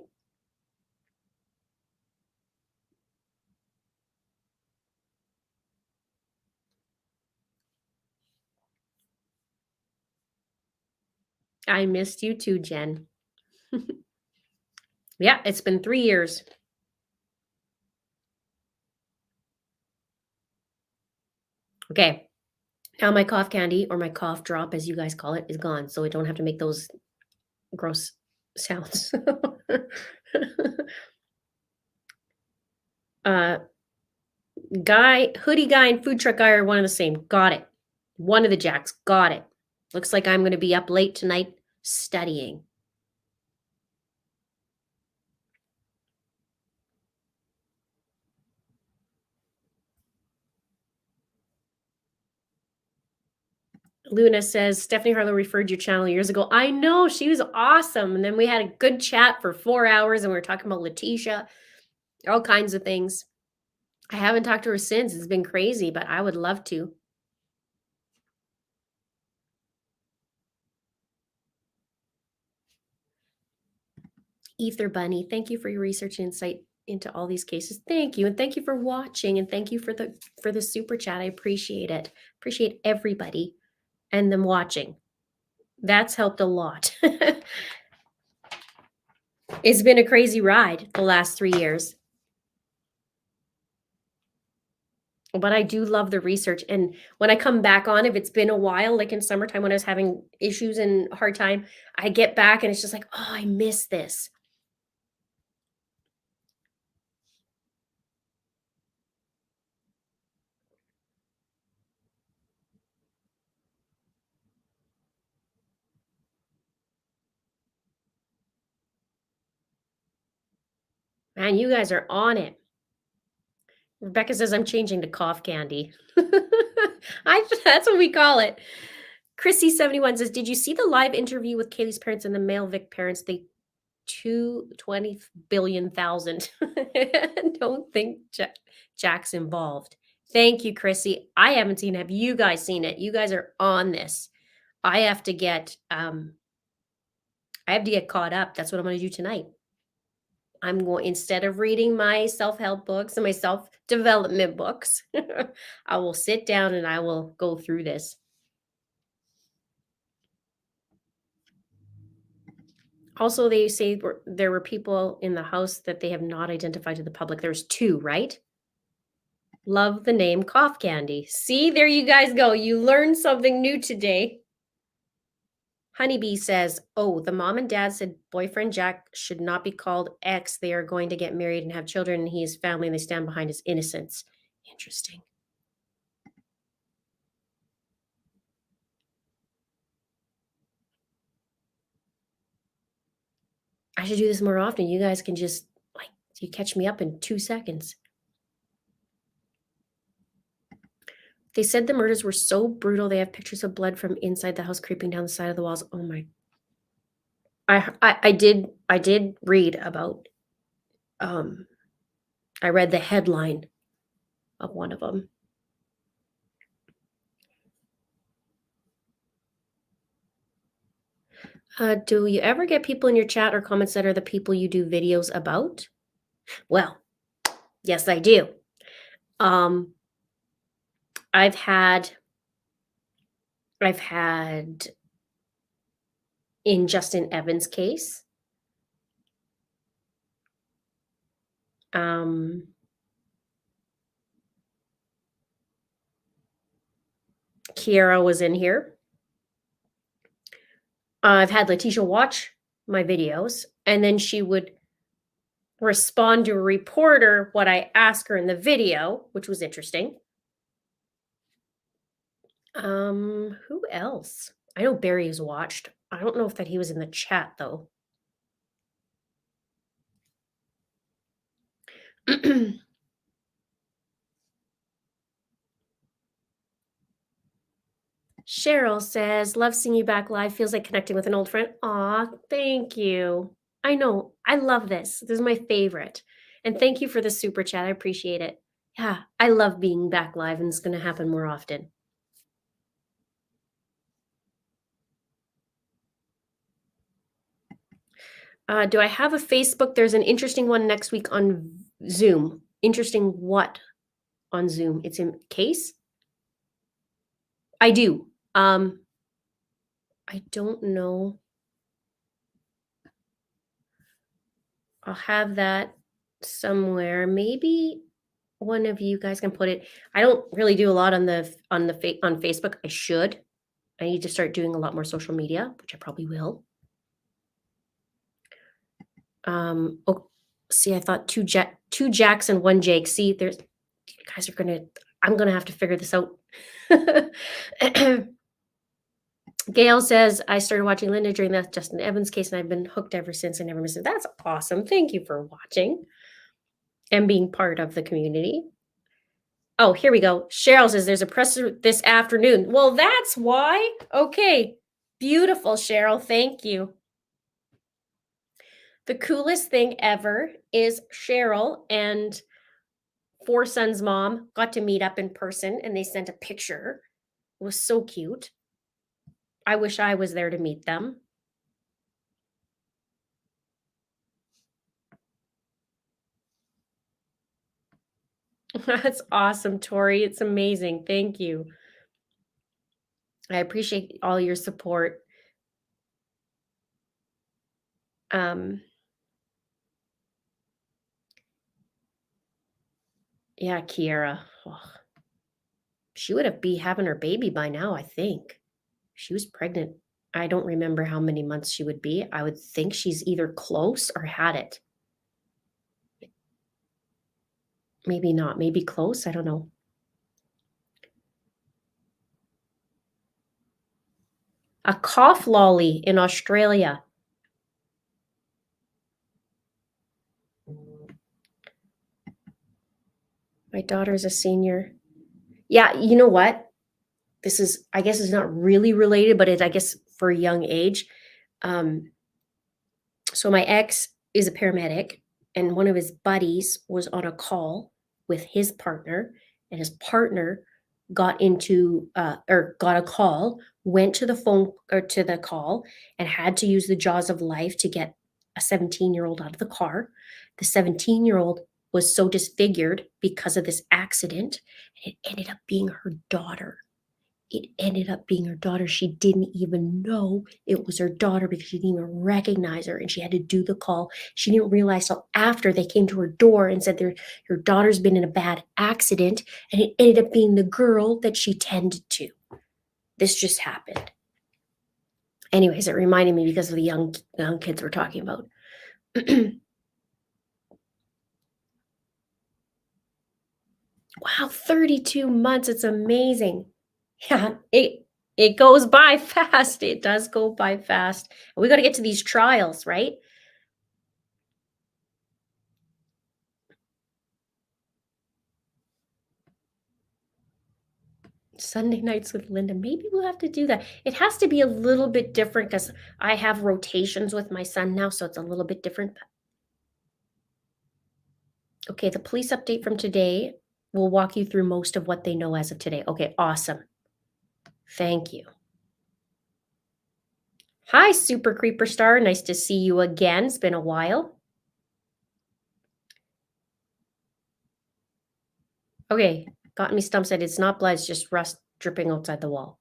I missed you too, Jen. Yeah, it's been 3 years. Okay. Now my cough candy, or my cough drop, as you guys call it, is gone, so I don't have to make those gross sounds. Hoodie guy and food truck guy are one and the same. Got it. One of the Jacks. Got it. Looks like I'm going to be up late tonight studying. Luna says, Stephanie Harlow referred your channel years ago. I know, she was awesome. And then we had a good chat for 4 hours and we were talking about Letitia, all kinds of things. I haven't talked to her since. It's been crazy, but I would love to. Ether Bunny, thank you for your research and insight into all these cases. Thank you. And thank you for watching. And thank you for the super chat. I appreciate it. Appreciate everybody and them watching. That's helped a lot. It's been a crazy ride the last 3 years. But I do love the research. And when I come back on, if it's been a while, like in summertime when I was having issues and hard time, I get back and it's just like, oh, I miss this. Man, you guys are on it. Rebecca says I'm changing to cough candy. That's what we call it. Chrissy71 says, did you see the live interview with Kaylee's parents and the male Vic parents? They 220 billion thousand. Don't think Jack's involved. Thank you, Chrissy. I haven't seen it. Have you guys seen it? You guys are on this. I have to get caught up. That's what I'm going to do tonight. I'm going, instead of reading my self-help books and my self-development books, I will sit down and I will go through this. Also, they say there were people in the house that they have not identified to the public. There's 2, right? Love the name Cough Candy. See, there you guys go. You learned something new today. Honeybee says, oh, the mom and dad said boyfriend Jack should not be called ex. They are going to get married and have children, and he is family, and they stand behind his innocence. Interesting. I should do this more often. You guys can just, like, you catch me up in 2 seconds. They said the murders were so brutal. They have pictures of blood from inside the house creeping down the side of the walls. Oh my. I did read about, I read the headline of one of them. Do you ever get people in your chat or comments that are the people you do videos about? Well, yes, I do. I've had in Justin Evans' case, Kiara was in here. I've had Letitia watch my videos, and then she would respond to a reporter what I asked her in the video, which was interesting. Who else? I know Barry has watched. I don't know if that he was in the chat though. Cheryl says, love seeing you back live. Feels like connecting with an old friend. Aw, thank you. I know. I love this. This is my favorite. And thank you for the super chat. I appreciate it. Yeah, I love being back live, and it's going to happen more often. Do I have a Facebook? There's an interesting one next week on Zoom. Interesting what on Zoom? It's in case? I do. I don't know. I'll have that somewhere. Maybe one of you guys can put it. I don't really do a lot on on Facebook. I should. I need to start doing a lot more social media, which I probably will. Oh, see, I thought two Jacks and one Jake. See, there's you guys are gonna. I'm gonna have to figure this out. Gail says, I started watching Linda during that Justin Evans case, and I've been hooked ever since. I never missed it. That's awesome. Thank you for watching and being part of the community. Oh, here we go. Cheryl says there's a presser this afternoon. Well, that's why. Okay. Beautiful, Cheryl. Thank you. The coolest thing ever is Cheryl and Four Sons' mom got to meet up in person, and they sent a picture. It was so cute. I wish I was there to meet them. That's awesome, Tori. It's amazing. Thank you. I appreciate all your support. Yeah, Kiera. Oh, she would be having her baby by now, I think. She was pregnant. I don't remember how many months she would be. I would think she's either close or had it. Maybe not. Maybe close. I don't know. A cough lolly in Australia. My daughter's a senior. Yeah, you know what? This is, I guess it's not really related, but it's, I guess, for a young age. So my ex is a paramedic, and one of his buddies was on a call with his partner, and his partner got into or got a call, went to the phone or to the call, and had to use the jaws of life to get a 17-year-old out of the car. The 17-year-old was so disfigured because of this accident, and it ended up being her daughter. It ended up being her daughter. She didn't even know it was her daughter because she didn't even recognize her, and she had to do the call. She didn't realize till after they came to her door and said, your daughter's been in a bad accident, and it ended up being the girl that she tended to. This just happened. Anyways, it reminded me because of the young kids we're talking about. Wow, 32 months. It's amazing. Yeah, it goes by fast. It does go by fast. We got to get to these trials, right? Sunday nights with Linda. Maybe we'll have to do that. It has to be a little bit different because I have rotations with my son now, so it's a little bit different. Okay, the police update from today will walk you through most of what they know as of today. Okay, awesome. Thank you. Hi, Super Creeper Star. Nice to see you again. It's been a while. Okay, got me stumped. Said it's not blood, it's just rust dripping outside the wall.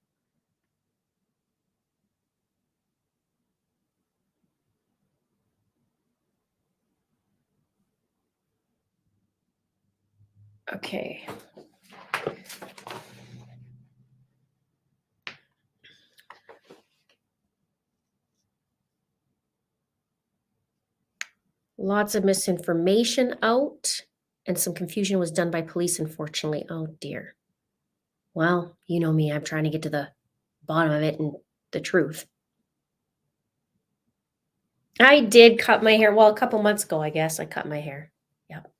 Okay. Lots of misinformation out, and some confusion was done by police, unfortunately. Oh, dear. Well, you know me. I'm trying to get to the bottom of it and the truth. I did cut my hair. Well, a couple months ago, I guess, I cut my hair. Yep.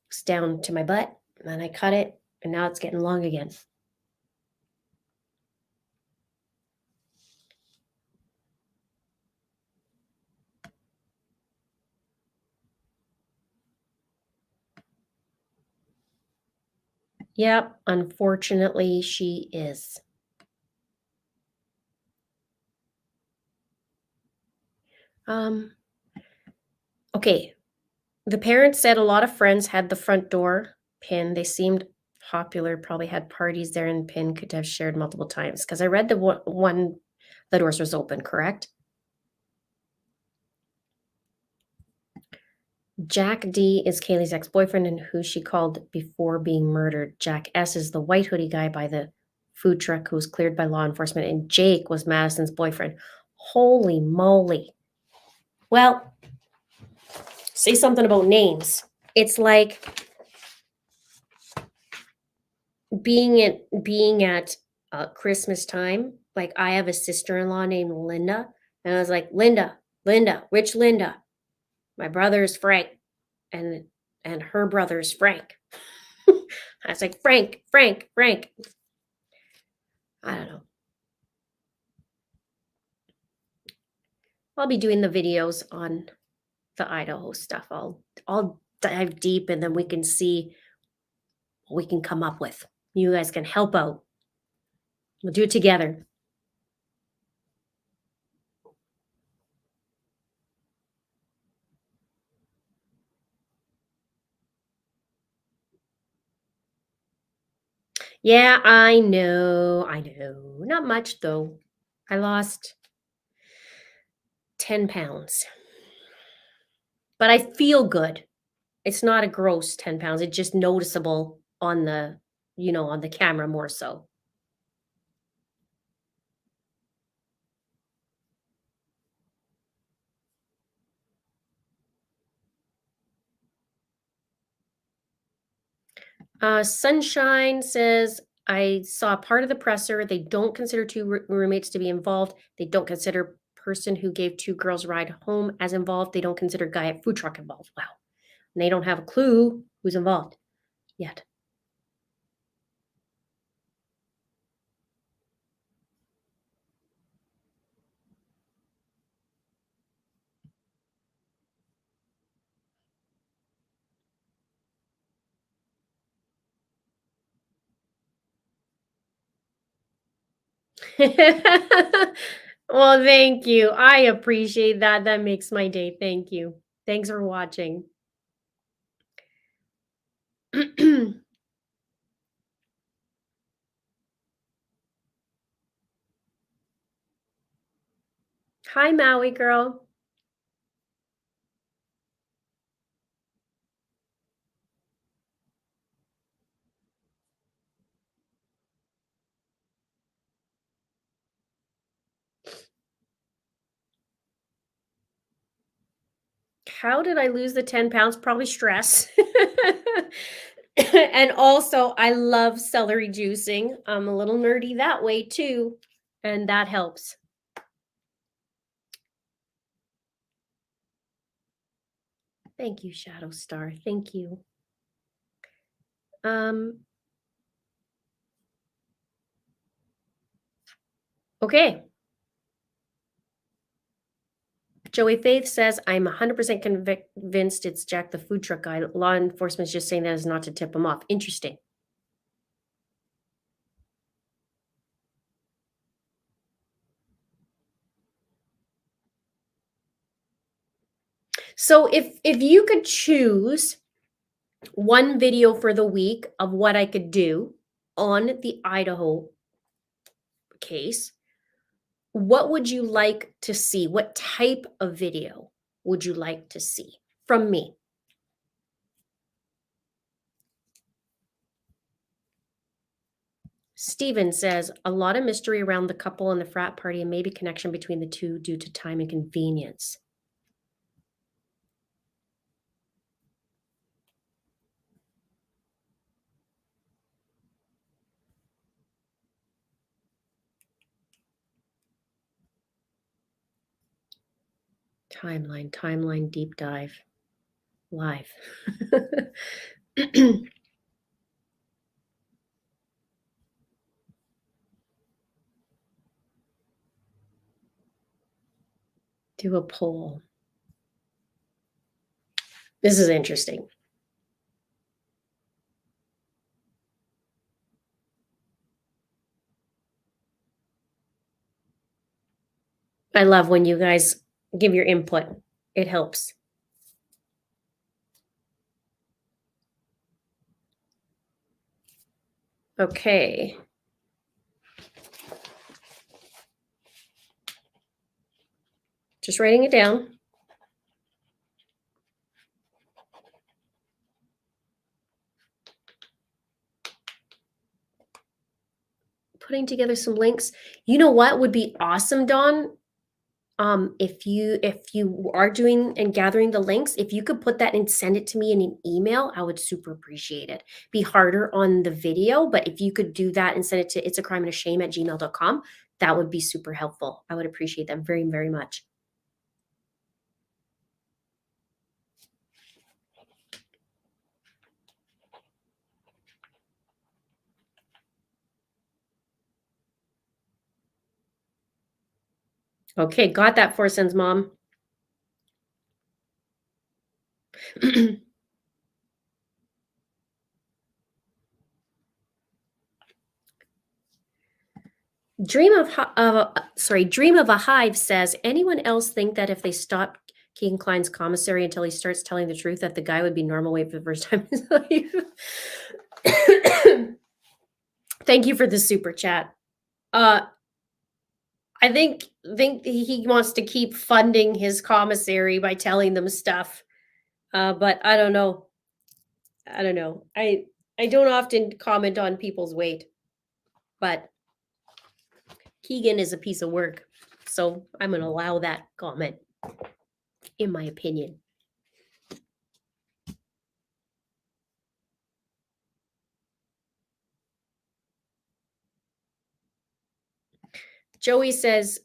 It's down to my butt, and then I cut it, and now it's getting long again. Yep, unfortunately, she is. Okay. The parents said a lot of friends had the front door pin. They seemed popular, probably had parties there, and pin could have shared multiple times. Because I read the one, the doors was open, correct? Jack D is Kaylee's ex-boyfriend and who she called before being murdered. Jack S is the white hoodie guy by the food truck who was cleared by law enforcement. And Jake was Madison's boyfriend. Holy moly. Well, say something about names. It's like being at Christmas time. Like I have a sister-in-law named Linda. And I was like, Linda, which Linda? My brother's Frank. And her brother's Frank. I was like, Frank. I don't know. I'll be doing the videos on the Idaho stuff. I'll dive deep and then we can see what we can come up with. You guys can help out. We'll do it together. Yeah, I know. Not much though. I lost 10 pounds. But I feel good. It's not a gross 10 pounds. It's just noticeable on the, on the camera more so. Sunshine says, I saw part of the presser. They don't consider two roommates to be involved. They don't consider person who gave two girls a ride home as involved. They don't consider guy at food truck involved. Wow. And they don't have a clue who's involved yet. Well, thank you. I appreciate that. That makes my day. Thank you. Thanks for watching. Hi, Maui girl. How did I lose the 10 pounds? Probably stress. And also, I love celery juicing. I'm a little nerdy that way too, and that helps. Thank you, Shadow Star. Thank you. Okay. Joey Faith says, I'm 100% convinced it's Jack the food truck guy. Law enforcement is just saying that is not to tip him off. Interesting. So if you could choose one video for the week of what I could do on the Idaho case, what would you like to see? What type of video would you like to see from me? Steven says, a lot of mystery around the couple and the frat party and maybe connection between the two due to time and convenience. Timeline deep dive live. Do a poll. This is interesting. I love when you guys give your input. It helps. Okay. Just writing it down. putting together some links. You know what would be awesome, Dawn? If you are doing and gathering the links, if you could put that and send it to me in an email, I would super appreciate it. Be harder on the video, but if you could do that and send it to itsacrimeandashame@gmail.com, that would be super helpful. I would appreciate that very, very much. Okay, got that, 4 cents, Mom. Dream of a Hive says, anyone else think that if they stop Kegan Kline's commissary until he starts telling the truth, that the guy would be normal weight for the first time in his life? Thank you for the super chat. I think he wants to keep funding his commissary by telling them stuff. But I don't know. I don't know. I don't often comment on people's weight, but Kegan is a piece of work, so I'm going to allow that comment, in my opinion. Joey says,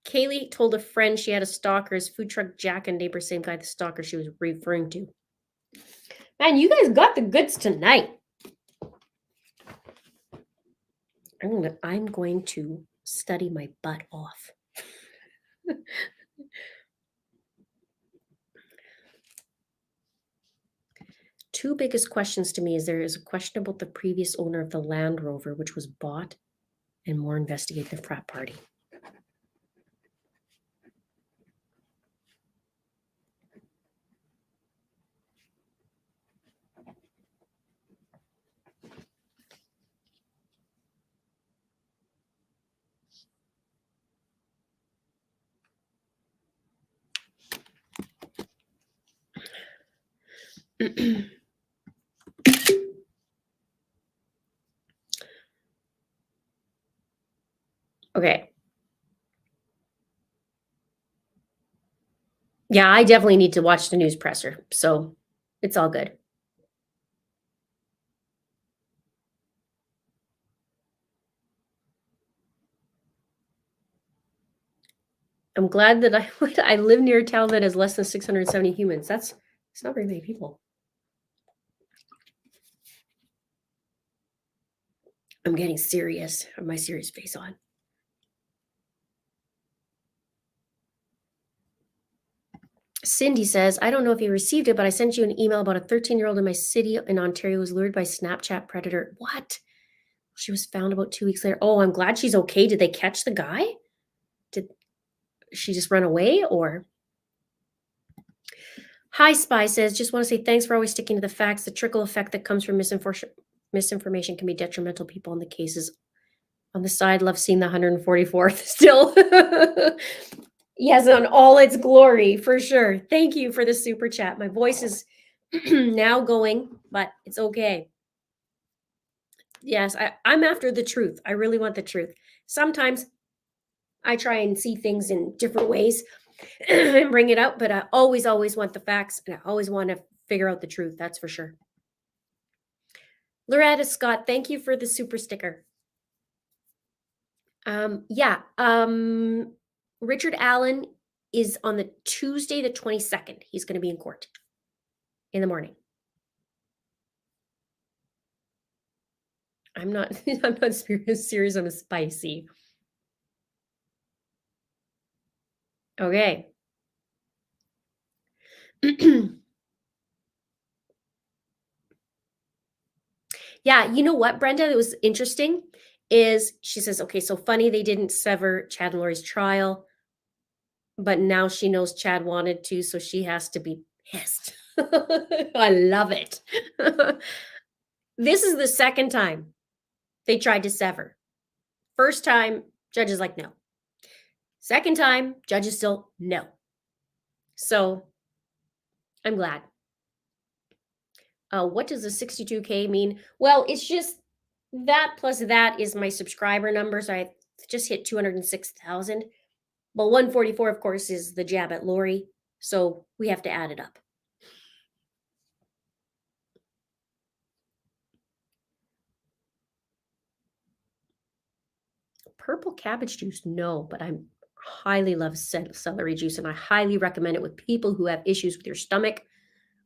Kaylee told a friend she had a stalker as food truck Jack and neighbor, same guy, the stalker she was referring to. Man, you guys got the goods tonight. I'm going to study my butt off. Two biggest questions to me is there is a question about the previous owner of the Land Rover, which was bought, and more investigate the frat party. Okay. Yeah, I definitely need to watch the news presser, so it's all good. I'm glad that I live near a town that has less than 670 humans. It's not very many people. I'm getting serious. I have my serious face on. Cindy says, I don't know if you received it, but I sent you an email about a 13-year-old in my city in Ontario who was lured by Snapchat predator. What? She was found about 2 weeks later. Oh, I'm glad she's okay. Did they catch the guy? Did she just run away or? Hi, Spy says, just want to say thanks for always sticking to the facts. The trickle effect that comes from misinformation can be detrimental. People in the cases on the side love seeing the 144th still. Yes, on all its glory, for sure. Thank you for the super chat. My voice is now going, but it's okay. Yes, I'm after the truth. I really want the truth. Sometimes I try and see things in different ways and bring it out, but I always want the facts, and I always want to figure out the truth. That's for sure. Loretta Scott, thank you for the super sticker. Richard Allen is on the Tuesday, the 22nd. He's going to be in court in the morning. I'm not serious. I'm spicy. Okay. Yeah, you know what, Brenda, that was interesting is she says, okay, so funny they didn't sever Chad and Lori's trial, but now she knows Chad wanted to, so she has to be pissed. I love it. This is the second time they tried to sever. First time, judge is like, no. Second time, judge is still no. So I'm glad. What does the 62K mean? Well, it's just That plus that is my subscriber numbers. I just hit 206,000. Well, 144, of course, is the jab at Lori. So we have to add it up. Purple cabbage juice, no, but I highly love celery juice, and I highly recommend it with people who have issues with your stomach,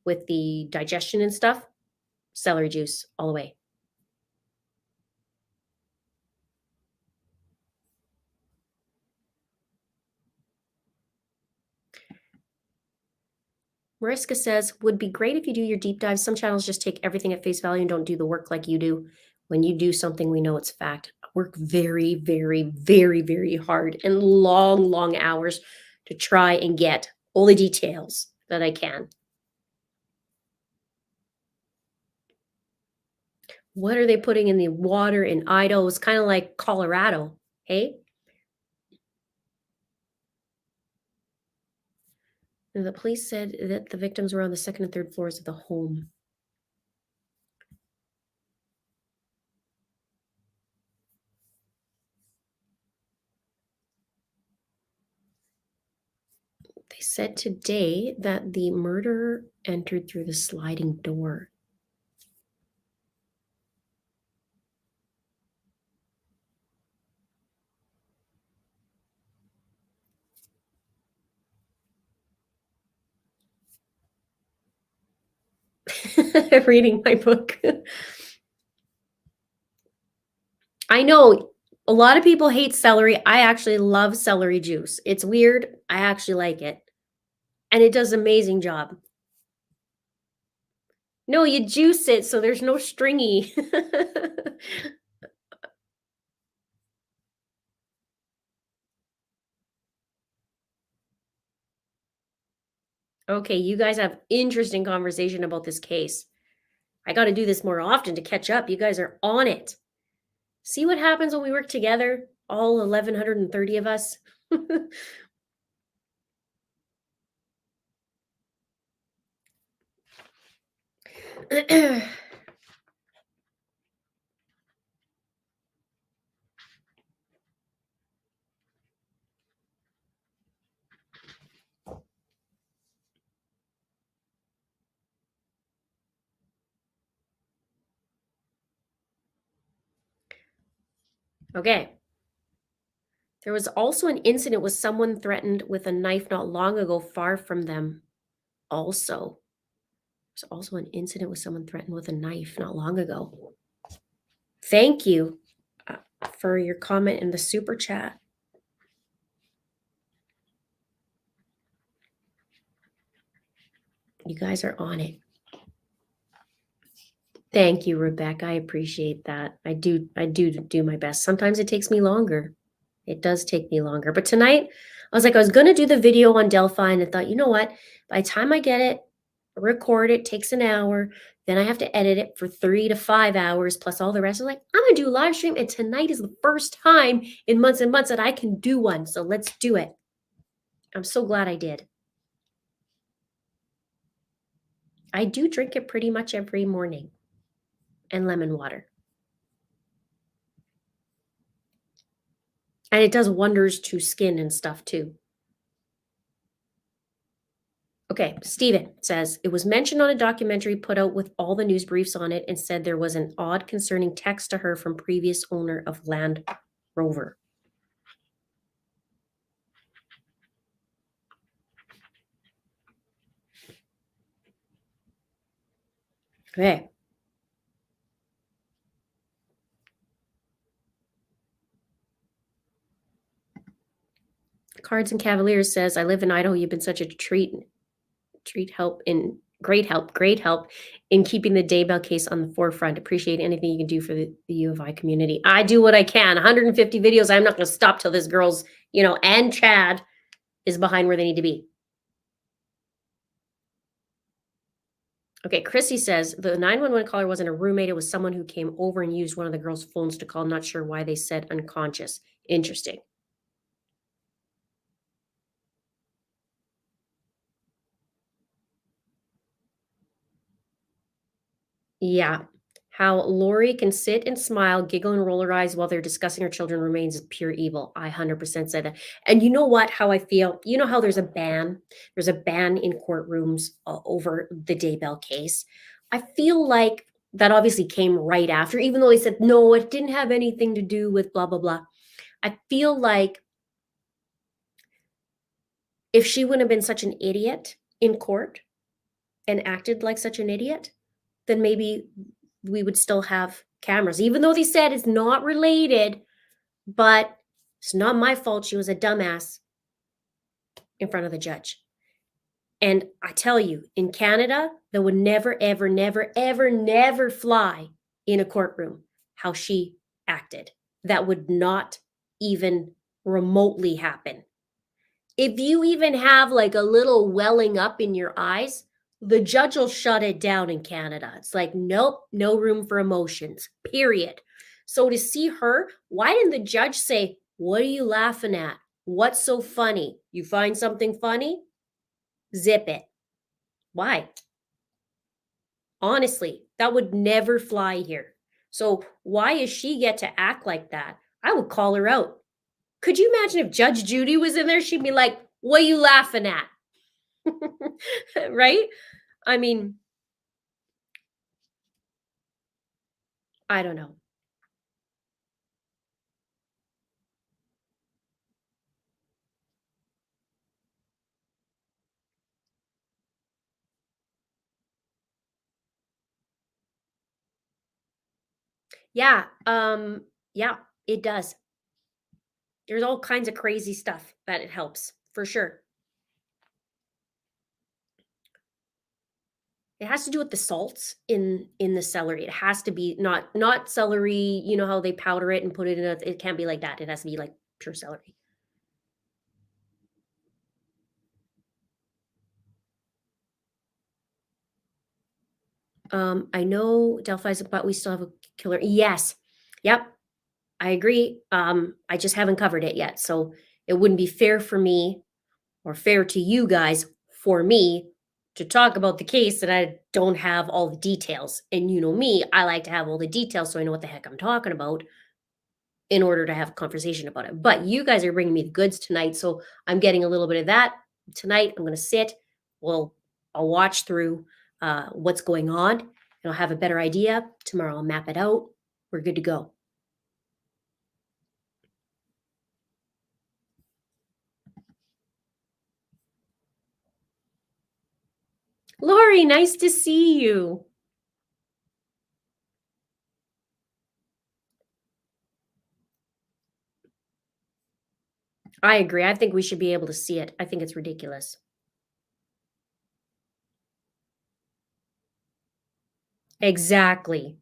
with the digestion and stuff. Celery juice all the way. Mariska says, would be great if you do your deep dives. Some channels just take everything at face value and don't do the work like you do. When you do something, we know it's fact. I work very, very, very, very hard and long, long hours to try and get all the details that I can. What are they putting in the water in Idaho? It's kind of like Colorado, hey? And the police said that the victims were on the second and third floors of the home. They said today that the murderer entered through the sliding door. Reading my book. I know a lot of people hate celery. I actually love celery juice. It's weird. I actually like it. And it does an amazing job. No, you juice it so there's no stringy. Okay, you guys have interesting conversation about this case. I got to do this more often to catch up. You guys are on it. See what happens when we work together, all 1,130 of us. Okay. There was also an incident with someone threatened with a knife not long ago, far from them. Also, there's also an incident with someone threatened with a knife not long ago. Thank you for your comment in the super chat. You guys are on it. Thank you, Rebecca. I appreciate that. I do my best. Sometimes it takes me longer. It does take me longer. But tonight, I was going to do the video on Delphi, and I thought, you know what? By the time I get it, record it, takes an hour. Then I have to edit it for 3 to 5 hours, plus all the rest. I'm going to do a live stream, and tonight is the first time in months and months that I can do one. So let's do it. I'm so glad I did. I do drink it pretty much every morning, and lemon water. And it does wonders to skin and stuff too. Okay, Steven says, it was mentioned on a documentary put out with all the news briefs on it and said there was an odd concerning text to her from previous owner of Land Rover. Okay. Cards and Cavaliers says, I live in Idaho. You've been such a great help in keeping the Daybell case on the forefront. Appreciate anything you can do for the U of I community. I do what I can. 150 videos. I'm not going to stop till this girl's, and Chad is behind where they need to be. Okay, Chrissy says, the 911 caller wasn't a roommate. It was someone who came over and used one of the girls' phones to call. Not sure why they said unconscious. Interesting. Yeah. How Lori can sit and smile, giggle, and roll her eyes while they're discussing her children remains pure evil. I 100% said that. And you know what? How I feel? You know how there's a ban? There's a ban in courtrooms over the Daybell case. I feel like that obviously came right after, even though they said, no, it didn't have anything to do with blah, blah, blah. I feel like if she wouldn't have been such an idiot in court and acted like such an idiot, then maybe we would still have cameras, even though they said it's not related, but it's not my fault she was a dumbass in front of the judge. And I tell you, in Canada, that would never, ever, never, ever, never fly in a courtroom how she acted. That would not even remotely happen. If you even have like a little welling up in your eyes, the judge will shut it down in Canada. It's like, nope, no room for emotions, period. So to see her, why didn't the judge say, what are you laughing at? What's so funny? You find something funny? Zip it. Why? Honestly, that would never fly here. So why does she get to act like that? I would call her out. Could you imagine if Judge Judy was in there? She'd be like, what are you laughing at? Right? I mean, I don't know. Yeah, yeah, it does. There's all kinds of crazy stuff that it helps, for sure. It has to do with the salts in the celery. It has to be not celery, you know how they powder it and put it in a, it can't be like that. It has to be like pure celery. I know Delphi's, but we still have a killer. Yes. Yep. I agree. I just haven't covered it yet. So it wouldn't be fair for me or fair to you guys for me to talk about the case that I don't have all the details. And you know me, I like to have all the details so I know what the heck I'm talking about in order to have a conversation about it. But you guys are bringing me the goods tonight, so I'm getting a little bit of that tonight. I'm going to sit. I'll watch through what's going on, and I'll have a better idea. Tomorrow I'll map it out. We're good to go. Lori, nice to see you. I agree. I think we should be able to see it. I think it's ridiculous. Exactly.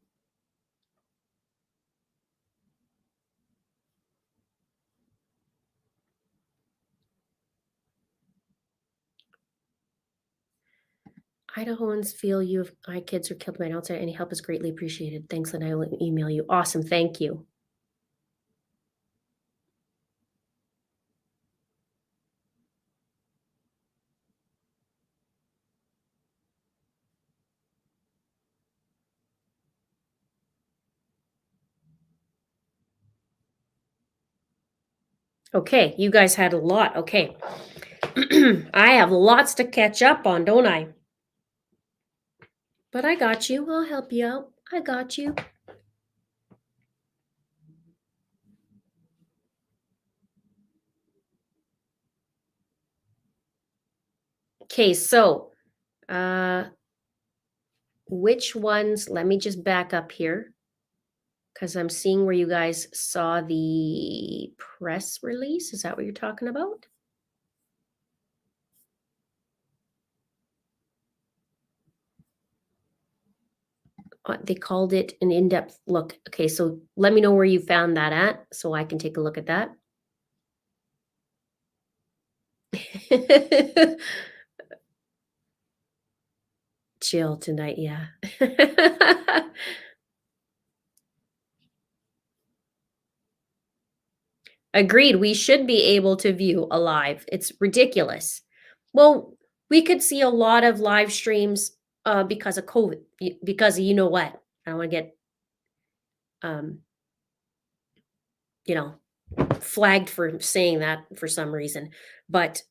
Idahoans feel you if my kids are killed by an outsider. Any help is greatly appreciated. Thanks, and I will email you. Awesome. Thank you. Okay, you guys had a lot. Okay. I have lots to catch up on, don't I? But I got you. I'll help you out. I got you. Okay, so which ones? Let me just back up here because I'm seeing where you guys saw the press release. Is that what you're talking about? They called it an in-depth look. Okay, so let me know where you found that at so I can take a look at that. Chill tonight, yeah. Agreed. We should be able to view a live. It's ridiculous. Well, we could see a lot of live streams because of COVID, because of, you know what? I don't want to get you know, flagged for saying that for some reason. But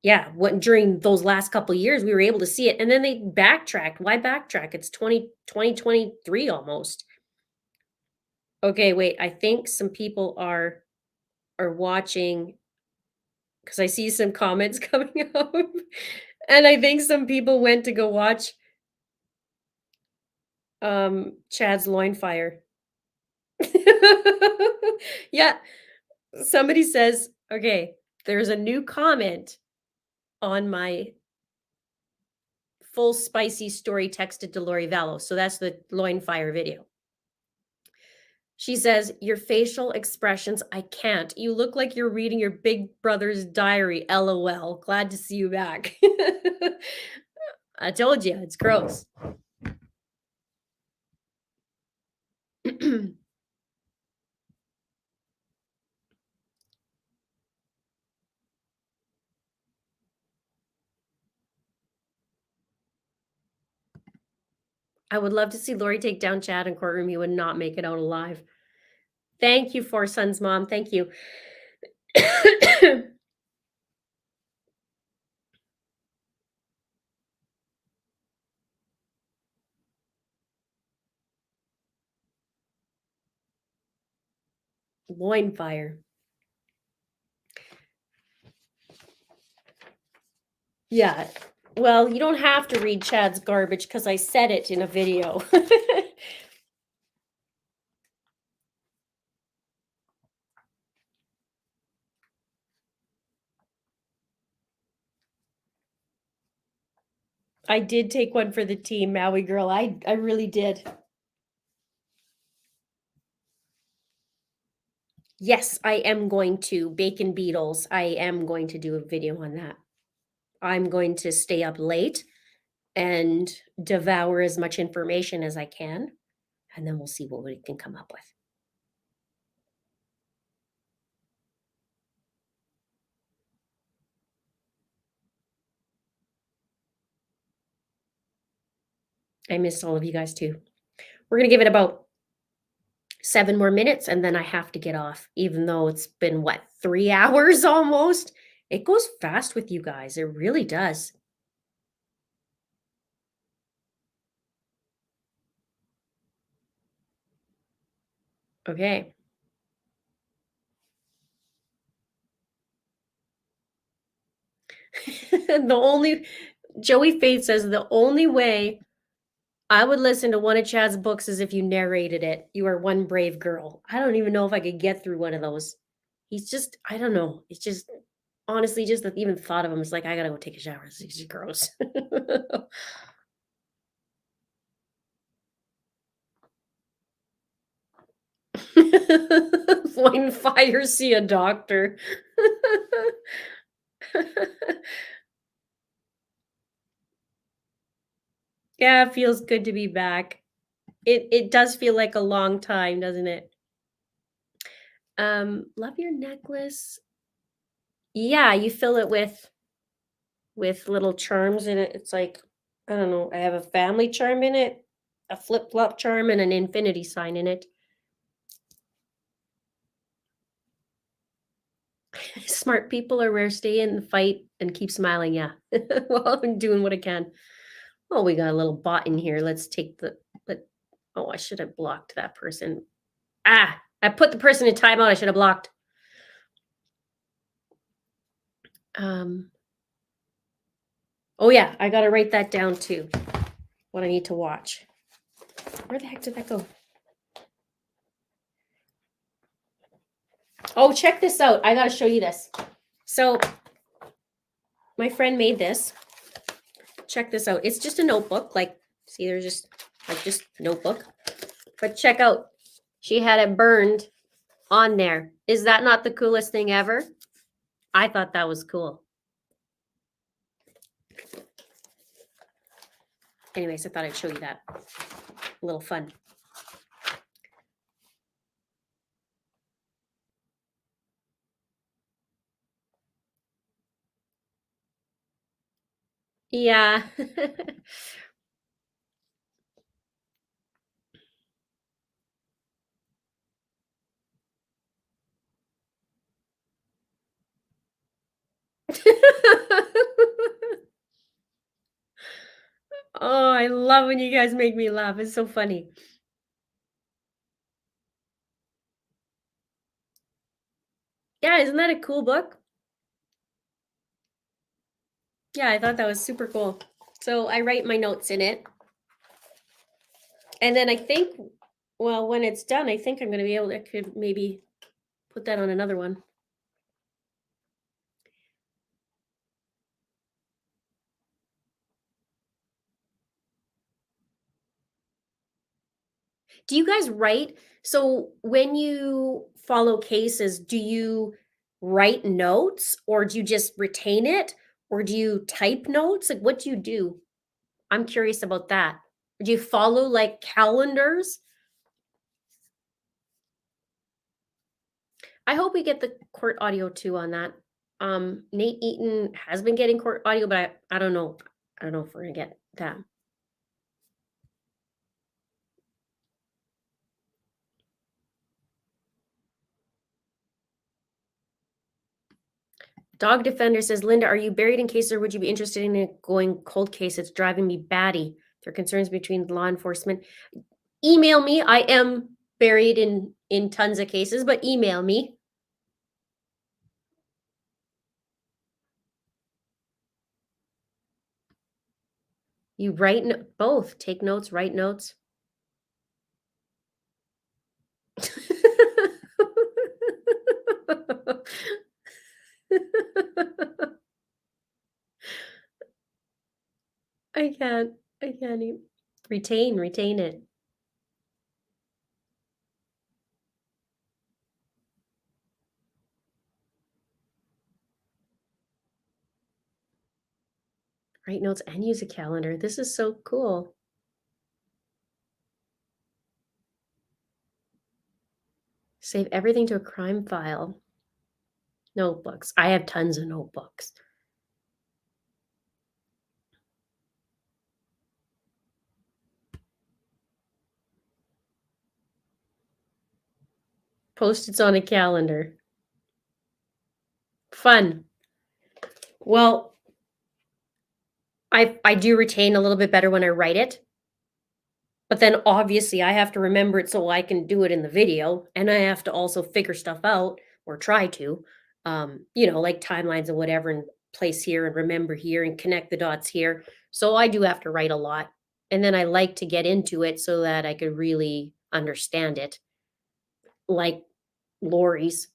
yeah, what during those last couple of years we were able to see it, and then they backtracked. Why backtrack? It's 2023 almost. Okay, wait. I think some people are watching because I see some comments coming up, and I think some people went to go watch Chad's loin fire. Yeah, somebody says, okay, there's a new comment on my full spicy story texted to Lori Vallow. So that's the loin fire video. She says, your facial expressions, I can't. You look like you're reading your big brother's diary. LOL. Glad to see you back. I told you, it's gross. I would love to see Lori take down Chad in courtroom. He would not make it out alive. Thank you, Four Sons Mom. Thank you. Loin fire. Yeah. Well, you don't have to read Chad's garbage because I said it in a video. I did take one for the team, Maui girl. I really did. Yes, I am going to. Bacon beetles. I am going to do a video on that. I'm going to stay up late and devour as much information as I can, and then we'll see what we can come up with. I missed all of you guys too. We're going to give it about 7 more minutes and then I have to get off, even though it's been, what, 3 hours almost? It goes fast with you guys. It really does. Okay. Joey Faith says the only way I would listen to one of Chad's books is if you narrated it. You are one brave girl. I don't even know if I could get through one of those. He's just, I don't know. It's just, honestly, just the even thought of him is like, I gotta go take a shower. It's just gross. Loin fire, see a doctor. Yeah, it feels good to be back. It does feel like a long time, doesn't it? Love your necklace. Yeah, you fill it with little charms in it. It's like, I don't know, I have a family charm in it, a flip-flop charm, and an infinity sign in it. Smart people are rare. Stay in the fight and keep smiling. Yeah. Well, I'm doing what I can. Oh, we got a little bot in here. Let's take oh, I should have blocked that person. Ah, I put the person in timeout. I should have blocked. Oh yeah, I gotta write that down too. What I need to watch. Where the heck did that go? Oh, check this out. I gotta show you this. So my friend made this. Check this out. It's just a notebook. Like, see, there's just notebook. But check out. She had it burned on there. Is that not the coolest thing ever? I thought that was cool. Anyways, I thought I'd show you that. A little fun. Yeah. I love when you guys make me laugh. It's so funny. Yeah, isn't that a cool book? Yeah, I thought that was super cool. So I write my notes in it. And then I think, well, when it's done, I think I'm going to be able to, could maybe put that on another one. Do you guys write? So when you follow cases, do you write notes or do you just retain it or do you type notes? Like, what do you do? I'm curious about that. Do you follow like calendars? I hope we get the court audio too on that. Nate Eaton has been getting court audio, but I don't know. I don't know if we're gonna get that. Dog Defender says, Linda, are you buried in cases or would you be interested in going cold case? It's driving me batty. There are concerns between law enforcement. Email me. I am buried in tons of cases, but email me. You write both. Take notes, write notes. I can't. I can't even. Retain it. Write notes and use a calendar. This is so cool. Save everything to a crime file. Notebooks. I have tons of notebooks. Post-its on a calendar. Fun. Well, I do retain a little bit better when I write it. But then obviously I have to remember it so I can do it in the video. And I have to also figure stuff out or try to, like timelines and whatever and place here and remember here and connect the dots here. So I do have to write a lot. And then I like to get into it so that I could really understand it. Like Lori's,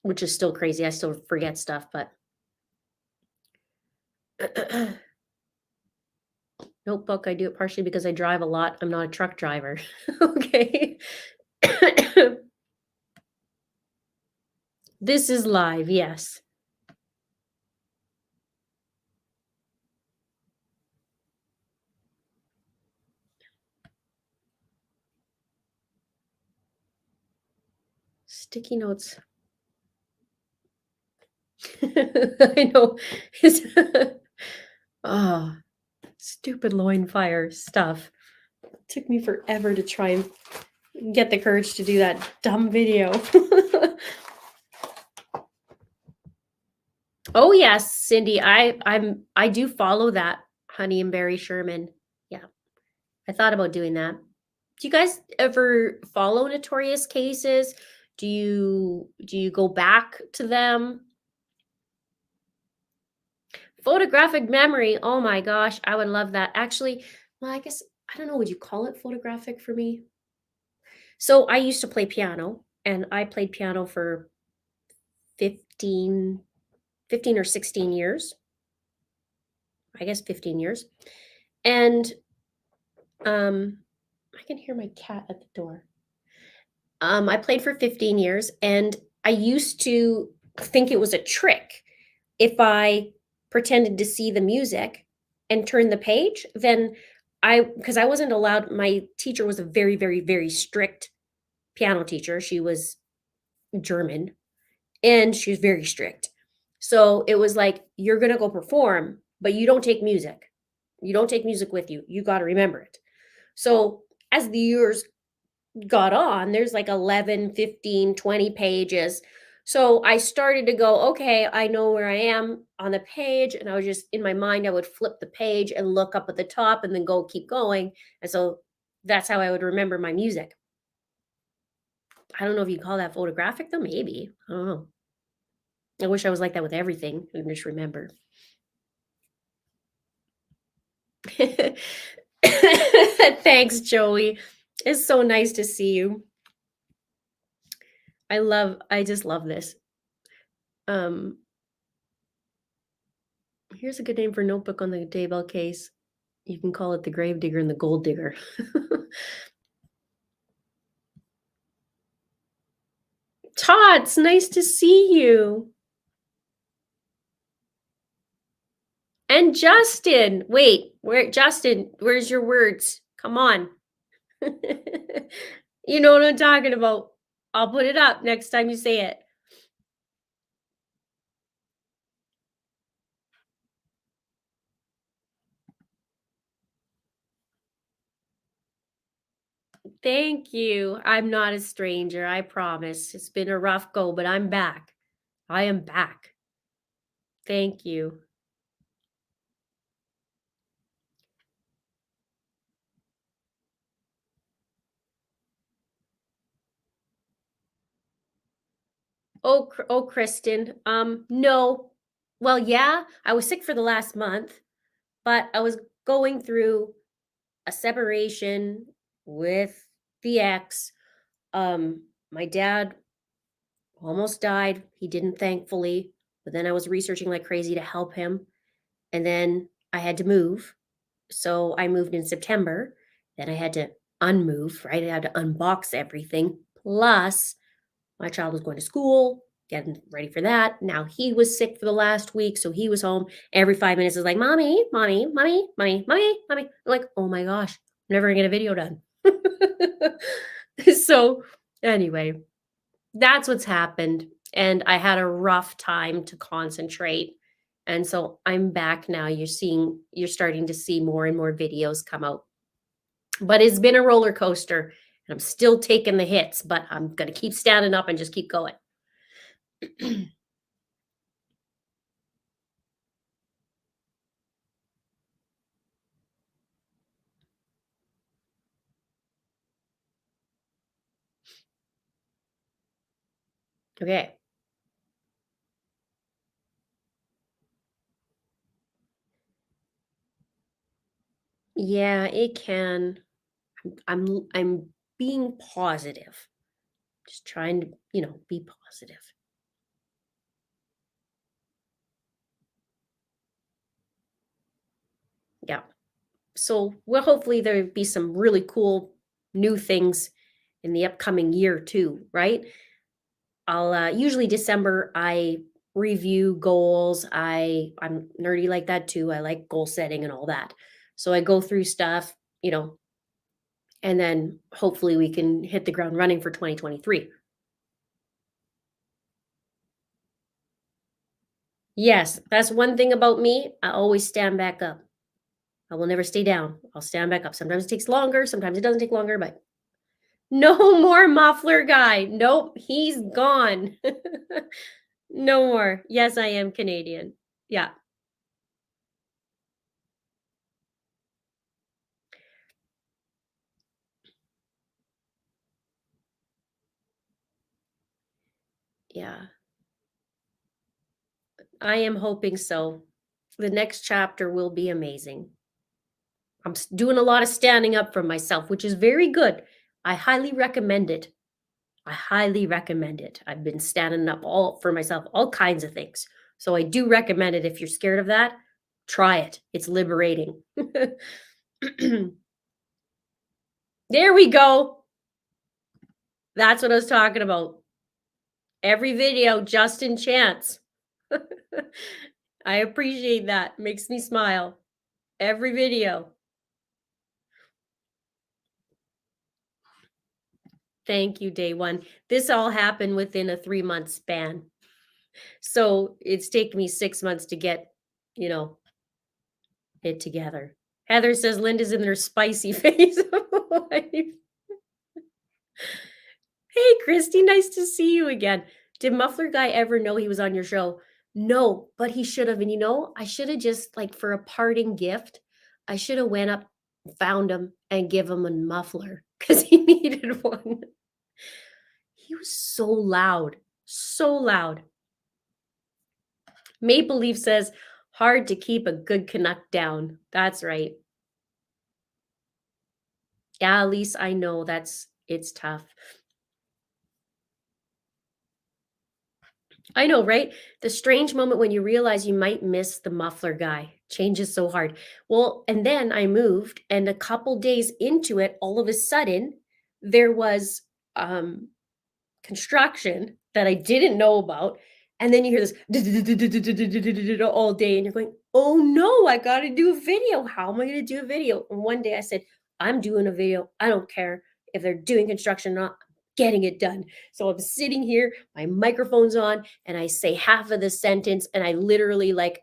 which is still crazy. I still forget stuff, but notebook, I do it partially because I drive a lot. I'm not a truck driver. Okay. This is live, yes. Sticky notes. I know. Oh, stupid loin fire stuff. It took me forever to try and get the courage to do that dumb video. Oh yes, Cindy, I do follow that Honey and Barry Sherman. Yeah. I thought about doing that. Do you guys ever follow notorious cases? Do you go back to them? Photographic memory. Oh my gosh, I would love that. Actually, well, I guess I don't know, would you call it photographic for me? So I used to play piano and I played piano for 15 or 16 years. I guess 15 years. And I can hear my cat at the door. I played for 15 years and I used to think it was a trick. If I pretended to see the music and turn the page, then because I wasn't allowed, my teacher was a very, very, very strict piano teacher. She was German and she was very strict. So it was like, you're going to go perform, but you don't take music. You don't take music with you. You got to remember it. So as the years got on, there's like 11, 15, 20 pages. So I started to go, okay, I know where I am on the page. And I was just in my mind, I would flip the page and look up at the top and then go keep going. And so that's how I would remember my music. I don't know if you call that photographic though, maybe. I don't know. I wish I was like that with everything and just remember. Thanks, Joey. It's so nice to see you. I just love this. Here's a good name for notebook on the Daybell case. You can call it the grave digger and the gold digger. Todd, it's nice to see you. And Justin, wait, Justin, where's your words? Come on. You know what I'm talking about. I'll put it up next time you say it. Thank you. I'm not a stranger, I promise. It's been a rough go, but I'm back. I am back. Thank you. Oh, Kristen. No. Well, yeah, I was sick for the last month, but I was going through a separation with the ex. My dad almost died. He didn't, thankfully, but then I was researching like crazy to help him. And then I had to move. So I moved in September. Then I had to unmove, right? I had to unbox everything. Plus, my child was going to school, getting ready for that. Now he was sick for the last week, so he was home. Every 5 minutes is like, mommy, mommy, mommy, mommy, mommy, mommy. I'm like, oh my gosh, I'm never gonna get a video done. So anyway, that's what's happened. And I had a rough time to concentrate. And so I'm back now. You're starting to see more and more videos come out. But it's been a roller coaster. And I'm still taking the hits, but I'm going to keep standing up and just keep going. Okay. Yeah, it can. I'm being positive. Just trying to, be positive. Yeah. So, well, hopefully there'll be some really cool new things in the upcoming year too, right? I'll usually December I review goals. I'm nerdy like that too. I like goal setting and all that. So I go through stuff, and then hopefully we can hit the ground running for 2023. Yes, that's one thing about me. I always stand back up. I will never stay down. I'll stand back up. Sometimes it takes longer, sometimes it doesn't take longer, but no more muffler guy. Nope, he's gone. No more. Yes, I am Canadian. Yeah. Yeah. I am hoping so. The next chapter will be amazing. I'm doing a lot of standing up for myself, which is very good. I highly recommend it. I highly recommend it. I've been standing up all for myself, all kinds of things. So I do recommend it. If you're scared of that, try it. It's liberating. There we go. That's what I was talking about. Every video, Justin Chance. I appreciate that. Makes me smile. Every video. Thank you, day one. This all happened within a 3-month span. So it's taken me 6 months to get, it together. Heather says Linda's in their spicy phase of life. Hey, Christy, nice to see you again. Did Muffler Guy ever know he was on your show? No, but he should have. And I should have just like for a parting gift, I should have went up, found him, and give him a muffler because he needed one. He was so loud, so loud. Maple Leaf says, hard to keep a good Canuck down. That's right. Yeah, at least I know it's tough. I know, right? The strange moment when you realize you might miss the muffler guy. Change is so hard. Well, and then I moved, and a couple days into it, all of a sudden, there was construction that I didn't know about. And then you hear this all day, and you're going, oh no, I got to do a video. How am I going to do a video? And one day I said, I'm doing a video. I don't care if they're doing construction or not, I'm getting it done. So I'm sitting here, my microphone's on, and I say half of the sentence, and I literally like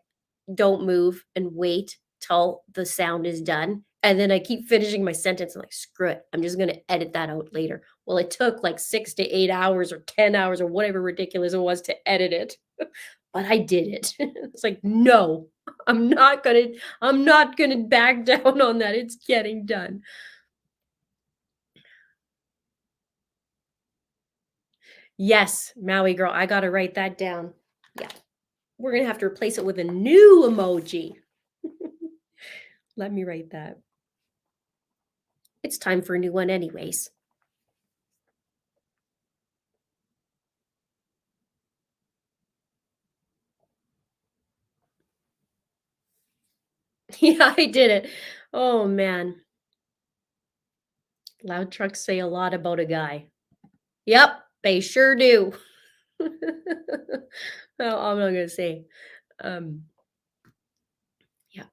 don't move and wait till the sound is done. And then I keep finishing my sentence and like, screw it. I'm just going to edit that out later. Well, it took like 6 to 8 hours or 10 hours or whatever ridiculous it was to edit it. But I did it. It's like, no, I'm not going to back down on that. It's getting done. Yes, Maui girl, I got to write that down. Yeah. We're going to have to replace it with a new emoji. Let me write that. It's time for a new one anyways. Yeah, I did it. Oh, man. Loud trucks say a lot about a guy. Yep, they sure do. Well, I'm not gonna say. Um, yeah.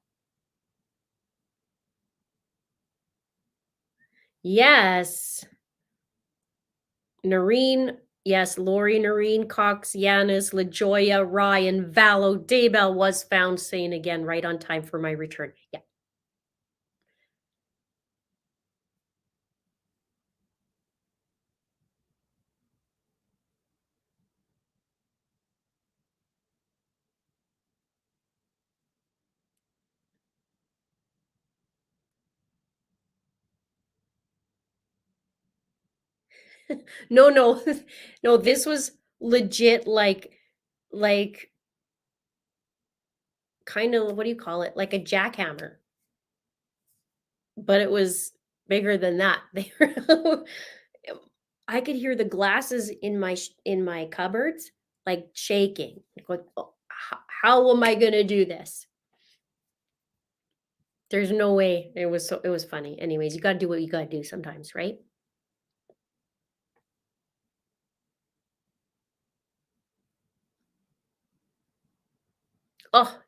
Yes. Noreen, yes, Lori, Noreen, Cox, Yanis, LaJoya, Ryan, Valo, Daybell was found sane again, right on time for my return. Yeah. No, no, no, this was legit like kind of what do you call it? Like a jackhammer. But it was bigger than that. They were I could hear the glasses in my cupboards like shaking. Like, "Oh, how am I gonna do this?" There's no way. It was funny. Anyways, you gotta do what you gotta do sometimes, right? Oh,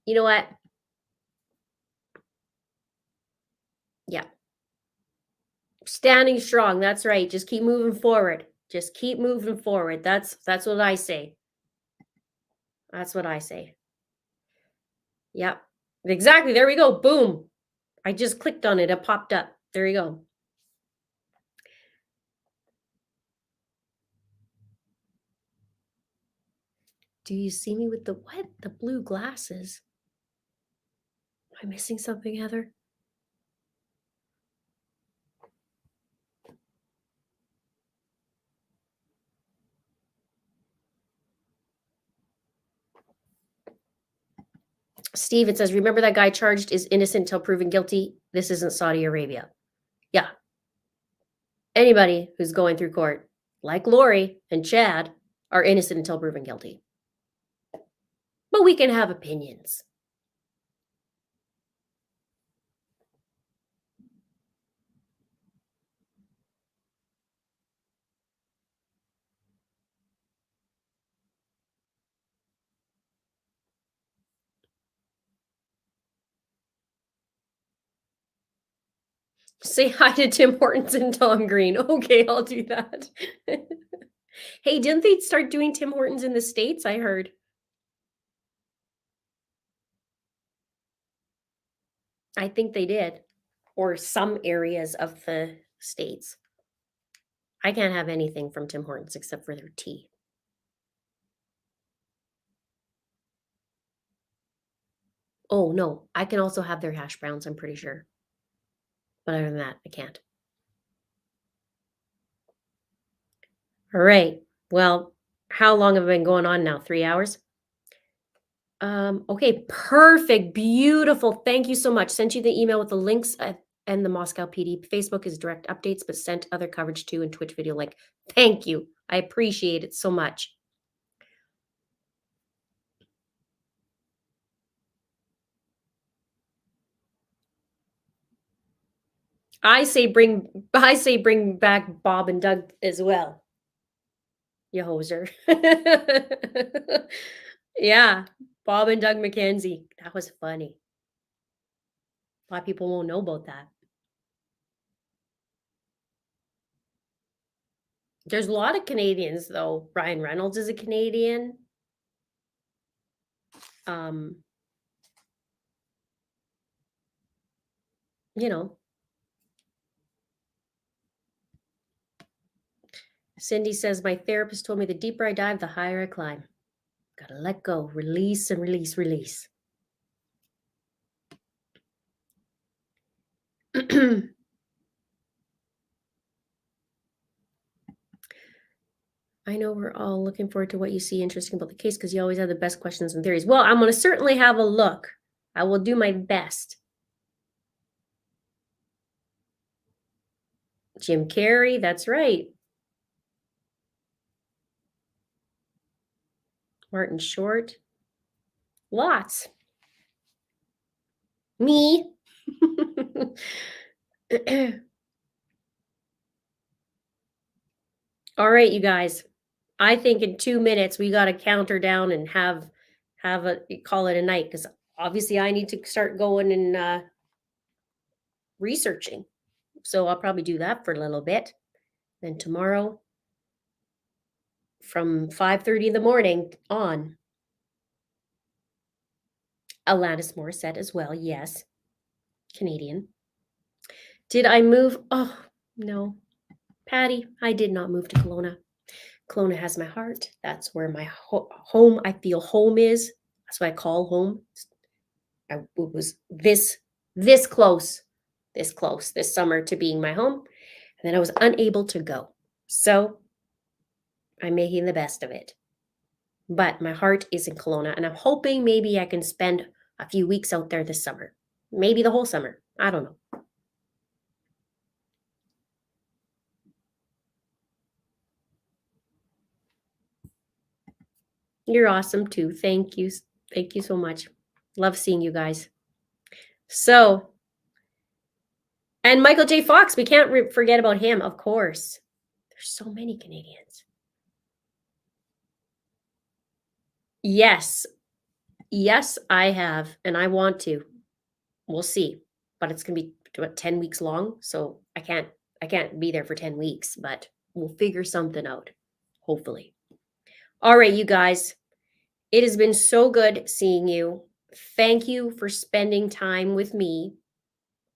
you know what? Yeah. Standing strong. That's right. Just keep moving forward. Just keep moving forward. That's what I say. That's what I say. Yep. Exactly. There we go. Boom. I just clicked on it. It popped up. There you go. Do you see me with the what? The blue glasses? Am I missing something, Heather? Steve, it says, remember that guy charged is innocent until proven guilty? This isn't Saudi Arabia. Yeah. Anybody who's going through court, like Lori and Chad, are innocent until proven guilty. But we can have opinions. Say hi to Tim Hortons and Tom Green. Okay, I'll do that. Hey, didn't they start doing Tim Hortons in the States? I heard. I think they did. Or some areas of the States. I can't have anything from Tim Hortons except for their tea. Oh, no, I can also have their hash browns, I'm pretty sure. But other than that, I can't. All right. Well, how long have I been going on now? 3 hours? Okay, perfect. Beautiful. Thank you so much. Sent you the email with the links and the Moscow PD. Facebook is direct updates, but sent other coverage too, and Twitch video link. Thank you. I appreciate it so much. I say bring back Bob and Doug as well. You hoser. Yeah, Bob and Doug McKenzie. That was funny. A lot of people won't know about that. There's a lot of Canadians though. Ryan Reynolds is a Canadian. You know. Cindy says, my therapist told me the deeper I dive, the higher I climb. Gotta let go, release and release, release. I know we're all looking forward to what you see interesting about the case because you always have the best questions and theories. Well, I'm going to certainly have a look. I will do my best. Jim Carrey, that's right. Martin Short. Lots. Me. All right, you guys. I think in 2 minutes we got to counter down and have a call it a night because obviously I need to start going and researching. So I'll probably do that for a little bit. Then tomorrow from 5:30 in the morning on. Alanis Morissette as well, yes. Canadian. Did I move? Oh, no. Patty, I did not move to Kelowna. Kelowna has my heart. That's where my home, I feel home is. That's what I call home. I was this close this summer to being my home. And then I was unable to go. So I'm making the best of it. But my heart is in Kelowna, and I'm hoping maybe I can spend a few weeks out there this summer. Maybe the whole summer. I don't know. You're awesome too. Thank you. Thank you so much. Love seeing you guys. So, and Michael J. Fox, we can't forget about him, of course. There's so many Canadians. Yes. Yes, I have, and I want to. We'll see. But it's going to be what, 10 weeks long, so I can't be there for 10 weeks, but we'll figure something out, hopefully. All right, you guys. It has been so good seeing you. Thank you for spending time with me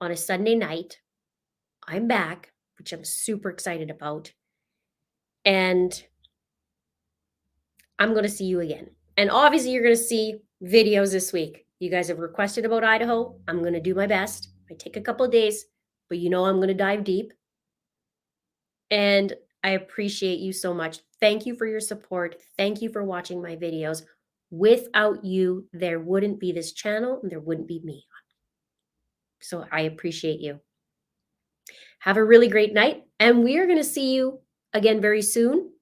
on a Sunday night. I'm back, which I'm super excited about. And I'm going to see you again. And obviously, you're going to see videos this week. You guys have requested about Idaho. I'm going to do my best. I take a couple of days, but you know I'm going to dive deep. And I appreciate you so much. Thank you for your support. Thank you for watching my videos. Without you, there wouldn't be this channel and there wouldn't be me. So I appreciate you. Have a really great night. And we are going to see you again very soon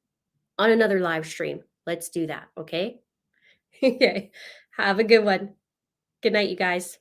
on another live stream. Let's do that. Okay. Okay. Have a good one. Good night, you guys.